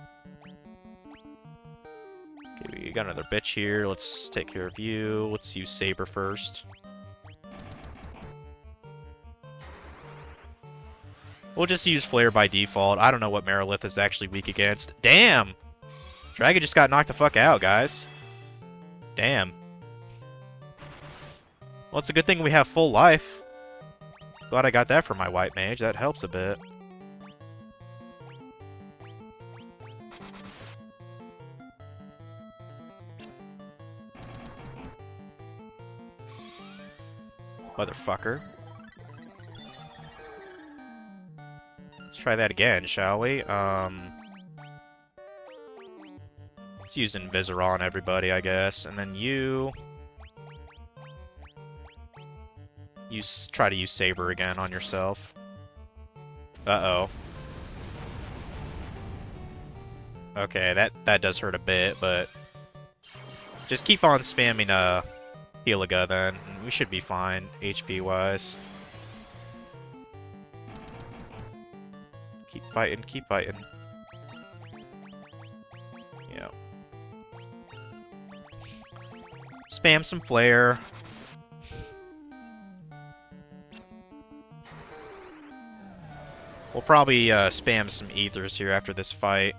okay, we got another bitch here. Let's take care of you. Let's use Saber first. We'll just use Flare by default. I don't know what Merilith is actually weak against. Damn! Dragon just got knocked the fuck out, guys. Damn. Well, it's a good thing we have full life. Glad I got that for my white mage. That helps a bit. Motherfucker. Let's try that again, shall we? Let's use Invisor on everybody, I guess. And then you try to use Saber again on yourself. Uh-oh. Okay, that does hurt a bit, but just keep on spamming Heliga then. We should be fine, HP-wise. Keep fighting, keep fighting. Yeah. Spam some flare. We'll probably spam some ethers here after this fight.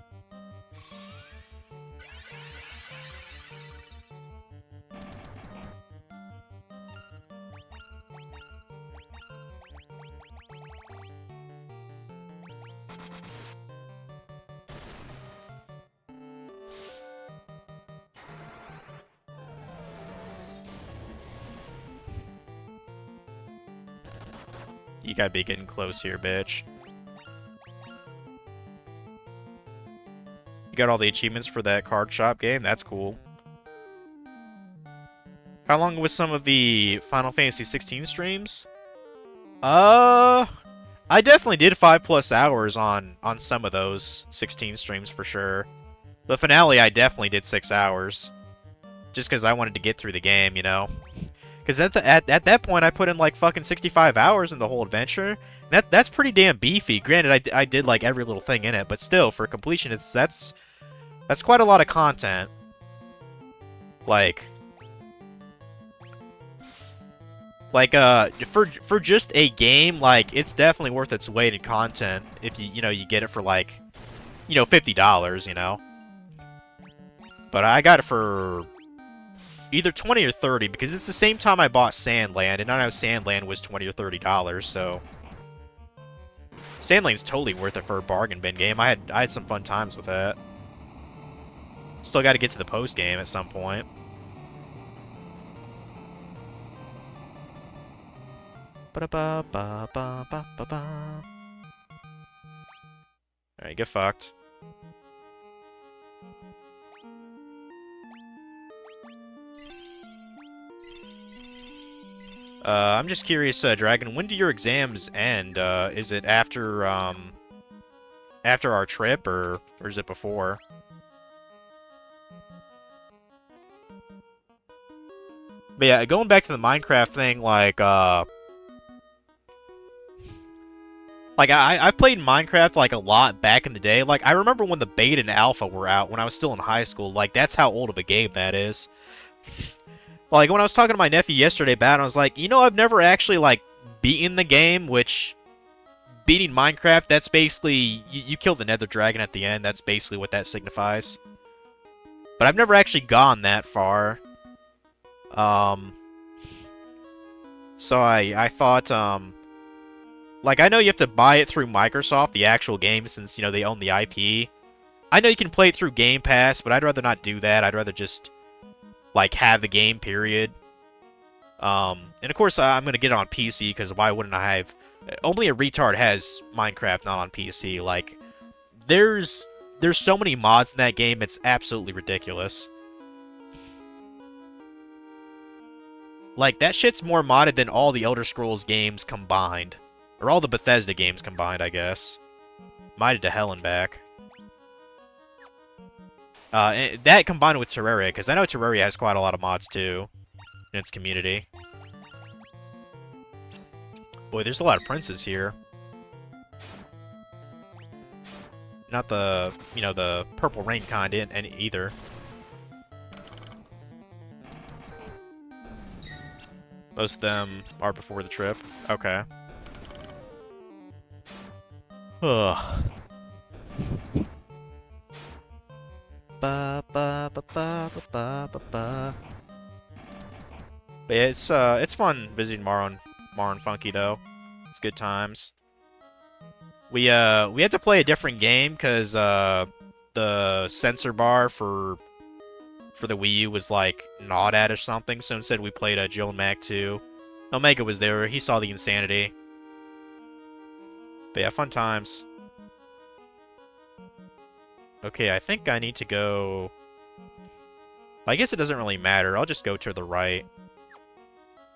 You gotta be getting close here, bitch. You got all the achievements for that card shop game? That's cool. How long was some of the Final Fantasy 16 streams? I definitely did 5+ hours on some of those 16 streams for sure. The finale, I definitely did 6 hours. Just because I wanted to get through the game, you know? Because at that point, I put in like fucking 65 hours in the whole adventure. That's pretty damn beefy. Granted, I did like every little thing in it, but still, for completion, that's quite a lot of content. Like, for just a game, like, it's definitely worth its weight in content if you get it for, like, $50, But I got it for either 20 or 30 because it's the same time I bought Sandland, and I know Sandland was 20 or $30, so Sandland's totally worth it for a bargain bin game. I had some fun times with that. Still got to get to the post game at some point. Alright, get fucked. I'm just curious, Dragon, when do your exams end? Is it after our trip, or is it before? But yeah, going back to the Minecraft thing, like I played Minecraft like a lot back in the day. Like I remember when the beta and alpha were out when I was still in high school. Like that's how old of a game that is. Like when I was talking to my nephew yesterday about it, I was like, I've never actually like beaten the game, which beating Minecraft, that's basically you kill the Nether Dragon at the end. That's basically what that signifies. But I've never actually gone that far. So I thought like, I know you have to buy it through Microsoft, the actual game, since, they own the IP. I know you can play it through Game Pass, but I'd rather not do that. I'd rather just, like, have the game, period. And, of course, I'm going to get it on PC, because why wouldn't I have... Only a retard has Minecraft not on PC. Like, there's so many mods in that game, it's absolutely ridiculous. Like, that shit's more modded than all the Elder Scrolls games combined. Or all the Bethesda games combined, I guess. Modded to hell and back. And that combined with Terraria, because I know Terraria has quite a lot of mods, too. In its community. Boy, there's a lot of princes here. Not the, the Purple Rain kind either. Most of them are before the trip. Okay. Ugh. But yeah, it's fun visiting Mar and Funky though. It's good times. We had to play a different game because the sensor bar for the Wii U was like not at or something. So instead we played Jill and Mac 2. Omega was there. He saw the insanity. But yeah, fun times. Okay, I think I need to go... I guess it doesn't really matter. I'll just go to the right.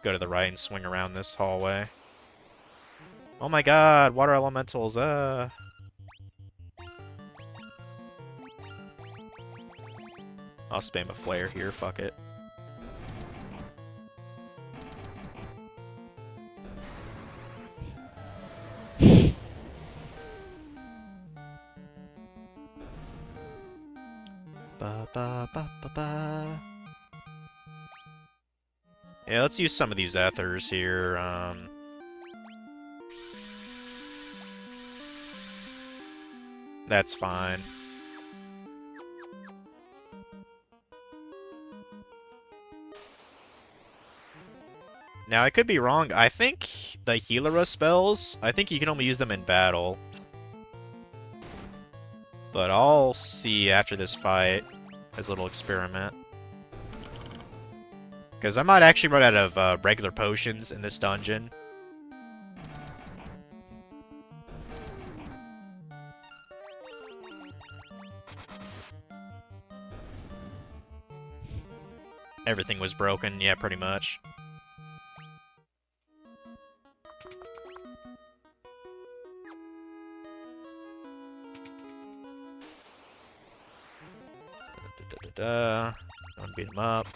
Go to the right and swing around this hallway. Oh my god, water elementals, I'll spam a flare here, fuck it. Yeah, let's use some of these ethers here. That's fine. Now, I could be wrong. I think the Healera spells, I think you can only use them in battle. But I'll see after this fight as a little experiment. Because I might actually run out of regular potions in this dungeon. Everything was broken, yeah, pretty much. Don't beat him up.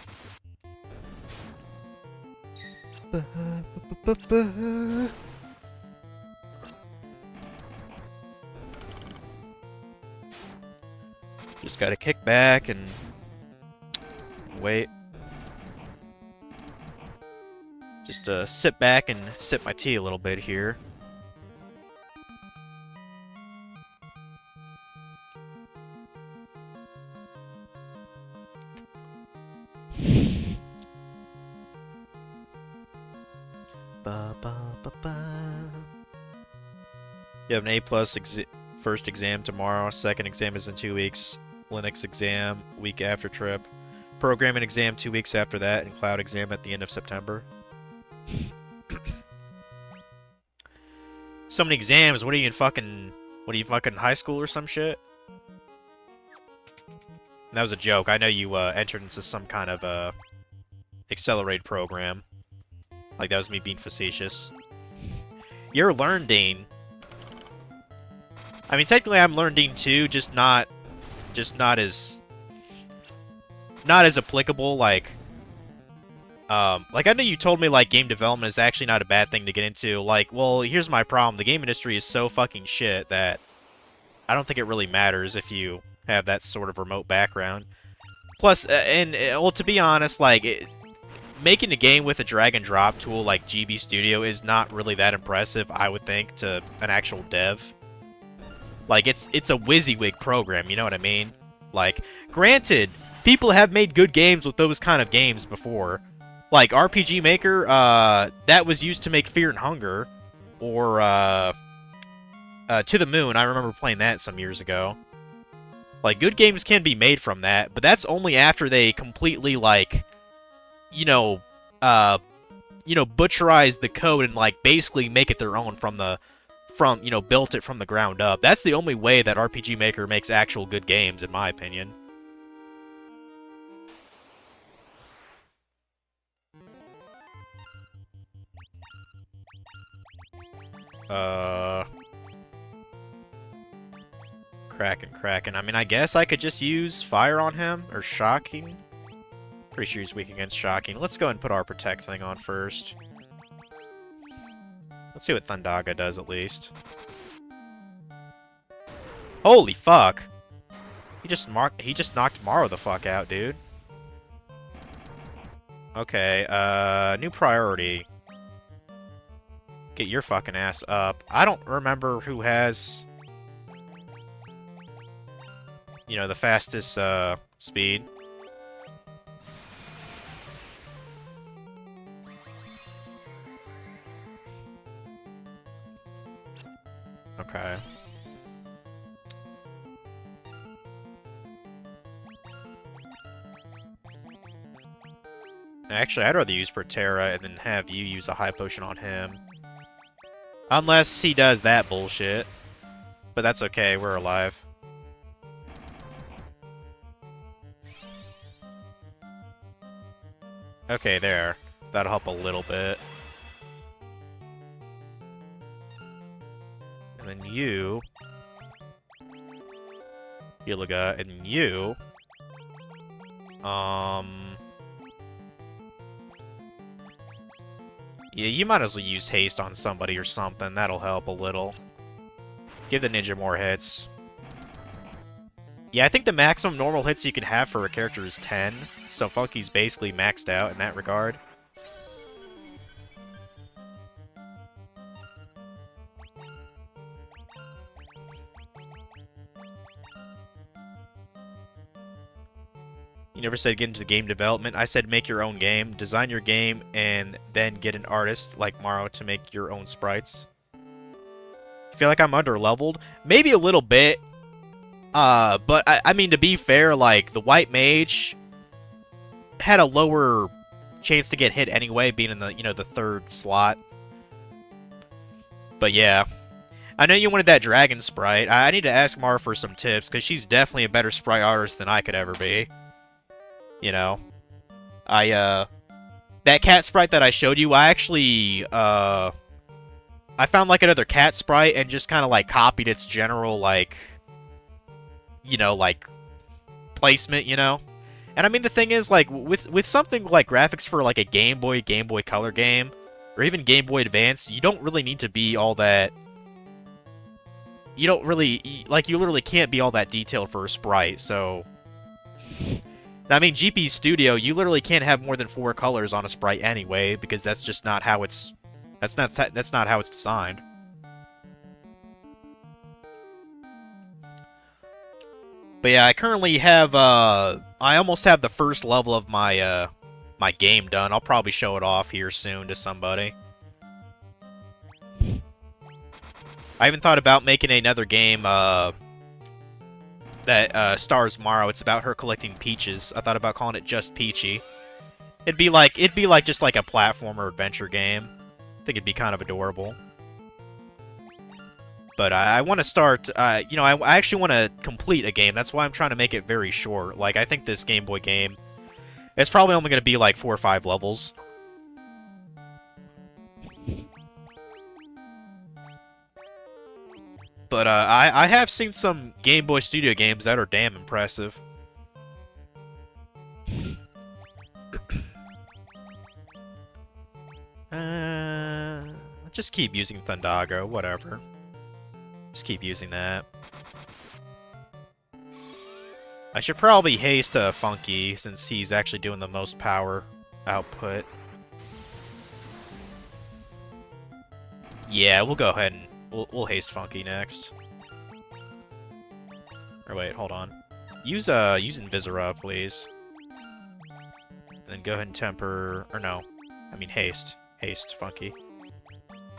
Just gotta kick back and wait. Just sit back and sip my tea a little bit here. Ba, ba, ba, ba. You have an A+ first exam tomorrow. Second exam is in 2 weeks. Linux exam week after trip. Programming exam 2 weeks after that, and cloud exam at the end of September. So many exams. What are you in fucking high school or some shit? That was a joke. I know you entered into some kind of accelerated program. Like that was me being facetious. You're LearnDean. I mean, technically I'm LearnDean too, just not as applicable. Like I know you told me like game development is actually not a bad thing to get into. Like, well, here's my problem: the game industry is so fucking shit that I don't think it really matters if you have that sort of remote background. Plus, well, to be honest, like making a game with a drag and drop tool like GB Studio is not really that impressive, I would think, to an actual dev. Like, it's a WYSIWYG program, you know what I mean? Like, granted, people have made good games with those kind of games before. Like, RPG Maker, that was used to make Fear and Hunger, or, To the Moon. I remember playing that some years ago. Like, good games can be made from that, but that's only after they completely, like, butcherize the code and, like, basically make it their own built it from the ground up. That's the only way that RPG Maker makes actual good games, in my opinion. Kraken. I mean, I guess I could just use Fire on him, or Shocking. Pretty sure he's weak against Shocking. Let's go and put our Protect thing on first. Let's see what Thundaga does, at least. Holy fuck! He just knocked Maro the fuck out, dude. Okay, new priority. Get your fucking ass up. I don't remember who has, the fastest, speed. Okay. Actually, I'd rather use Protera and then have you use a high potion on him. Unless he does that bullshit. But that's okay, we're alive. Okay, there. That'll help a little bit. And then you... Gilliga, and then you... Yeah, you might as well use haste on somebody or something. That'll help a little. Give the ninja more hits. Yeah, I think the maximum normal hits you can have for a character is 10. So Funky's basically maxed out in that regard. You never said get into game development. I said make your own game, design your game, and then get an artist like Maro to make your own sprites. I feel like I'm under-leveled. Maybe a little bit. But I mean, to be fair, like, the White Mage had a lower chance to get hit anyway, being in the, the third slot. But yeah. I know you wanted that dragon sprite. I need to ask Mara for some tips, because she's definitely a better sprite artist than I could ever be. That cat sprite that I showed you, I actually, I found, like, another cat sprite and just kind of, like, copied its general, like, like, placement, And I mean, the thing is, like, with something like graphics for, like, a Game Boy Color game, or even Game Boy Advance, you don't really need to be all that... You literally can't be all that detailed for a sprite, so... I mean, GP Studio, you literally can't have more than 4 colors on a sprite anyway, because that's just not how it's... That's not how it's designed. But yeah, I currently have, I almost have the first level of my, my game done. I'll probably show it off here soon to somebody. I even thought about making another game, that stars Maro. It's about her collecting peaches. I thought about calling it Just Peachy. It'd be like just like a platformer adventure game. I think it'd be kind of adorable. But I want to start, you know, I actually want to complete a game. That's why I'm trying to make it very short. Like, I think this Game Boy game, it's probably only going to be like 4 or 5 levels. But I have seen some Game Boy Studio games that are damn impressive. Just keep using Thundago, whatever. Just keep using that. I should probably haste Funky, since he's actually doing the most power output. Yeah, we'll go ahead and we'll haste Funky next. Or wait, hold on. Use Invisora, please. Then go ahead and temper, or no, I mean haste Funky.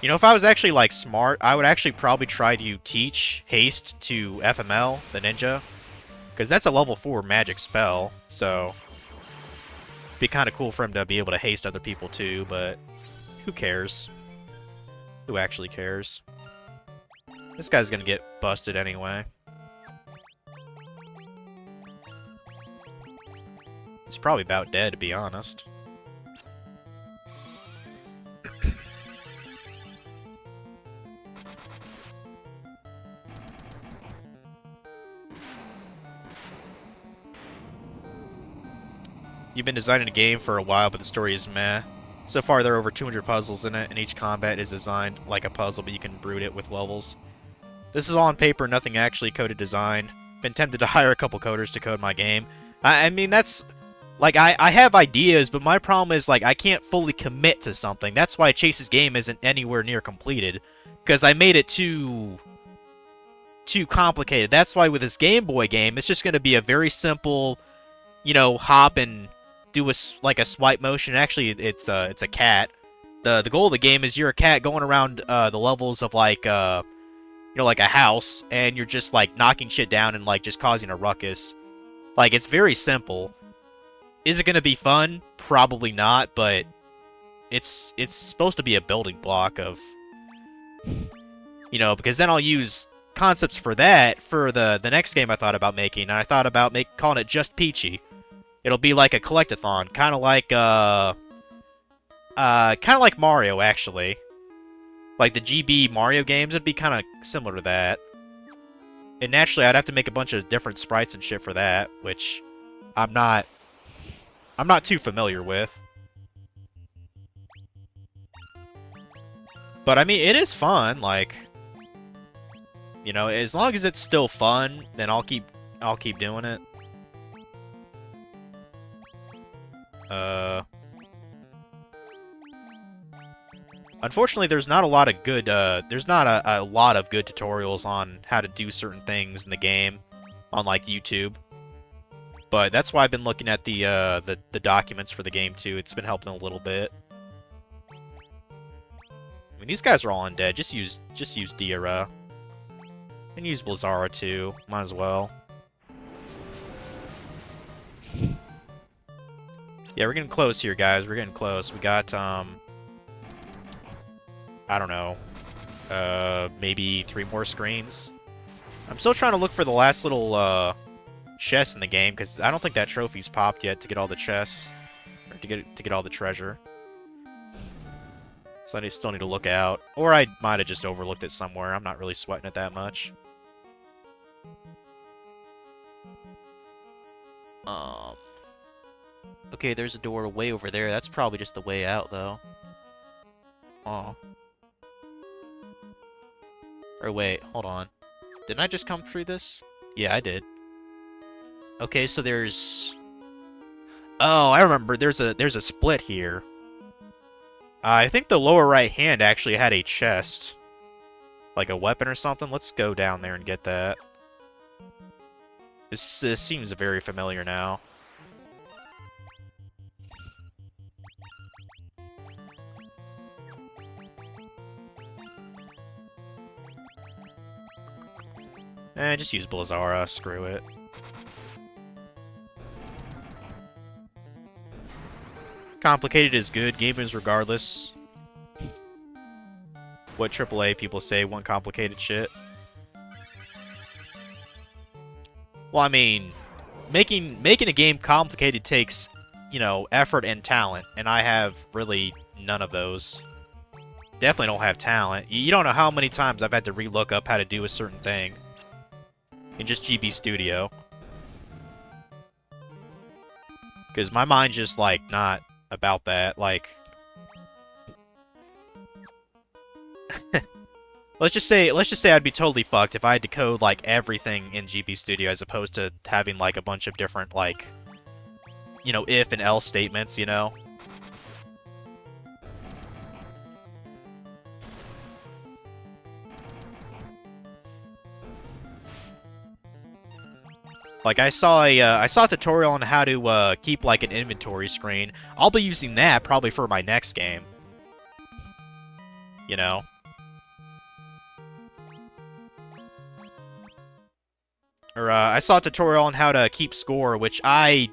You know, if I was actually like smart, I would actually probably try to teach haste to FML, the ninja, because that's a level 4 magic spell. So it'd be kind of cool for him to be able to haste other people too. But who cares? Who actually cares? This guy's gonna get busted anyway. He's probably about dead, to be honest. You've been designing a game for a while, but the story is meh. So far, there are over 200 puzzles in it, and each combat is designed like a puzzle, but you can brood it with levels. This is all on paper, nothing actually coded design. Been tempted to hire a couple coders to code my game. I mean, that's... Like, I have ideas, but my problem is, like, I can't fully commit to something. That's why Chase's game isn't anywhere near completed. Because I made it too complicated. That's why with this Game Boy game, it's just going to be a very simple, you know, hop and do a swipe motion. Actually, it's a cat. The goal of the game is you're a cat going around the levels of like you know, like a house, and you're just like knocking shit down and like just causing a ruckus. Like, it's very simple. Is it going to be fun? Probably not, but it's supposed to be a building block of, you know, because then I'll use concepts for that for the next game I thought about making, and I thought about calling it Just Peachy. It'll be like a collectathon, kind of like Mario, actually. Like the GB Mario games, it'd be kind of similar to that. And naturally, I'd have to make a bunch of different sprites and shit for that, which I'm not too familiar with. But I mean, it is fun, like, you know, as long as it's still fun, then I'll keep doing it. Unfortunately, there's not a lot of good, there's not a lot of good tutorials on how to do certain things in the game on, like, YouTube. But that's why I've been looking at the documents for the game, too. It's been helping a little bit. I mean, these guys are all undead. Just use Diarra. And use Blizzara, too. Might as well. Yeah, we're getting close here, guys. We're getting close. We got, I don't know, maybe 3 more screens. I'm still trying to look for the last little, chests in the game, because I don't think that trophy's popped yet to get all the chests, or to get all the treasure. So I still need to look out. Or I might have just overlooked it somewhere. I'm not really sweating it that much. Okay, there's a door way over there. That's probably just the way out, though. Oh. Or wait, hold on. Didn't I just come through this? Yeah, I did. Okay, so there's Oh, I remember. There's a split here. I think the lower right hand actually had a chest. Like a weapon or something. Let's go down there and get that. This seems very familiar now. Just use Blazara. Screw it. Complicated is good. Gamers regardless. What AAA people say, want complicated shit. Well, I mean, making a game complicated takes, you know, effort and talent, and I have really none of those. Definitely don't have talent. You don't know how many times I've had to relook up how to do a certain thing in just GB Studio. Because my mind's just, like, not about that. Like, let's just say I'd be totally fucked if I had to code, like, everything in GB Studio as opposed to having, like, a bunch of different, like, you know, if and else statements, you know? Like, I saw a tutorial on how to keep, like, an inventory screen. I'll be using that probably for my next game. You know? Or, I saw a tutorial on how to keep score, which I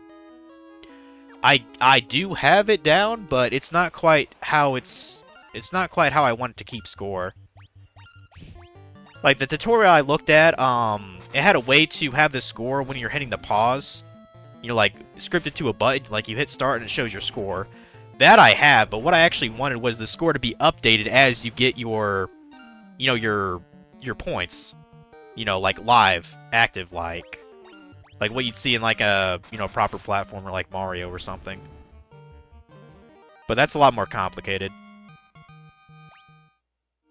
do have it down, but it's not quite how it's not quite how I want it to keep score. Like, the tutorial I looked at, it had a way to have the score when you're hitting the pause. You know, like, scripted to a button, like you hit start and it shows your score. That I have, but what I actually wanted was the score to be updated as you get your, you know, your points. You know, like live, active, like what you'd see in like a, you know, proper platformer like Mario or something. But that's a lot more complicated.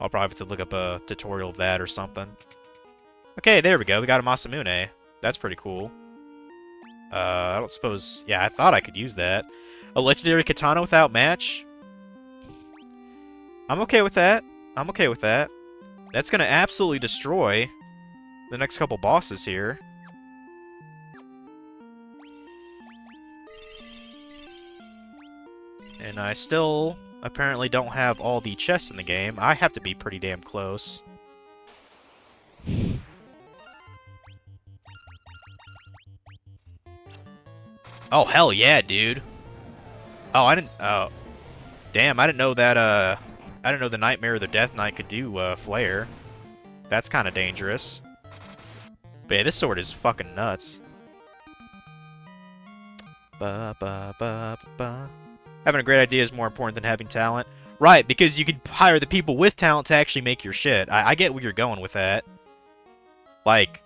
I'll probably have to look up a tutorial of that or something. Okay, there we go. We got a Masamune. That's pretty cool. I don't suppose... Yeah, I thought I could use that. A legendary katana without match? I'm okay with that. I'm okay with that. That's gonna absolutely destroy the next couple bosses here. And I still apparently don't have all the chests in the game. I have to be pretty damn close. Oh, hell yeah, dude. Oh, I didn't... Oh. Damn, I didn't know that, I didn't know the Nightmare or the Death Knight could do, Flare. That's kind of dangerous. But yeah, this sword is fucking nuts. Ba ba ba ba. Having a great idea is more important than having talent. Right, because you could hire the people with talent to actually make your shit. I get where you're going with that. Like,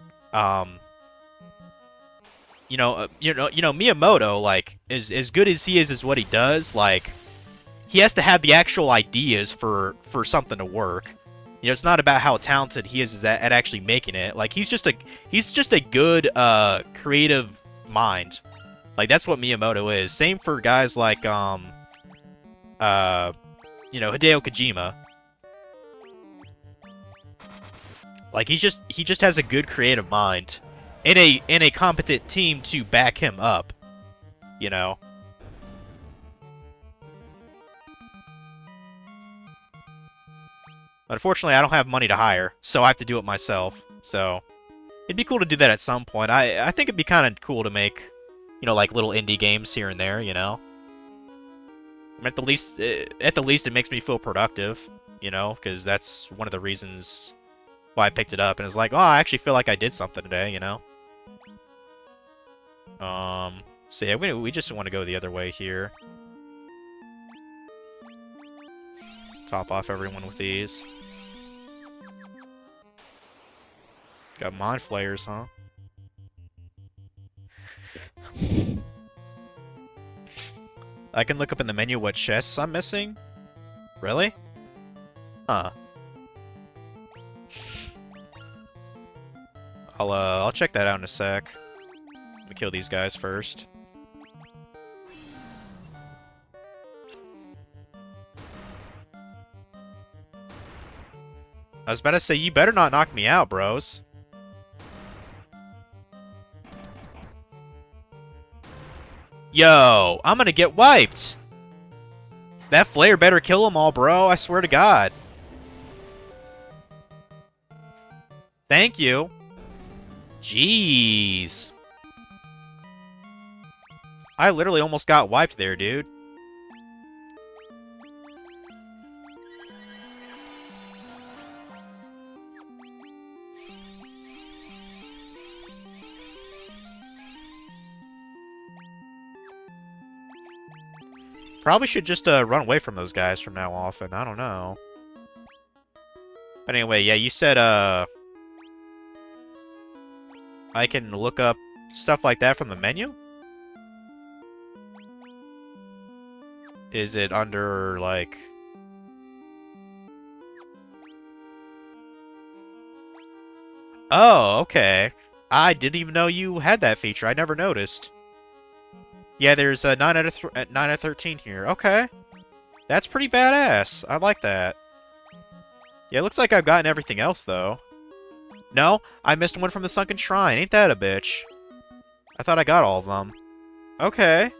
you know, Miyamoto, like, as good as he is what he does, like, he has to have the actual ideas for something to work. You know, it's not about how talented he is at actually making it. Like, he's just a good creative mind. Like, that's what Miyamoto is. Same for guys like, you know, Hideo Kojima. Like, he just has a good creative mind. And a competent team to back him up. You know? Unfortunately, I don't have money to hire, so I have to do it myself. So, it'd be cool to do that at some point. I think it'd be kind of cool to make, you know, like little indie games here and there, you know? At the least, it makes me feel productive, you know? Because that's one of the reasons why I picked it up. And it's like, oh, I actually feel like I did something today, you know? So yeah, we just want to go the other way here. Top off everyone with these. Got Mind Flayers, huh? I can look up in the menu what chests I'm missing? Really? Huh. I'll check that out in a sec. Let me kill these guys first. I was about to say, you better not knock me out, bros. Yo, I'm gonna get wiped. That flare better kill them all, bro. I swear to God. Thank you. Jeez. I literally almost got wiped there, dude. Probably should just run away from those guys from now off, and I don't know. But anyway, yeah, you said I can look up stuff like that from the menu? Is it under, like... Oh, okay. I didn't even know you had that feature. I never noticed. Yeah, there's a 9 out of 13 here. Okay. That's pretty badass. I like that. Yeah, it looks like I've gotten everything else, though. No, I missed one from the Sunken Shrine. Ain't that a bitch? I thought I got all of them. Okay.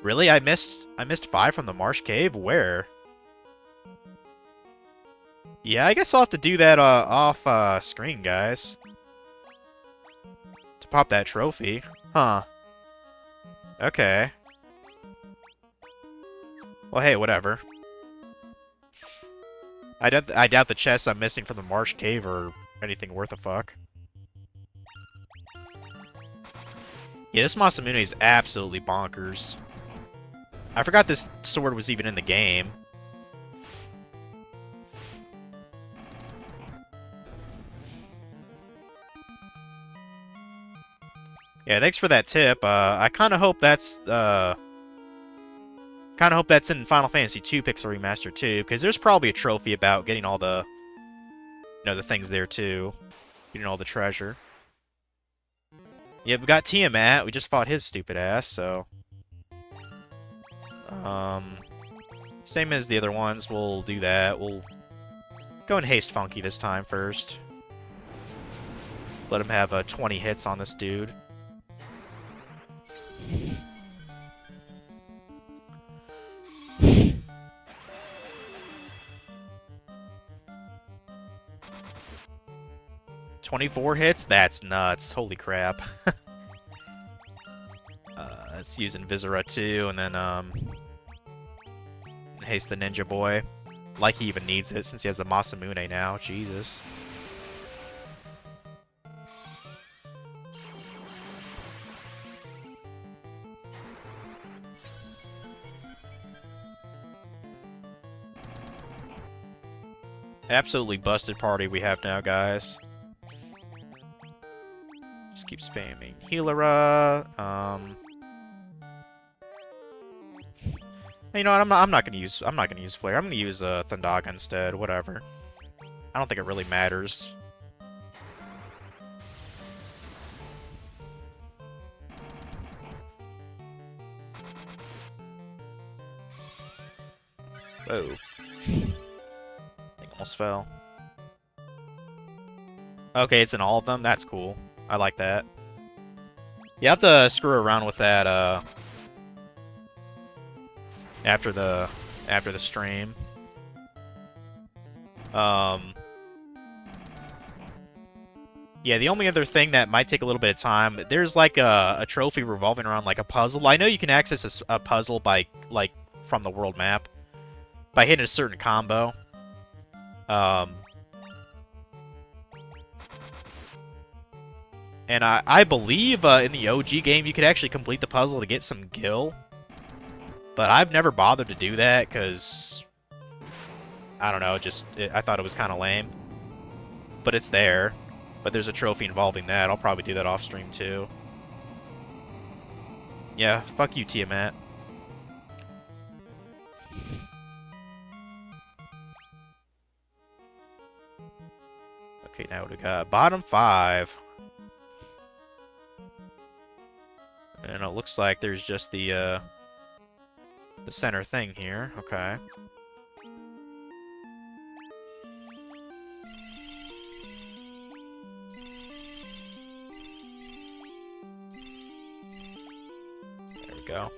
Really? I missed 5 from the Marsh Cave? Where? Yeah, I guess I'll have to do that off screen, guys. To pop that trophy. Huh. Okay. Well, hey, whatever. I doubt the chests I'm missing from the Marsh Cave are anything worth a fuck. Yeah, this Masamune is absolutely bonkers. I forgot this sword was even in the game. Yeah, thanks for that tip. I kind of hope that's in Final Fantasy II Pixel Remaster too, because there's probably a trophy about getting all the, the things there too, getting all the treasure. Yeah, we got Tiamat. We just fought his stupid ass, so. Same as the other ones. We'll do that. We'll go and haste Funky this time first. Let him have 20 hits on this dude. "24 hits? That's nuts. Holy crap." Let's use Invisora too, and then, haste the Ninja Boy. Like he even needs it, since he has the Masamune now. Jesus. Absolutely busted party we have now, guys. Just keep spamming Healera. You know what? I'm not gonna use Flare. I'm gonna use Thundaga instead. Whatever. I don't think it really matters. Whoa. Thing almost fell. Okay, it's in all of them. That's cool. I like that. You have to screw around with that after the stream. Yeah, the only other thing that might take a little bit of time, there's like a trophy revolving around like a puzzle. I know you can access a puzzle by like from the world map by hitting a certain combo. And I believe in the OG game you could actually complete the puzzle to get some gil. But I've never bothered to do that because, I don't know, I thought it was kind of lame. But it's there. But there's a trophy involving that. I'll probably do that off stream too. Yeah, fuck you, Tiamat. Okay, now what we got? Bottom 5. And it looks like there's just the center thing here. Okay. go.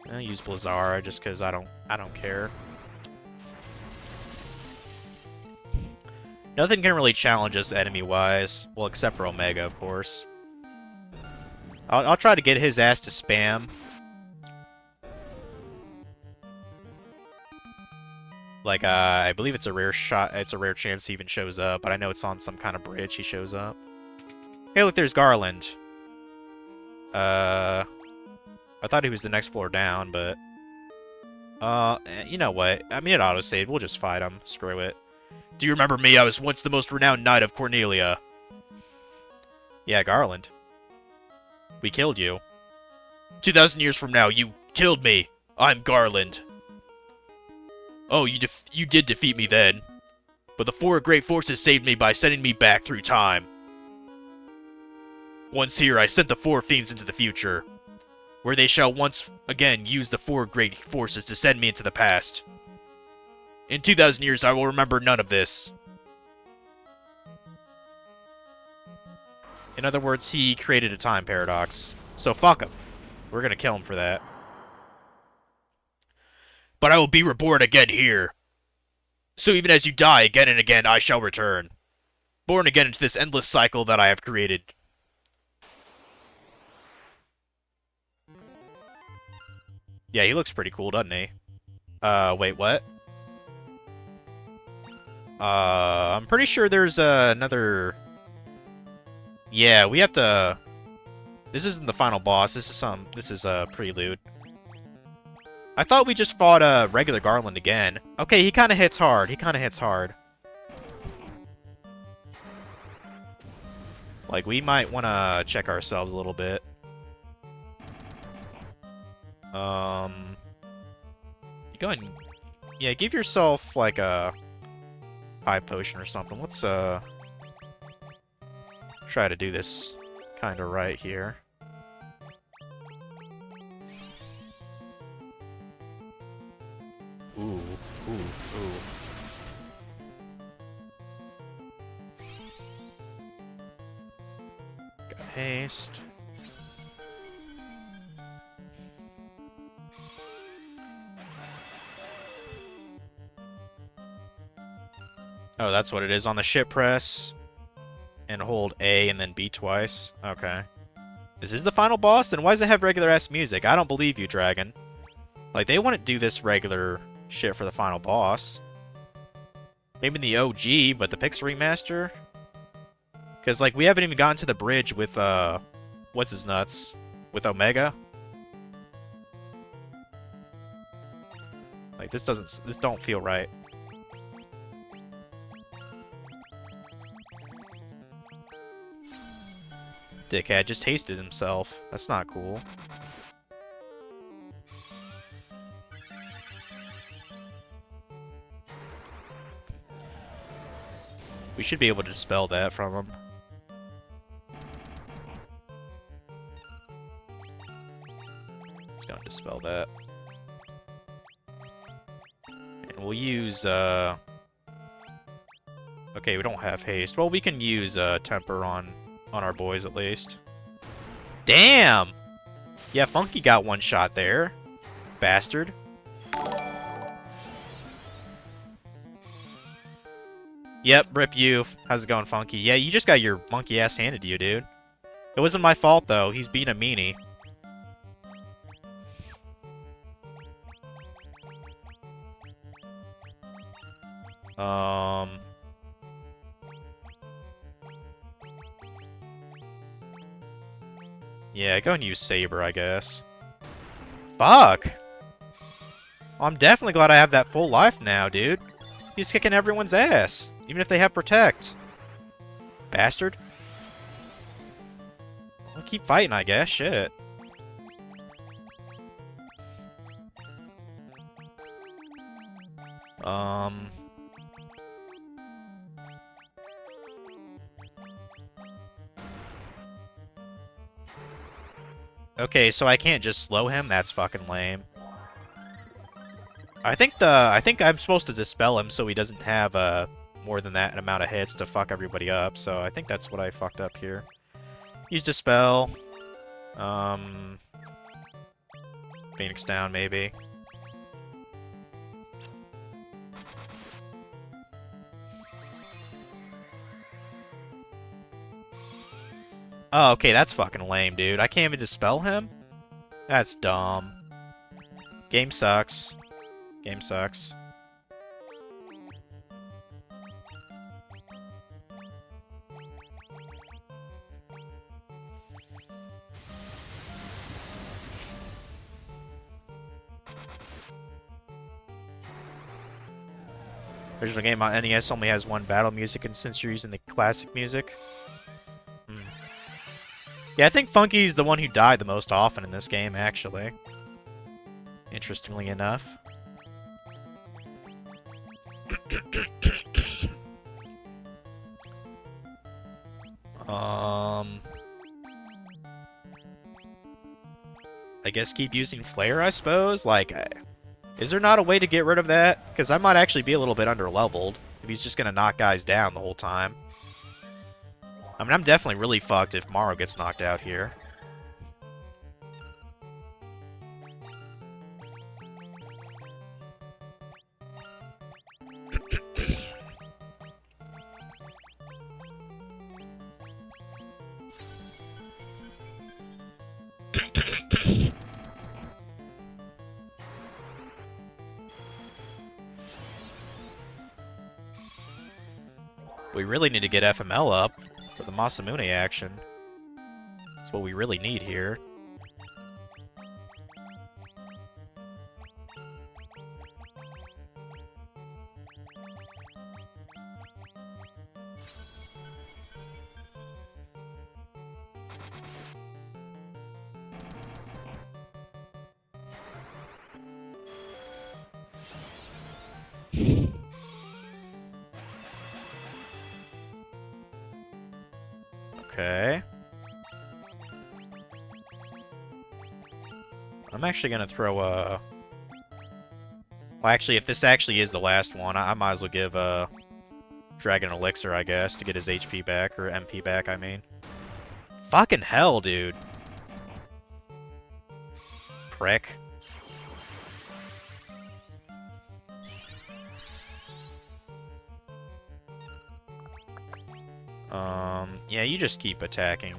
I'll use Blizzara just because I don't care. Nothing can really challenge us enemy-wise. Well, except for Omega, of course. I'll try to get his ass to spam. Like, I believe it's a rare shot. It's a rare chance he even shows up, but I know it's on some kind of bridge he shows up. Hey, look, there's Garland. I thought he was the next floor down, but... you know what? I mean, it autosaved. We'll just fight him. Screw it. Do you remember me? I was once the most renowned knight of Cornelia. Yeah, Garland. We killed you. 2,000 years from now, you killed me. I'm Garland. Oh, you did defeat me then. But the four great forces saved me by sending me back through time. Once here, I sent the four fiends into the future, where they shall once again use the four great forces to send me into the past. In 2,000 years, I will remember none of this. In other words, he created a time paradox. So fuck him. We're gonna kill him for that. But I will be reborn again here. So even as you die again and again, I shall return. Born again into this endless cycle that I have created. Yeah, he looks pretty cool, doesn't he? Wait, what? I'm pretty sure there's another... Yeah, we have to... This isn't the final boss, this is a prelude. I thought we just fought regular Garland again. Okay, he kind of hits hard. Like, we might want to check ourselves a little bit. You go and... Yeah, give yourself, like, a high potion or something. Let's, try to do this kind of right here. Ooh. Got haste. Oh, that's what it is. On the ship press. And hold A and then B twice. Okay. This is the final boss? Then why does it have regular-ass music? I don't believe you, Dragon. Like, they wouldn't do this regular shit for the final boss. Maybe in the OG, but the Pixel Remaster? Because, like, we haven't even gotten to the bridge with, what's his nuts? With Omega? Like, this don't feel right. Dickhead just hasted himself. That's not cool. We should be able to dispel that from him. Let's go and dispel that. And we'll use, Okay, we don't have haste. Well, we can use, temper on our boys, at least. Damn! Yeah, Funky got one shot there. Bastard. Yep, rip you. How's it going, Funky? Yeah, you just got your monkey ass handed to you, dude. It wasn't my fault, though. He's being a meanie. Yeah, go and use Saber, I guess. Fuck! I'm definitely glad I have that full life now, dude. He's kicking everyone's ass, even if they have Protect. Bastard. I'll keep fighting, I guess. Shit. Okay, so I can't just slow him? That's fucking lame. I think I'm supposed to dispel him so he doesn't have more than that amount of hits to fuck everybody up. So I think that's what I fucked up here. Use dispel. Phoenix down maybe. Oh, okay, that's fucking lame, dude. I can't even dispel him? That's dumb. Game sucks. Game sucks. Original game on NES only has one battle music, and since you're using the classic music... Yeah, I think Funky's the one who died the most often in this game, actually. Interestingly enough. I guess keep using Flare, I suppose? Like, is there not a way to get rid of that? Because I might actually be a little bit under-leveled if he's just going to knock guys down the whole time. I mean, I'm definitely really fucked if Morrow gets knocked out here. We really need to get FML up for the Masamune action. That's what we really need here. Okay. I'm actually gonna throw a... Well, actually, if this actually is the last one, I might as well give Dragon Elixir, I guess, to get his HP back, or MP back, I mean. Fucking hell, dude. Prick. Yeah, you just keep attacking.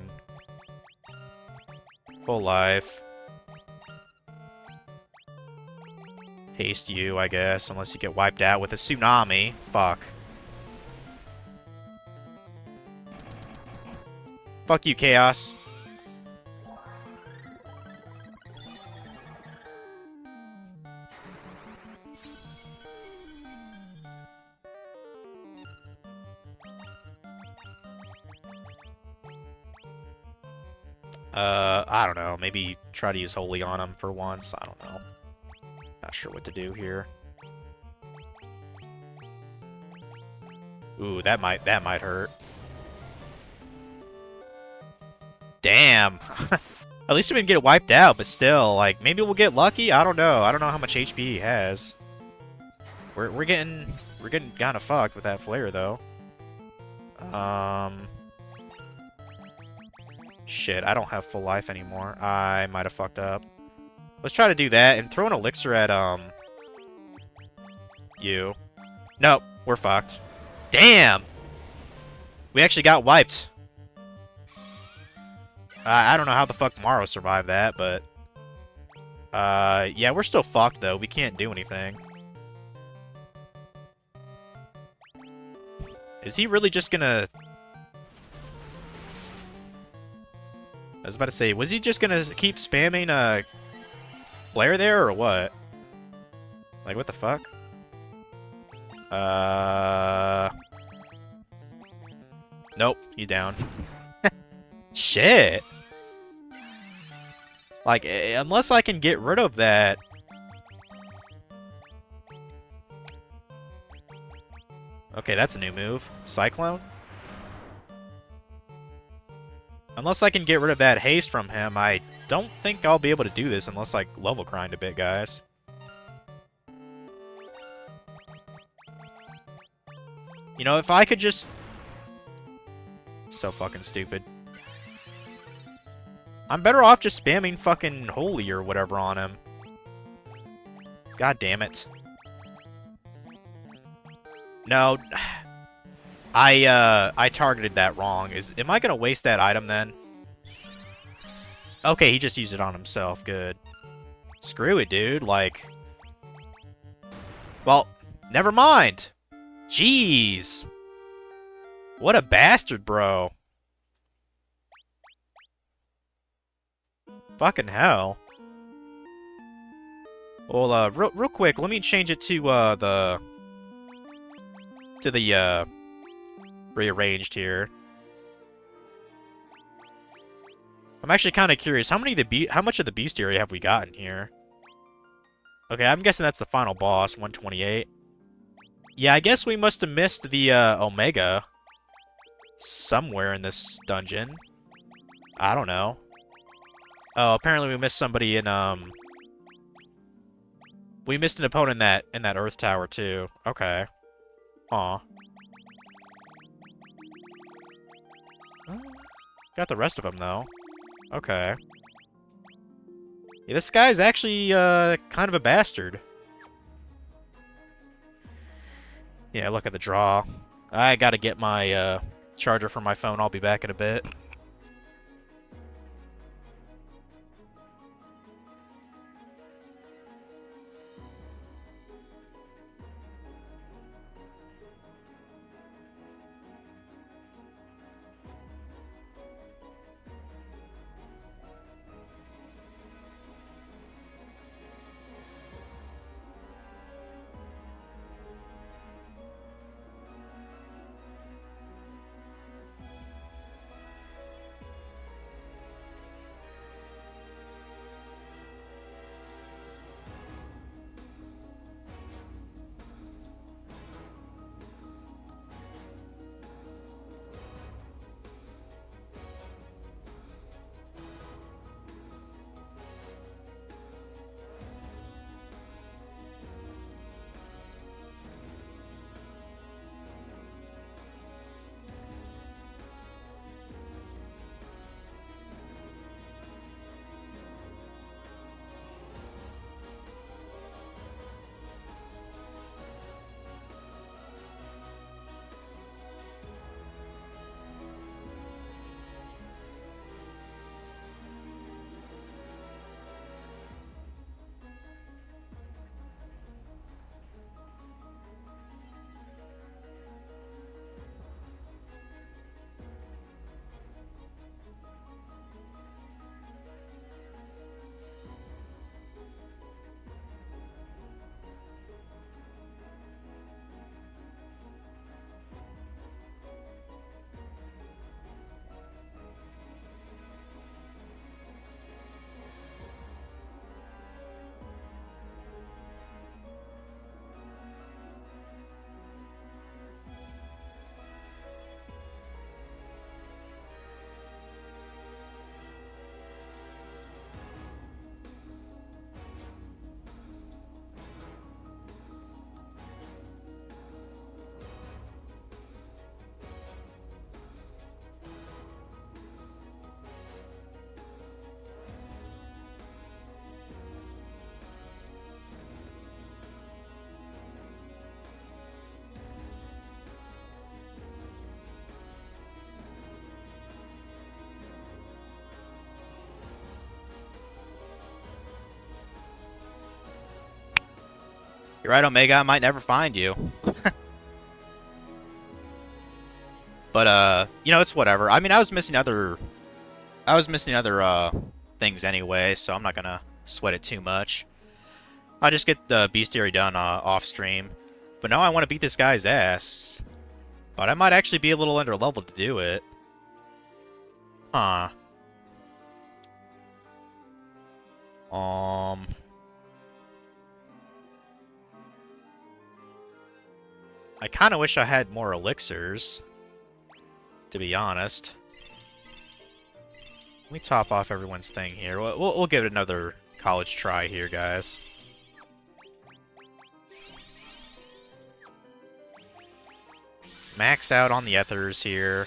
Full life. Haste you, I guess, unless you get wiped out with a tsunami. Fuck. Fuck you, Chaos. I don't know. Maybe try to use Holy on him for once. I don't know. Not sure what to do here. Ooh, that might hurt. Damn. At least we didn't get wiped out, but still, like, maybe we'll get lucky. I don't know. I don't know how much HP he has. We're getting kind of fucked with that flare though. Shit, I don't have full life anymore. I might have fucked up. Let's try to do that and throw an elixir at you. Nope, we're fucked. Damn! We actually got wiped. I don't know how the fuck Morrow survived that, but... yeah, we're still fucked, though. We can't do anything. Is he really just gonna... I was about to say, was he just gonna keep spamming, Flare there, or what? Like, what the fuck? Nope, he's down. Shit! Like, unless I can get rid of that... Okay, that's a new move. Cyclone? Unless I can get rid of that haste from him, I don't think I'll be able to do this unless I level grind a bit, guys. You know, if I could just... So fucking stupid. I'm better off just spamming fucking Holy or whatever on him. God damn it. No. I targeted that wrong. Am I gonna waste that item then? Okay, he just used it on himself. Good. Screw it, dude. Like... Well, never mind. Jeez. What a bastard, bro. Fucking hell. Well, real quick, let me change it to, the rearranged here. I'm actually kind of curious. How much of the bestiary have we gotten here? Okay, I'm guessing that's the final boss, 128. Yeah, I guess we must have missed the, Omega somewhere in this dungeon. I don't know. Oh, apparently we missed somebody in, we missed an opponent in that Earth Tower, too. Okay. Aw. Got the rest of them, though. Okay. Yeah, this guy's actually, kind of a bastard. Yeah, look at the draw. I gotta get my, charger for my phone. I'll be back in a bit. You're right, Omega. I might never find you. But, you know, it's whatever. I mean, I was missing other things anyway, so I'm not gonna sweat it too much. I'll just get the bestiary done, off stream. But now I want to beat this guy's ass. But I might actually be a little under leveled to do it. Huh. I kind of wish I had more elixirs, to be honest. Let me top off everyone's thing here. We'll give it another college try here, guys. max out on the ethers here.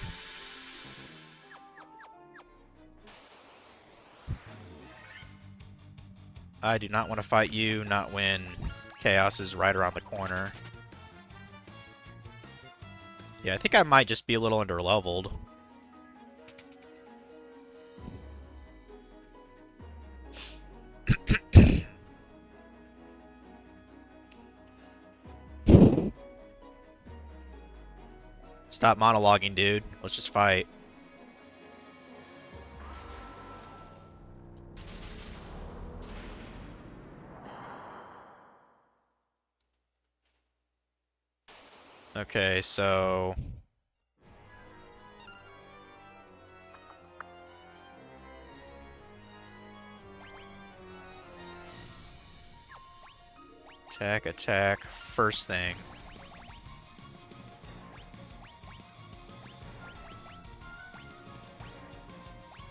I do not want to fight you, not when Chaos is right around the corner. Yeah, I think I might just be a little underleveled. Stop monologuing, dude. Let's just fight. Okay, so... Attack, attack, first thing.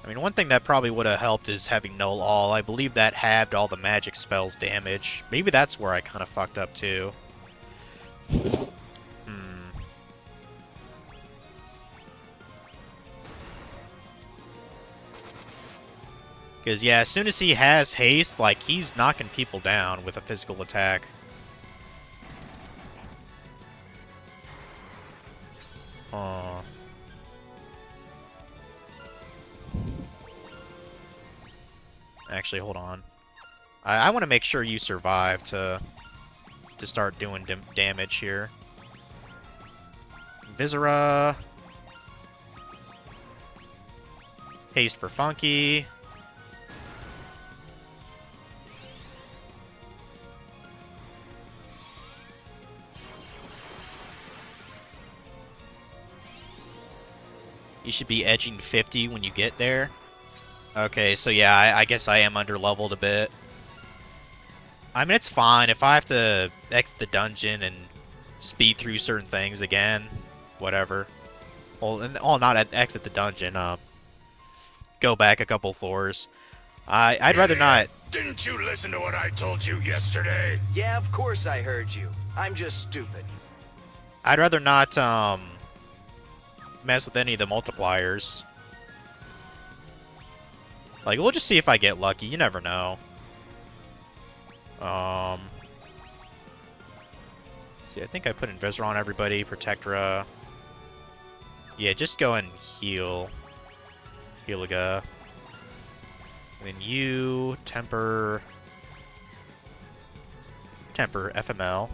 I mean, one thing that probably would have helped is having Null All. I believe that halved all the magic spells damage. Maybe that's where I kind of fucked up, too. Because, yeah, as soon as he has haste, like, he's knocking people down with a physical attack. Oh. Actually, hold on. I want to make sure you survive to start doing damage here. Viscera. Haste for Funky. You should be edging 50 when you get there. Okay, so yeah, I guess I am underleveled a bit. I mean, it's fine. If I have to exit the dungeon and speed through certain things again, whatever. Well, not exit the dungeon. Go back a couple floors. I'd rather not... Didn't you listen to what I told you yesterday? Yeah, of course I heard you. I'm just stupid. I'd rather not, mess with any of the multipliers. Like, we'll just see if I get lucky. You never know. See, I think I put Invisor on everybody. Protectra. Yeah, just go and heal. Healiga. And then you, Temper, FML.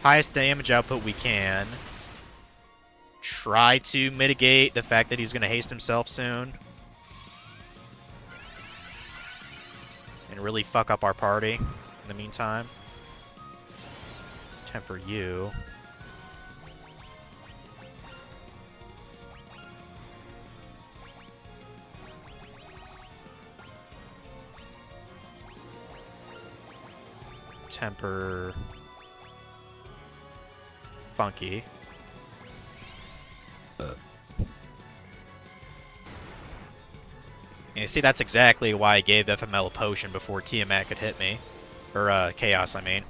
Highest damage output we can. Try to mitigate the fact that he's going to haste himself soon. And really fuck up our party in the meantime. Temper you. Temper Funky. And you see, that's exactly why I gave FML a potion before Tiamat could hit me. Or, Chaos, I mean.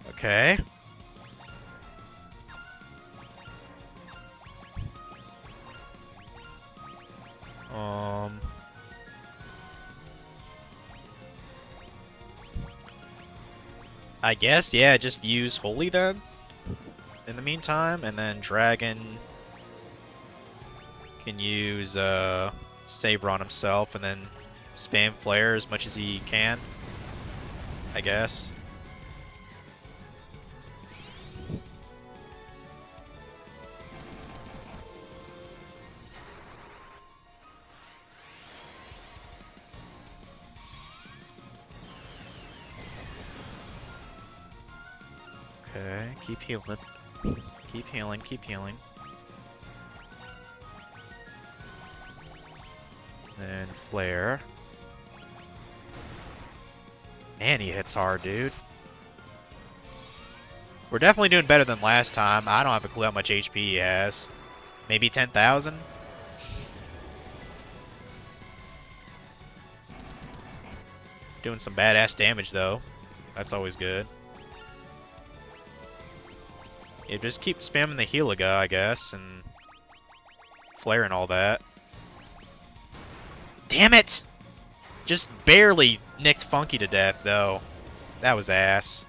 Okay. I guess, yeah, just use Holy then in the meantime, and then Dragon can use Saber on himself and then spam Flare as much as he can, I guess. Okay, keep healing. Keep healing, keep healing. Then Flare. Man, he hits hard, dude. We're definitely doing better than last time. I don't have a clue how much HP he has. Maybe 10,000? Doing some badass damage, though. That's always good. Yeah, just keep spamming the Heliga, I guess, and flare and all that. Damn it! Just barely nicked Funky to death, though. That was ass.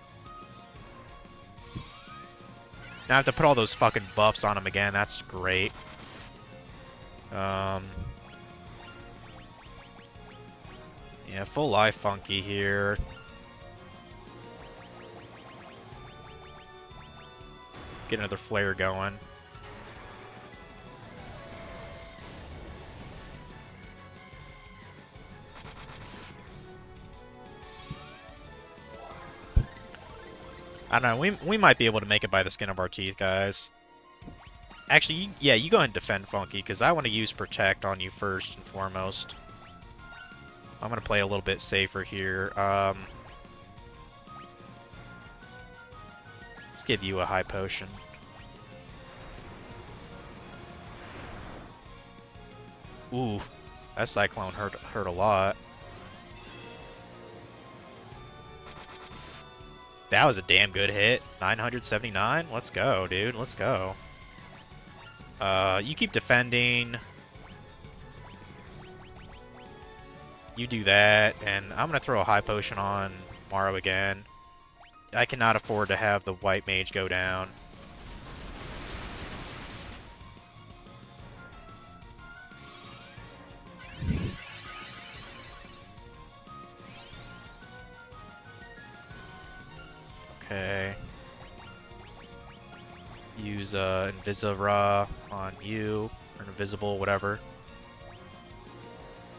Now I have to put all those fucking buffs on him again. That's great. Yeah, full life Funky here. Get another flare going. I don't know, we might be able to make it by the skin of our teeth, guys. Actually, yeah, you go ahead and defend Funky, because I want to use Protect on you first and foremost. I'm going to play a little bit safer here. Let's give you a high potion. Ooh, that Cyclone hurt a lot. That was a damn good hit. 979? Let's go, dude. Let's go. You keep defending. You do that, and I'm going to throw a high potion on Morrow again. I cannot afford to have the white mage go down. Okay. Use Invisira on you, or Invisible, whatever.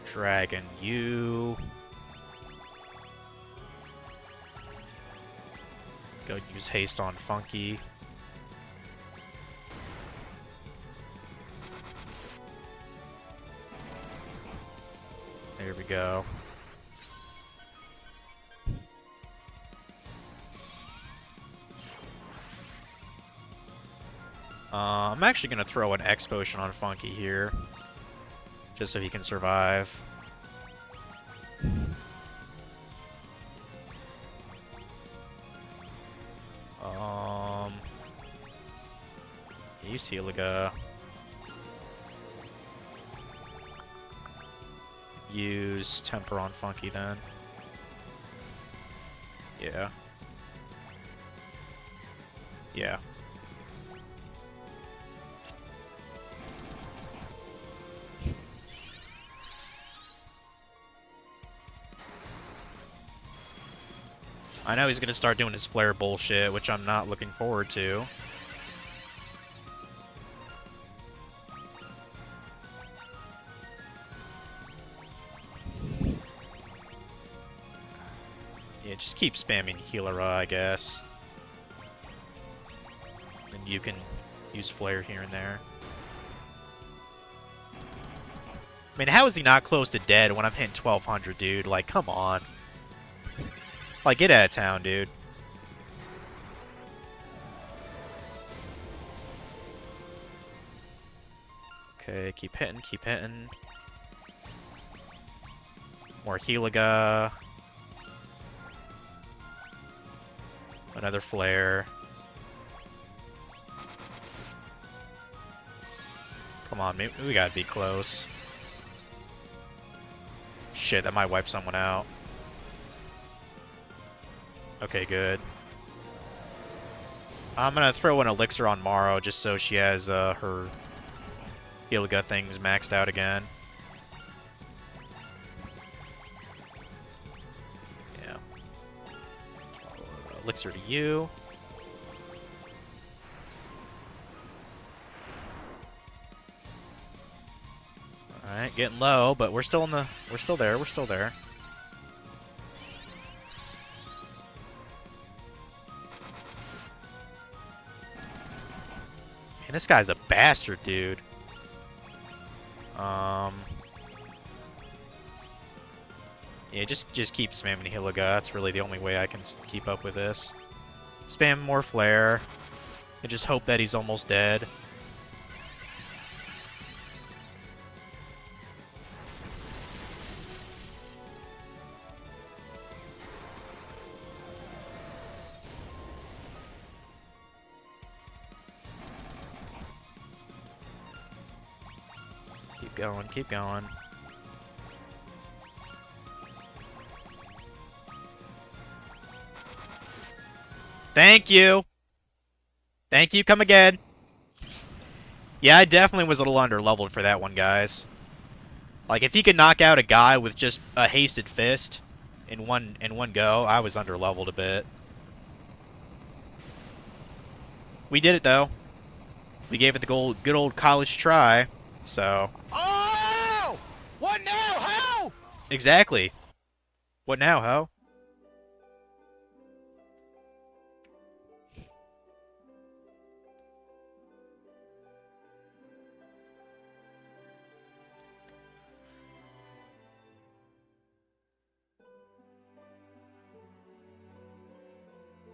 Dragon you. Go use haste on Funky. There we go. I'm actually going to throw an X potion on Funky here, just so he can survive. Use Heliga. Use Temper on Funky then. Yeah. Yeah. I know he's going to start doing his flare bullshit, which I'm not looking forward to. Yeah, just keep spamming Healer, I guess. And you can use flare here and there. I mean, how is he not close to dead when I'm hitting 1200, dude? Like, come on. Like, get out of town, dude. Okay, keep hitting, keep hitting. More Heliga. Another flare. Come on, maybe we gotta be close. Shit, that might wipe someone out. Okay, good. I'm gonna throw an elixir on Morrow just so she has her Heliga things maxed out again. Yeah. Elixir to you. Alright, getting low, but we're still there, we're still there. Man, this guy's a bastard, dude. Yeah, just keep spamming Heliga. That's really the only way I can keep up with this. Spam more flare, and just hope that he's almost dead. Keep going, keep going. Thank you! Thank you, come again! Yeah, I definitely was a little under-leveled for that one, guys. Like, if he could knock out a guy with just a hasted fist in one go, I was under-leveled a bit. We did it, though. We gave it the good old college try, so... Oh! What now? How? Exactly. What now, ho?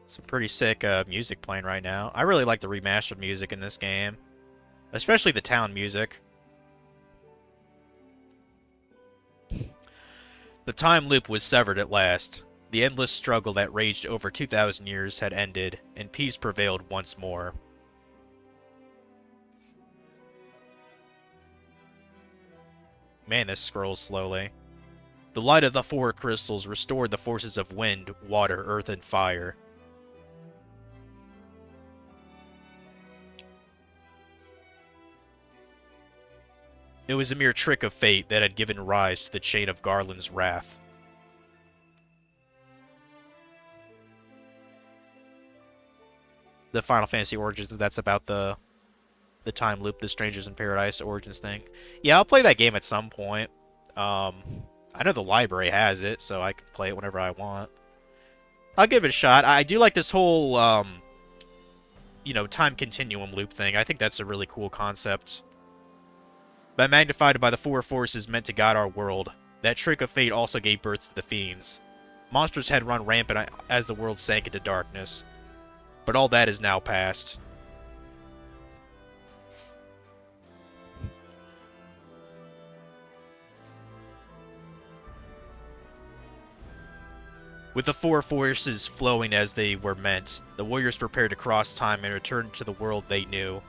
Some pretty sick music playing right now. I really like the remastered music in this game. Especially the town music. The time loop was severed at last. The endless struggle that raged over 2,000 years had ended, and peace prevailed once more. Man, this scrolls slowly. The light of the four crystals restored the forces of wind, water, earth, and fire. It was a mere trick of fate that had given rise to the chain of Garland's wrath. The Final Fantasy Origins, that's about the time loop, the Strangers in Paradise Origins thing. Yeah, I'll play that game at some point. I know the library has it, so I can play it whenever I want. I'll give it a shot. I do like this whole, you know, time continuum loop thing. I think that's a really cool concept. But magnified by the four forces meant to guide our world, that trick of fate also gave birth to the fiends. Monsters had run rampant as the world sank into darkness. But all that is now past. With the four forces flowing as they were meant, the warriors prepared to cross time and return to the world they knew.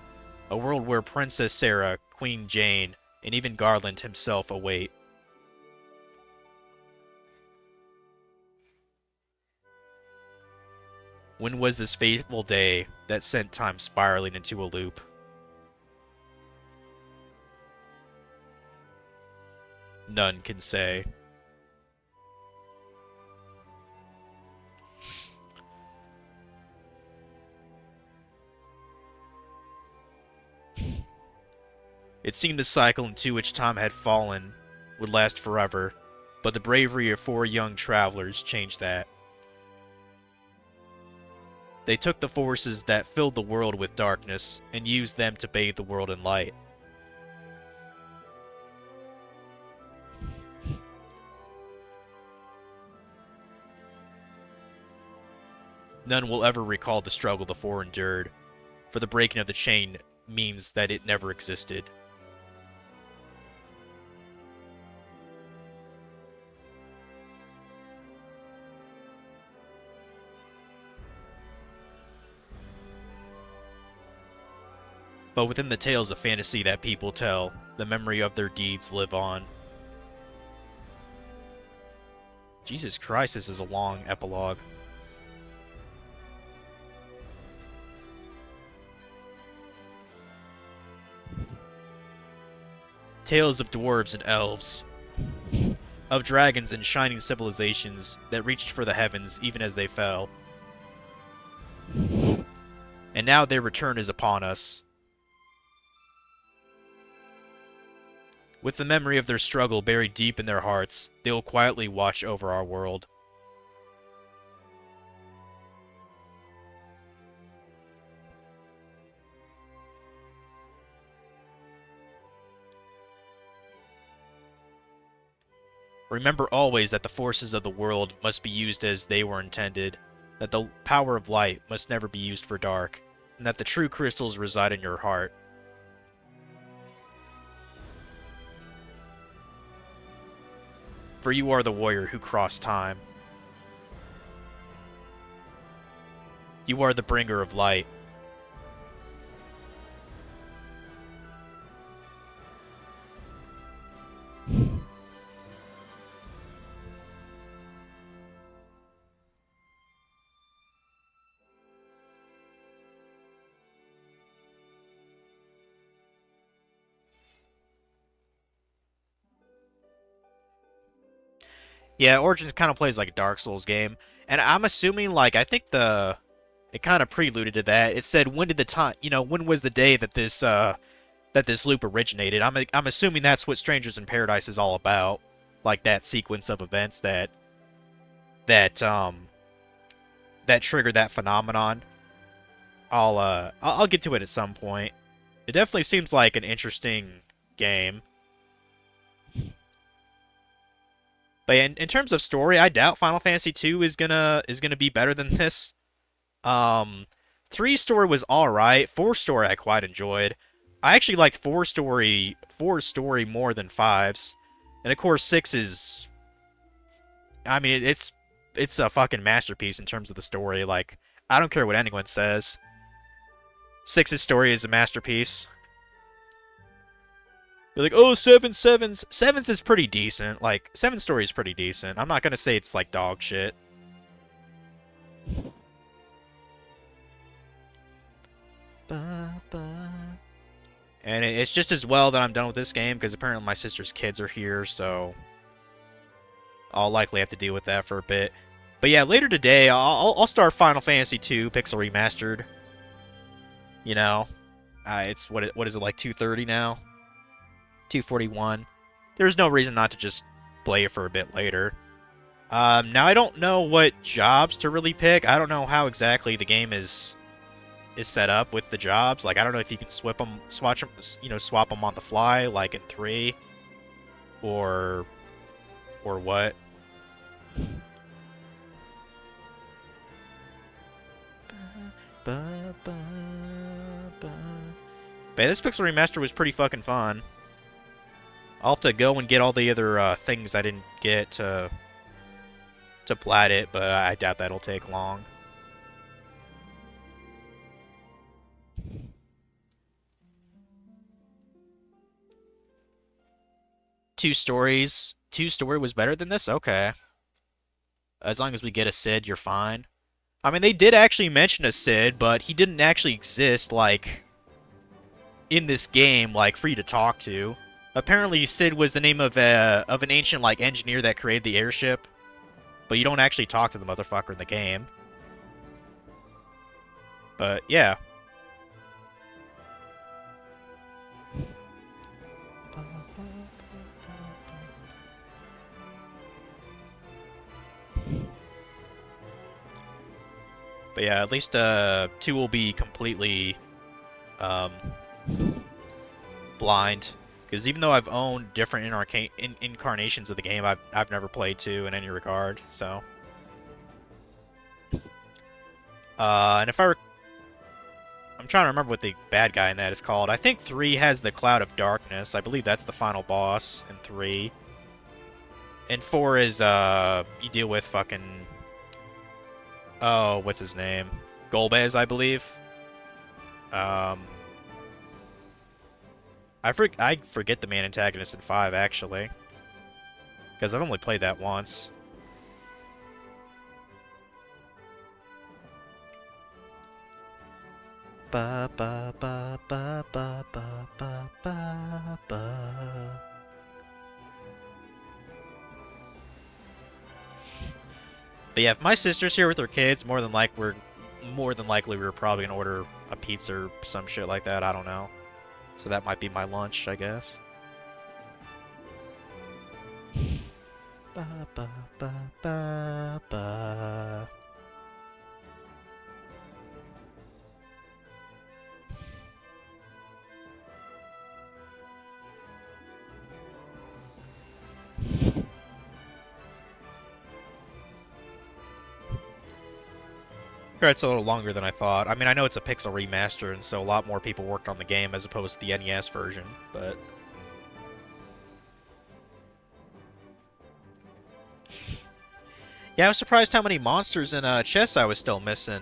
A world where Princess Sarah, Queen Jane, and even Garland himself await. When was this fateful day that sent time spiraling into a loop? None can say. It seemed the cycle into which time had fallen would last forever, but the bravery of four young travelers changed that. They took the forces that filled the world with darkness and used them to bathe the world in light. None will ever recall the struggle the four endured, for the breaking of the chain means that it never existed. But within the tales of fantasy that people tell, the memory of their deeds live on. Jesus Christ, this is a long epilogue. Tales of dwarves and elves. Of dragons and shining civilizations that reached for the heavens even as they fell. And now their return is upon us. With the memory of their struggle buried deep in their hearts, they will quietly watch over our world. Remember always that the forces of the world must be used as they were intended, that the power of light must never be used for dark, and that the true crystals reside in your heart. For you are the warrior who crossed time. You are the bringer of light. Yeah, Origins kind of plays like a Dark Souls game, and I'm assuming like I think it kind of preluded to that. It said when did the time, when was the day that this loop originated. I'm assuming that's what Strangers in Paradise is all about, like that sequence of events that that triggered that phenomenon. I'll get to it at some point. It definitely seems like an interesting game. But in terms of story, I doubt Final Fantasy 2 is gonna be better than this. 3 story was all right. 4 story I quite enjoyed. I actually liked 4 story more than 5's. And of course 6 is, I mean, it's a fucking masterpiece in terms of the story. Like, I don't care what anyone says. 6's story is a masterpiece. They're like, oh, 7's is pretty decent. Like, 7's story is pretty decent. I'm not gonna say it's like dog shit. And it's just as well that I'm done with this game, because apparently my sister's kids are here, so I'll likely have to deal with that for a bit. But yeah, later today, I'll start Final Fantasy 2 Pixel Remastered. You know, it's what is it, like 2:30 now? 2:41. There's no reason not to just play it for a bit later. Now I don't know what jobs to really pick. I don't know how exactly the game is set up with the jobs. Like, I don't know if you can swap them on the fly, like in 3, or what. But yeah, this Pixel Remaster was pretty fucking fun. I'll have to go and get all the other things I didn't get to plat it, but I doubt that'll take long. Two story was better than this? Okay. As long as we get a Cid, you're fine. I mean, they did actually mention a Cid, but he didn't actually exist, like, in this game, like, for you to talk to. Apparently, Cid was the name of an ancient, like, engineer that created the airship. But you don't actually talk to the motherfucker in the game. But, yeah. But yeah, at least 2 will be completely blind. Because even though I've owned different incarnations of the game, I've never played 2 in any regard. So, and if I'm trying to remember what the bad guy in that is called. I think 3 has the Cloud of Darkness. I believe that's the final boss in 3. And 4 is you deal with fucking, oh, what's his name? Golbez, I believe. I forget the main antagonist in 5, actually. Because I've only played that once. Ba ba ba ba ba ba ba ba ba. But yeah, if my sister's here with her kids, more than likely we're probably gonna order a pizza or some shit like that. I don't know. So that might be my lunch, I guess. Ba ba ba ba ba. Sure, it's a little longer than I thought. I mean, I know it's a Pixel remaster, and so a lot more people worked on the game as opposed to the NES version, but... Yeah, I was surprised how many monsters and chests I was still missing.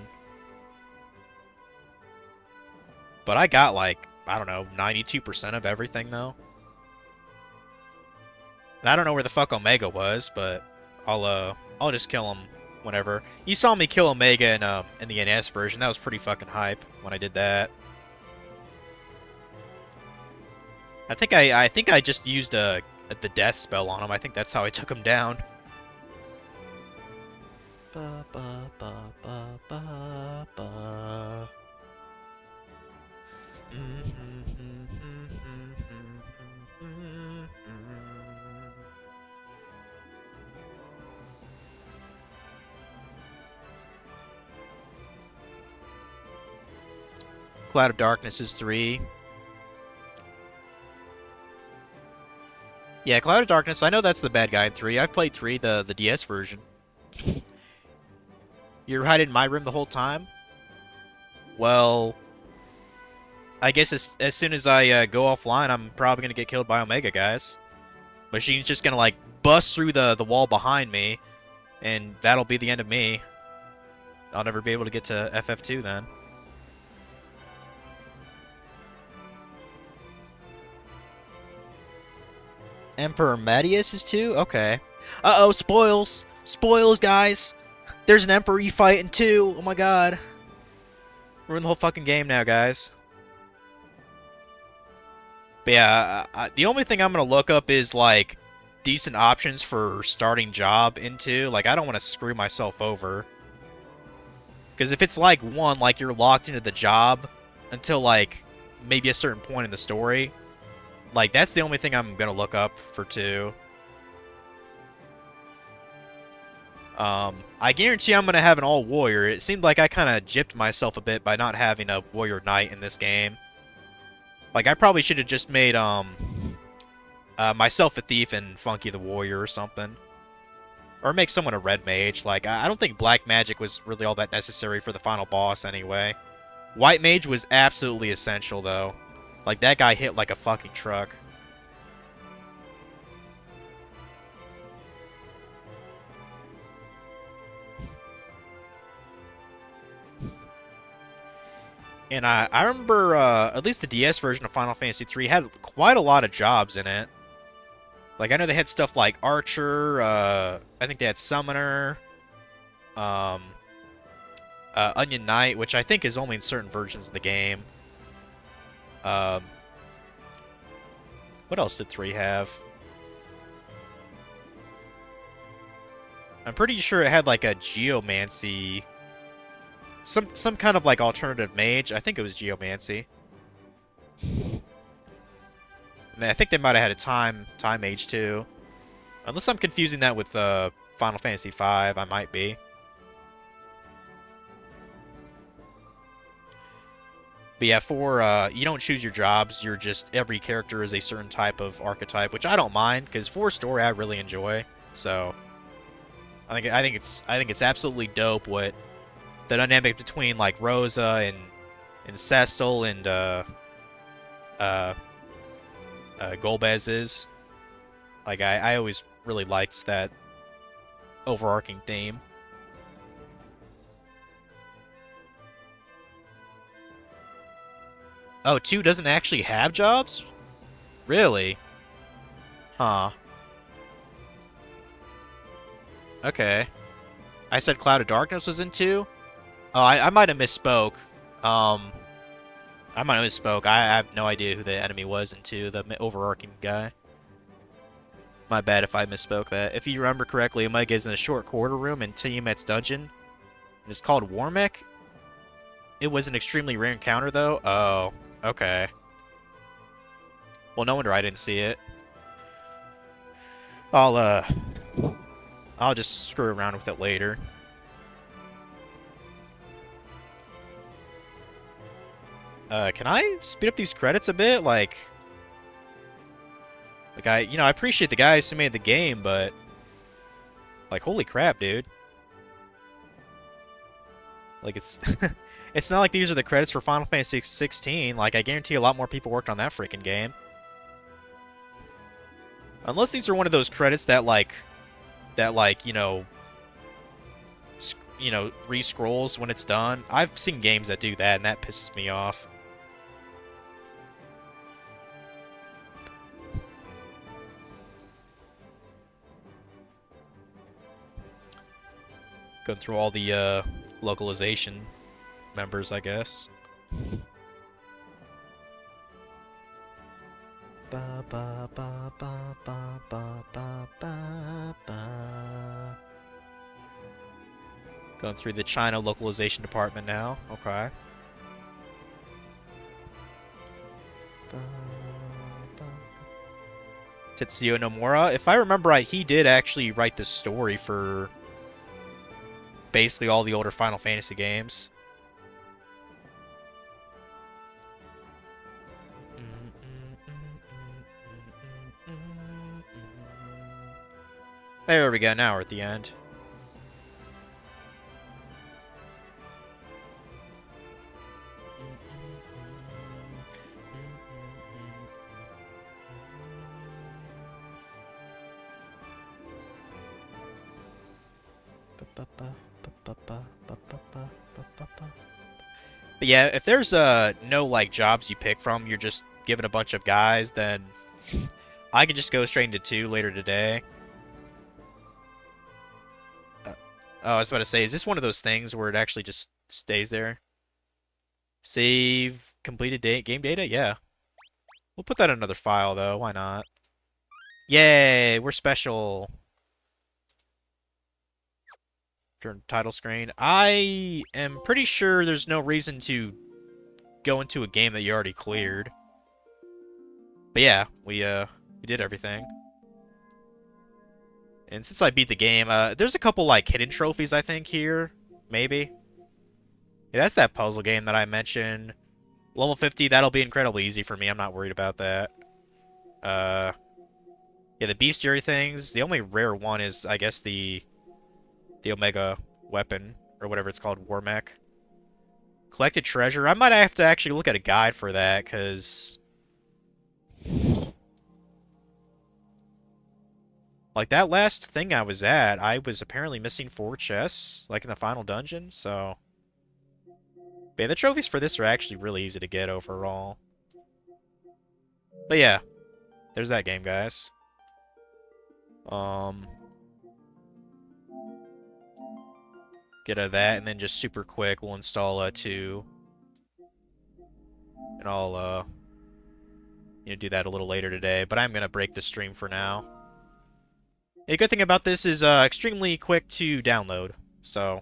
But I got, like, I don't know, 92% of everything, though. And I don't know where the fuck Omega was, but I'll just kill him whenever. You saw me kill Omega in the NS version. That was pretty fucking hype when I did that. I think I just used the death spell on him. I think that's how I took him down. Ba, ba, ba, ba, ba, ba. Cloud of Darkness is 3. Yeah, Cloud of Darkness, I know that's the bad guy in 3. I've played 3, the DS version. You're hiding in my room the whole time? Well, I guess as soon as I go offline, I'm probably going to get killed by Omega, guys. Machine's just going to, like, bust through the wall behind me, and that'll be the end of me. I'll never be able to get to FF2 then. Emperor Medius is 2? Okay. Uh-oh, spoils! Spoils, guys! There's an Emperor you fight in 2! Oh my god. We're in the whole fucking game now, guys. But yeah, the only thing I'm gonna look up is, like, decent options for starting job into. Like, I don't want to screw myself over. Because if it's, like, 1, like, you're locked into the job until, like, maybe a certain point in the story... Like, that's the only thing I'm gonna look up for 2. I guarantee I'm gonna have an all-warrior. It seemed like I kind of gypped myself a bit by not having a warrior knight in this game. Like, I probably should have just made, myself a thief and Funky the warrior or something. Or make someone a red mage. Like, I don't think black magic was really all that necessary for the final boss anyway. White mage was absolutely essential, though. Like, that guy hit like a fucking truck. And I remember, at least the DS version of Final Fantasy III had quite a lot of jobs in it. Like, I know they had stuff like Archer, I think they had Summoner, Onion Knight, which I think is only in certain versions of the game. What else did 3 have? I'm pretty sure it had like a Geomancy, some kind of like alternative mage. I think it was Geomancy. And I think they might have had a time mage too, unless I'm confusing that with Final Fantasy V. I might be. But yeah, for, you don't choose your jobs, you're just, every character is a certain type of archetype, which I don't mind, because for story I really enjoy, so, I think it's absolutely dope what the dynamic between, like, Rosa and Cecil and, Golbez is. Like, I always really liked that overarching theme. Oh, 2 doesn't actually have jobs? Really? Huh. Okay. I said Cloud of Darkness was in 2? Oh, I might have misspoke. I might have misspoke. I have no idea who the enemy was in 2, the overarching guy. My bad if I misspoke that. If you remember correctly, Omega is in a short quarter room in Tiamat's dungeon. And it's called Warmech. It was an extremely rare encounter, though. Oh. Okay. Well, no wonder I didn't see it. I'll just screw around with it later. Can I speed up these credits a bit? Like I appreciate the guys who made the game, but like, holy crap, dude. Like, it's it's not like these are the credits for Final Fantasy 16. Like, I guarantee a lot more people worked on that freaking game. Unless these are one of those credits that re-scrolls when it's done. I've seen games that do that, and that pisses me off. Going through all the localization members, I guess. Ba ba ba ba ba ba ba ba ba. Going through the China localization department now. Okay. Ba, ba. Tetsuya Nomura. If I remember right, he did actually write the story for basically all the older Final Fantasy games. There we go, now we're at the end. But yeah, if there's no like jobs you pick from, you're just given a bunch of guys, then I can just go straight into 2 later today. Oh, I was about to say, is this one of those things where it actually just stays there? Save completed game data? Yeah. We'll put that in another file though, why not? Yay, we're special. Turn title screen. I am pretty sure there's no reason to go into a game that you already cleared. But yeah, we did everything. And since I beat the game, there's a couple like hidden trophies I think here, maybe. Yeah, that's that puzzle game that I mentioned. Level 50, that'll be incredibly easy for me. I'm not worried about that. Yeah, the bestiary things. The only rare one is, I guess, the Omega weapon, or whatever it's called, War Mech. Collected treasure. I might have to actually look at a guide for that, because... like, that last thing I was at, I was apparently missing 4 chests, like in the final dungeon, so... But yeah, the trophies for this are actually really easy to get overall. But yeah, there's that game, guys. Get out of that, and then just super quick, we'll install 2. And I'll, do that a little later today, but I'm gonna break the stream for now. A good thing about this is extremely quick to download, so...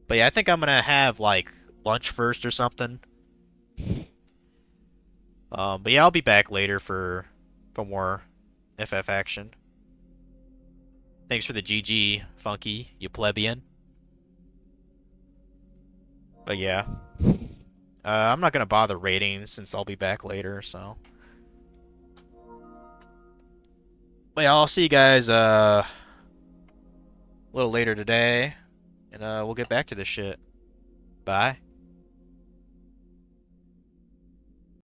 But yeah, I think I'm gonna have, like, lunch first or something. But yeah, I'll be back later for more FF action. Thanks for the GG, Funky, you plebeian. But yeah. I'm not gonna bother rating since I'll be back later, so... But yeah, I'll see you guys a little later today, and we'll get back to this shit. Bye.